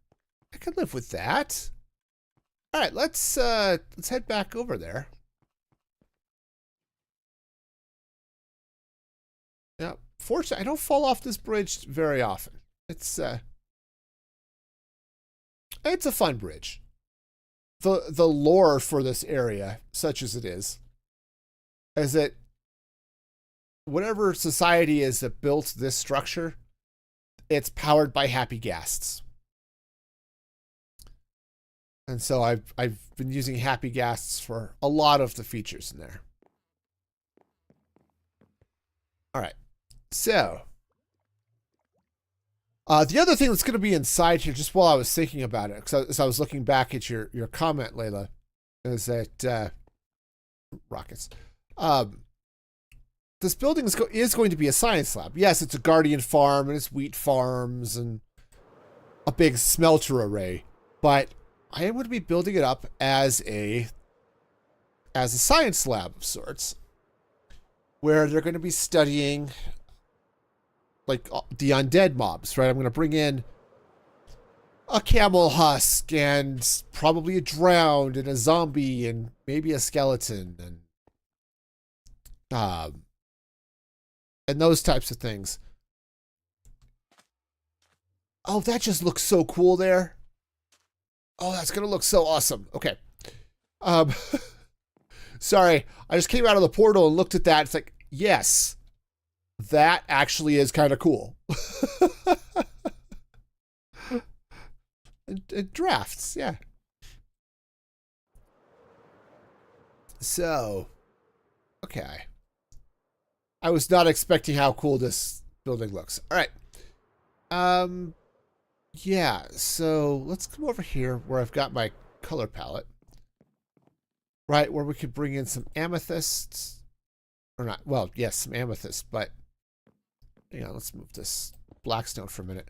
I could live with that. All right, let's head back over there. Now, fortunately, I don't fall off this bridge very often. It's a fun bridge. The lore for this area, such as it is that whatever society is that built this structure, it's powered by happy ghasts. And so I've been using happy ghasts for a lot of the features in there. All right. So, the other thing that's going to be inside here, just while I was thinking about it, because as I was looking back at your comment, Layla, is that rockets. This building is going to be a science lab. Yes, it's a guardian farm and it's wheat farms and a big smelter array, but I am going to be building it up as a science lab of sorts, where they're going to be studying like the undead mobs, right? I'm going to bring in a camel husk and probably a drowned and a zombie and maybe a skeleton and those types of things. Oh, that just looks so cool there. Oh, that's going to look so awesome. Okay. Sorry, I just came out of the portal and looked at that. It's like, yes, that actually is kind of cool. It drafts, yeah. So, okay. I was not expecting how cool this building looks. All right. Yeah, so let's come over here where I've got my color palette. Right, where we could bring in some amethysts. Or not, well, yes, some amethysts, but hang on, let's move this blackstone for a minute.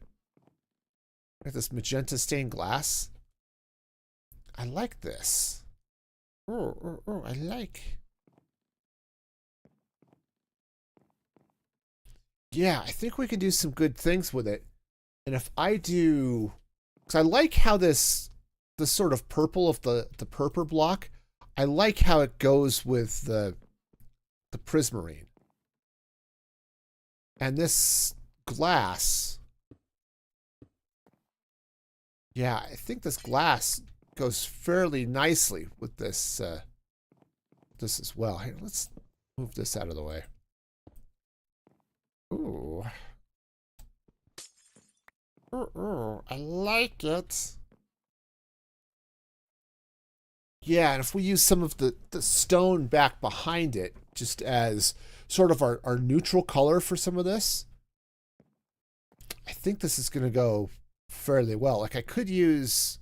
Got this magenta stained glass. I like this. Oh, I like. Yeah, I think we can do some good things with it. And if I do, because I like how this sort of purple of the purple block, I like how it goes with the prismarine. And this glass, yeah, I think this glass goes fairly nicely with this this as well. Here, let's move this out of the way. Ooh. Ooh, I like it. Yeah, and if we use some of the stone back behind it, just as sort of our neutral color for some of this, I think this is going to go fairly well. Like I could use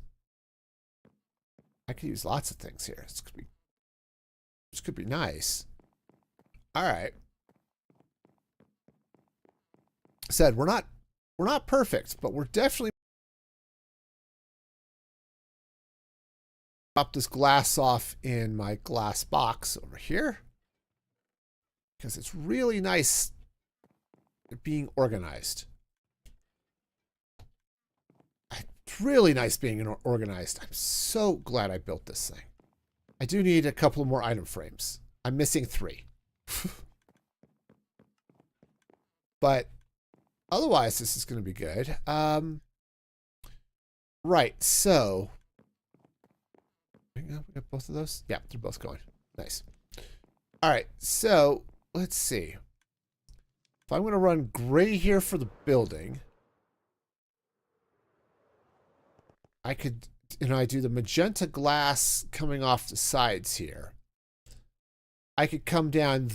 lots of things here. This could be nice. All right. Said we're not perfect, but we're definitely pop this glass off in my glass box over here because it's really nice being organized. It's really nice being organized. I'm so glad I built this thing. I do need a couple more item frames. I'm missing 3. But otherwise, this is going to be good. Right, so we got both of those? Yeah, they're both going. Nice. All right, so let's see. If I'm going to run gray here for the building, I could, I do the magenta glass coming off the sides here. I could come down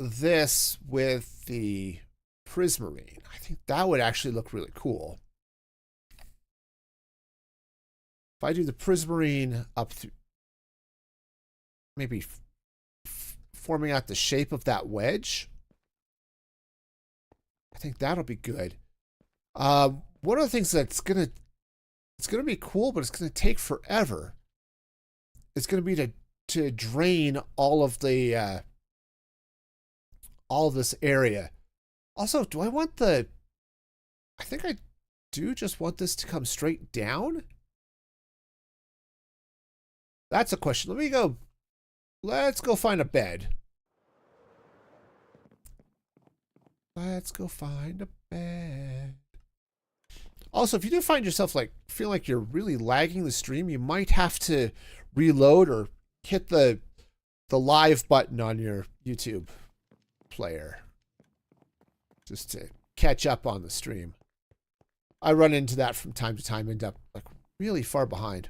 this with the prismarine. I think that would actually look really cool. If I do the prismarine up through, maybe forming out the shape of that wedge, I think that'll be good. One of the things that's it's gonna be cool, but it's gonna take forever. It's gonna be to to drain all of the all of this area. Also, do I want the... I think I do just want this to come straight down. That's a question. Let me go. Let's go find a bed. Let's go find a bed. Also, if you do find yourself like feel like you're really lagging the stream, you might have to reload or hit the live button on your YouTube player just to catch up on the stream. I run into that from time to time, end up like really far behind.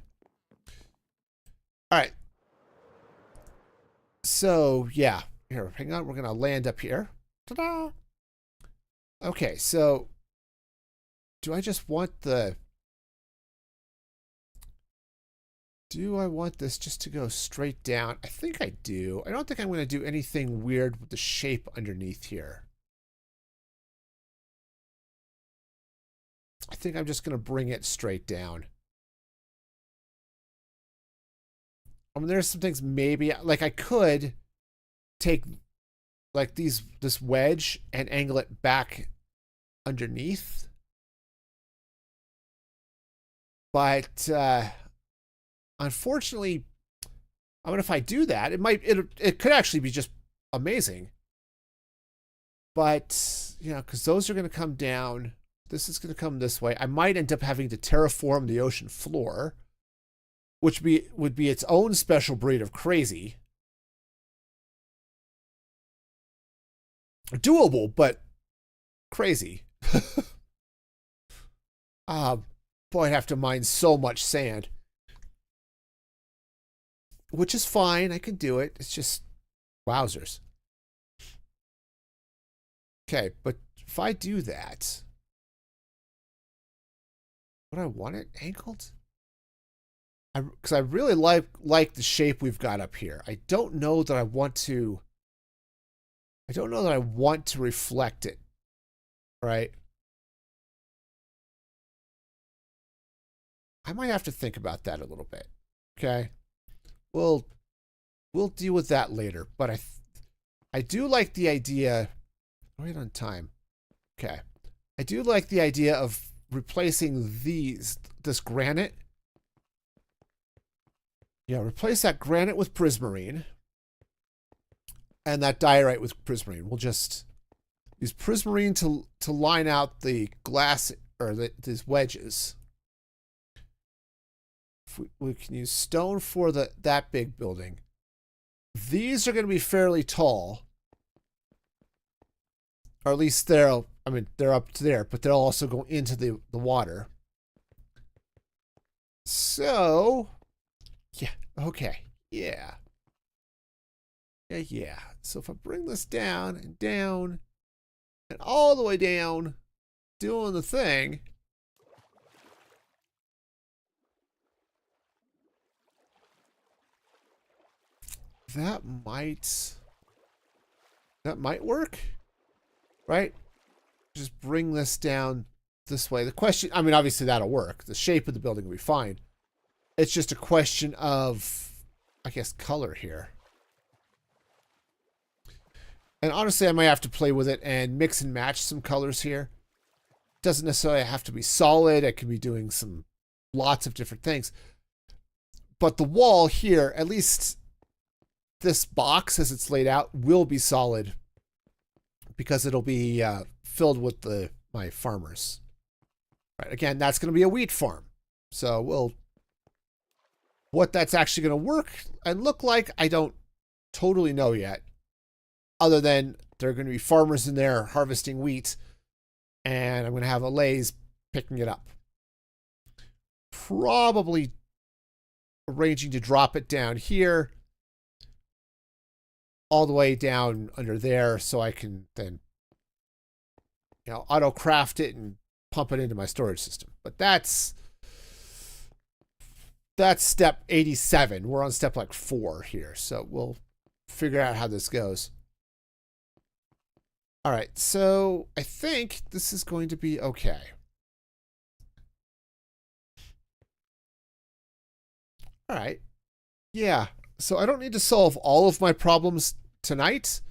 All right. So, yeah. Here, hang on. We're going to land up here. Ta-da! Okay, so do I just want the... Do I want this just to go straight down? I think I do. I don't think I'm going to do anything weird with the shape underneath here. I think I'm just going to bring it straight down. I mean, there's some things maybe, like I could take like this wedge and angle it back underneath. But unfortunately, I mean, if I do that, it could actually be just amazing. But, you know, because those are going to come down. This is going to come this way. I might end up having to terraform the ocean floor, which would be its own special breed of crazy. Doable, but crazy. Boy, I'd have to mine so much sand. Which is fine. I can do it. It's just wowzers. Okay, but if I do that, would I want it angled? Because I really like the shape we've got up here. I don't know that I want to reflect it, right? I might have to think about that a little bit. Okay, we'll deal with that later. But I do like the idea. Right on time. Okay, I do like the idea of replacing this granite. Yeah, replace that granite with prismarine. And that diorite with prismarine. We'll just use prismarine to line out the glass, or these wedges. We can use stone for that big building. These are going to be fairly tall. Or at least they're up to there, but they'll also go into the water. So, yeah, okay, yeah. Yeah. So if I bring this down and down and all the way down, doing the thing. That might work, right? Just bring this down this way. The question, I mean, obviously that'll work. The shape of the building will be fine. It's just a question of, I guess, color here. And honestly, I might have to play with it and mix and match some colors here. Doesn't necessarily have to be solid. I could be doing lots of different things. But the wall here, at least this box as it's laid out, will be solid because it'll be filled with my farmers. Right, again, that's going to be a wheat farm. So what that's actually going to work and look like, I don't totally know yet. Other than there are going to be farmers in there harvesting wheat, and I'm going to have allays picking it up. Probably arranging to drop it down here, all the way down under there, so I can then, auto craft it and pump it into my storage system. But that's step 87. We're on step like 4 here, so we'll figure out how this goes. All right, so I think this is going to be okay. All right. Yeah, So I don't need to solve all of my problems tonight,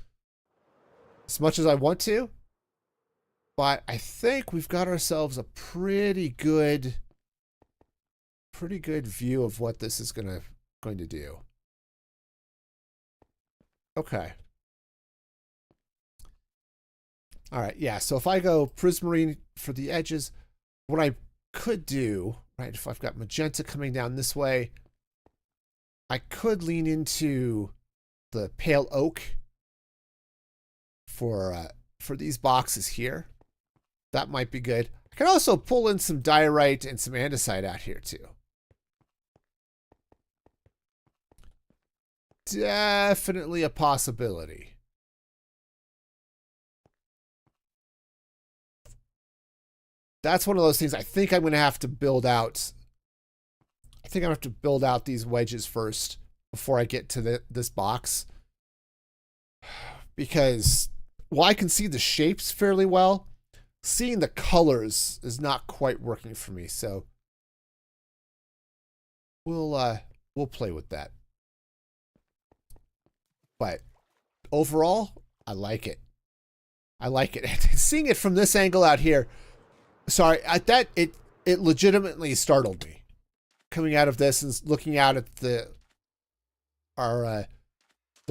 as much as I want to. But I think we've got ourselves a pretty good view of what this is going to do. Okay. All right, yeah, so if I go prismarine for the edges, what I could do, right, if I've got magenta coming down this way, I could lean into the pale oak for these boxes here. That might be good. I can also pull in some diorite and some andesite out here too. Definitely a possibility. That's one of those things I think I'm going to have to build out. I think I have to build out these wedges first before I get to this box. Because while I can see the shapes fairly well, seeing the colors is not quite working for me. So we'll play with that. But overall, I like it. I like it. Seeing it from this angle out here, sorry, it legitimately startled me coming out of this and looking out at the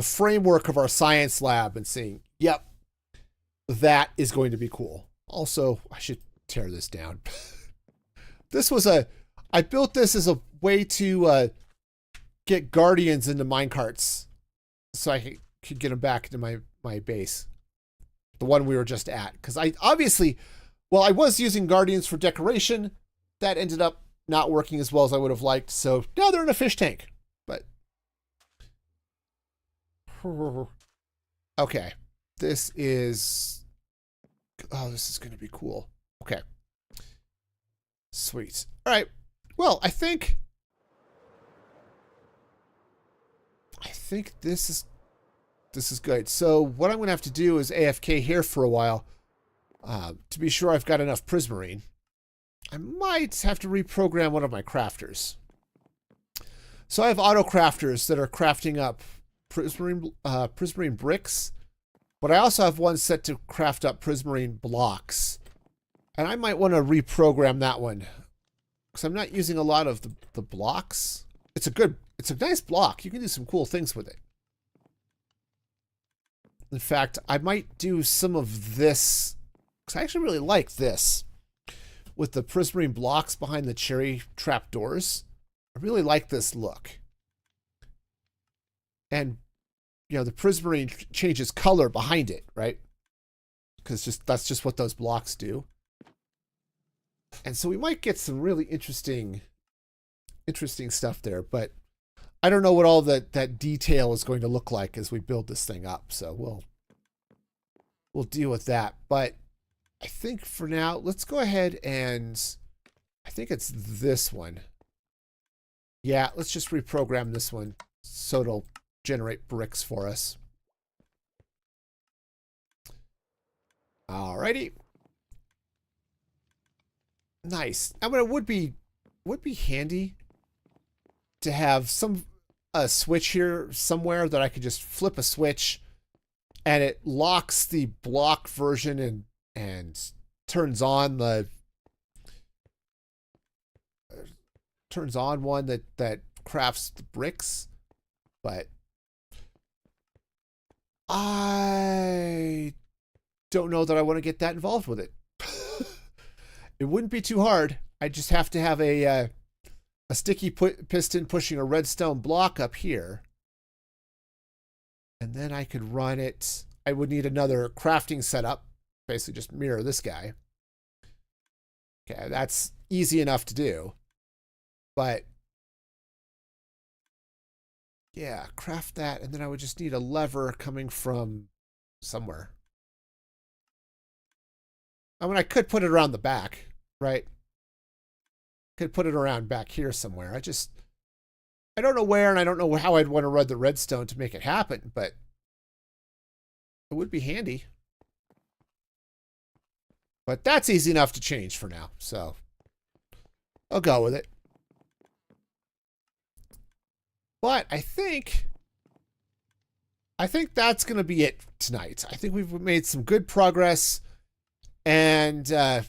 framework of our science lab and seeing, yep, that is going to be cool. Also, I should tear this down. I built this as a way to get guardians into minecarts so I could get them back into my base. The one we were just at. Because I was using guardians for decoration. That ended up not working as well as I would have liked. So now they're in a fish tank. But okay. This is going to be cool. Okay. Sweet. All right. Well, I think this is good. So what I'm going to have to do is AFK here for a while to be sure I've got enough prismarine. I might have to reprogram one of my crafters. So I have auto crafters that are crafting up prismarine bricks, but I also have one set to craft up prismarine blocks. And I might want to reprogram that one because I'm not using a lot of the blocks. It's a nice block. You can do some cool things with it. In fact, I might do some of this because I actually really like this with the prismarine blocks behind the cherry trapdoors. I really like this look. And, the prismarine changes color behind it, right? Because that's just what those blocks do. And so we might get some really interesting stuff there, but I don't know what all that detail is going to look like as we build this thing up. So we'll deal with that. But I think for now, let's go ahead and I think it's this one. Yeah, let's just reprogram this one so it'll generate bricks for us. Alrighty. Nice. I mean, it would be handy to have a switch here somewhere that I could just flip a switch and it locks the block version and turns on one that crafts the bricks. But I don't know that I want to get that involved with it. It wouldn't be too hard. I just have to have a sticky piston pushing a redstone block up here. And then I could run it. I would need another crafting setup. Basically just mirror this guy. Okay, that's easy enough to do. But yeah, craft that. And then I would just need a lever coming from somewhere. I mean, I could put it around the back, right? Could put it around back here somewhere. I don't know where, and I don't know how I'd want to run the redstone to make it happen, but it would be handy. But that's easy enough to change for now, so I'll go with it. But I think I think that's going to be it tonight. I think we've made some good progress, and I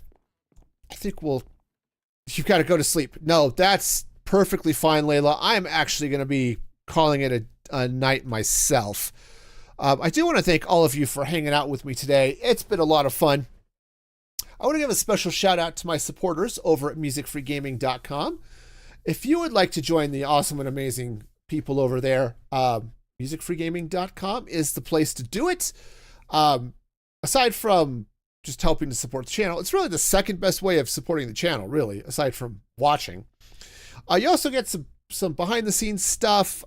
think you've got to go to sleep. No, that's perfectly fine, Layla. I'm actually going to be calling it a night myself. I do want to thank all of you for hanging out with me today. It's been a lot of fun. I want to give a special shout out to my supporters over at musicfreegaming.com. If you would like to join the awesome and amazing people over there, musicfreegaming.com is the place to do it. Aside from just helping to support the channel, it's really the second best way of supporting the channel, really, aside from watching. You also get some behind the scenes stuff,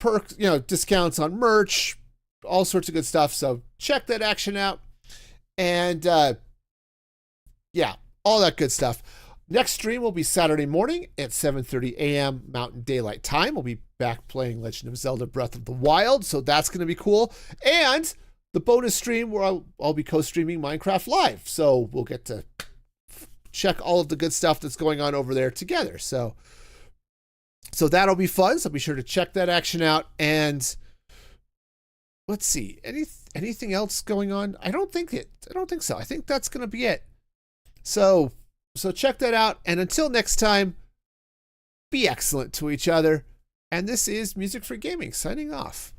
perks, discounts on merch, all sorts of good stuff. So check that action out. And yeah, all that good stuff. Next stream will be Saturday morning at 7:30 a.m. Mountain Daylight Time. We'll be back playing Legend of Zelda Breath of the Wild, so that's going to be cool. And the bonus stream where I'll be co-streaming Minecraft Live, so we'll get to check all of the good stuff that's going on over there together. So that'll be fun. So be sure to check that action out. And let's see, anything else going on? I don't think so. I think that's going to be it. So check that out. And until next time, be excellent to each other. And this is Music for Gaming signing off.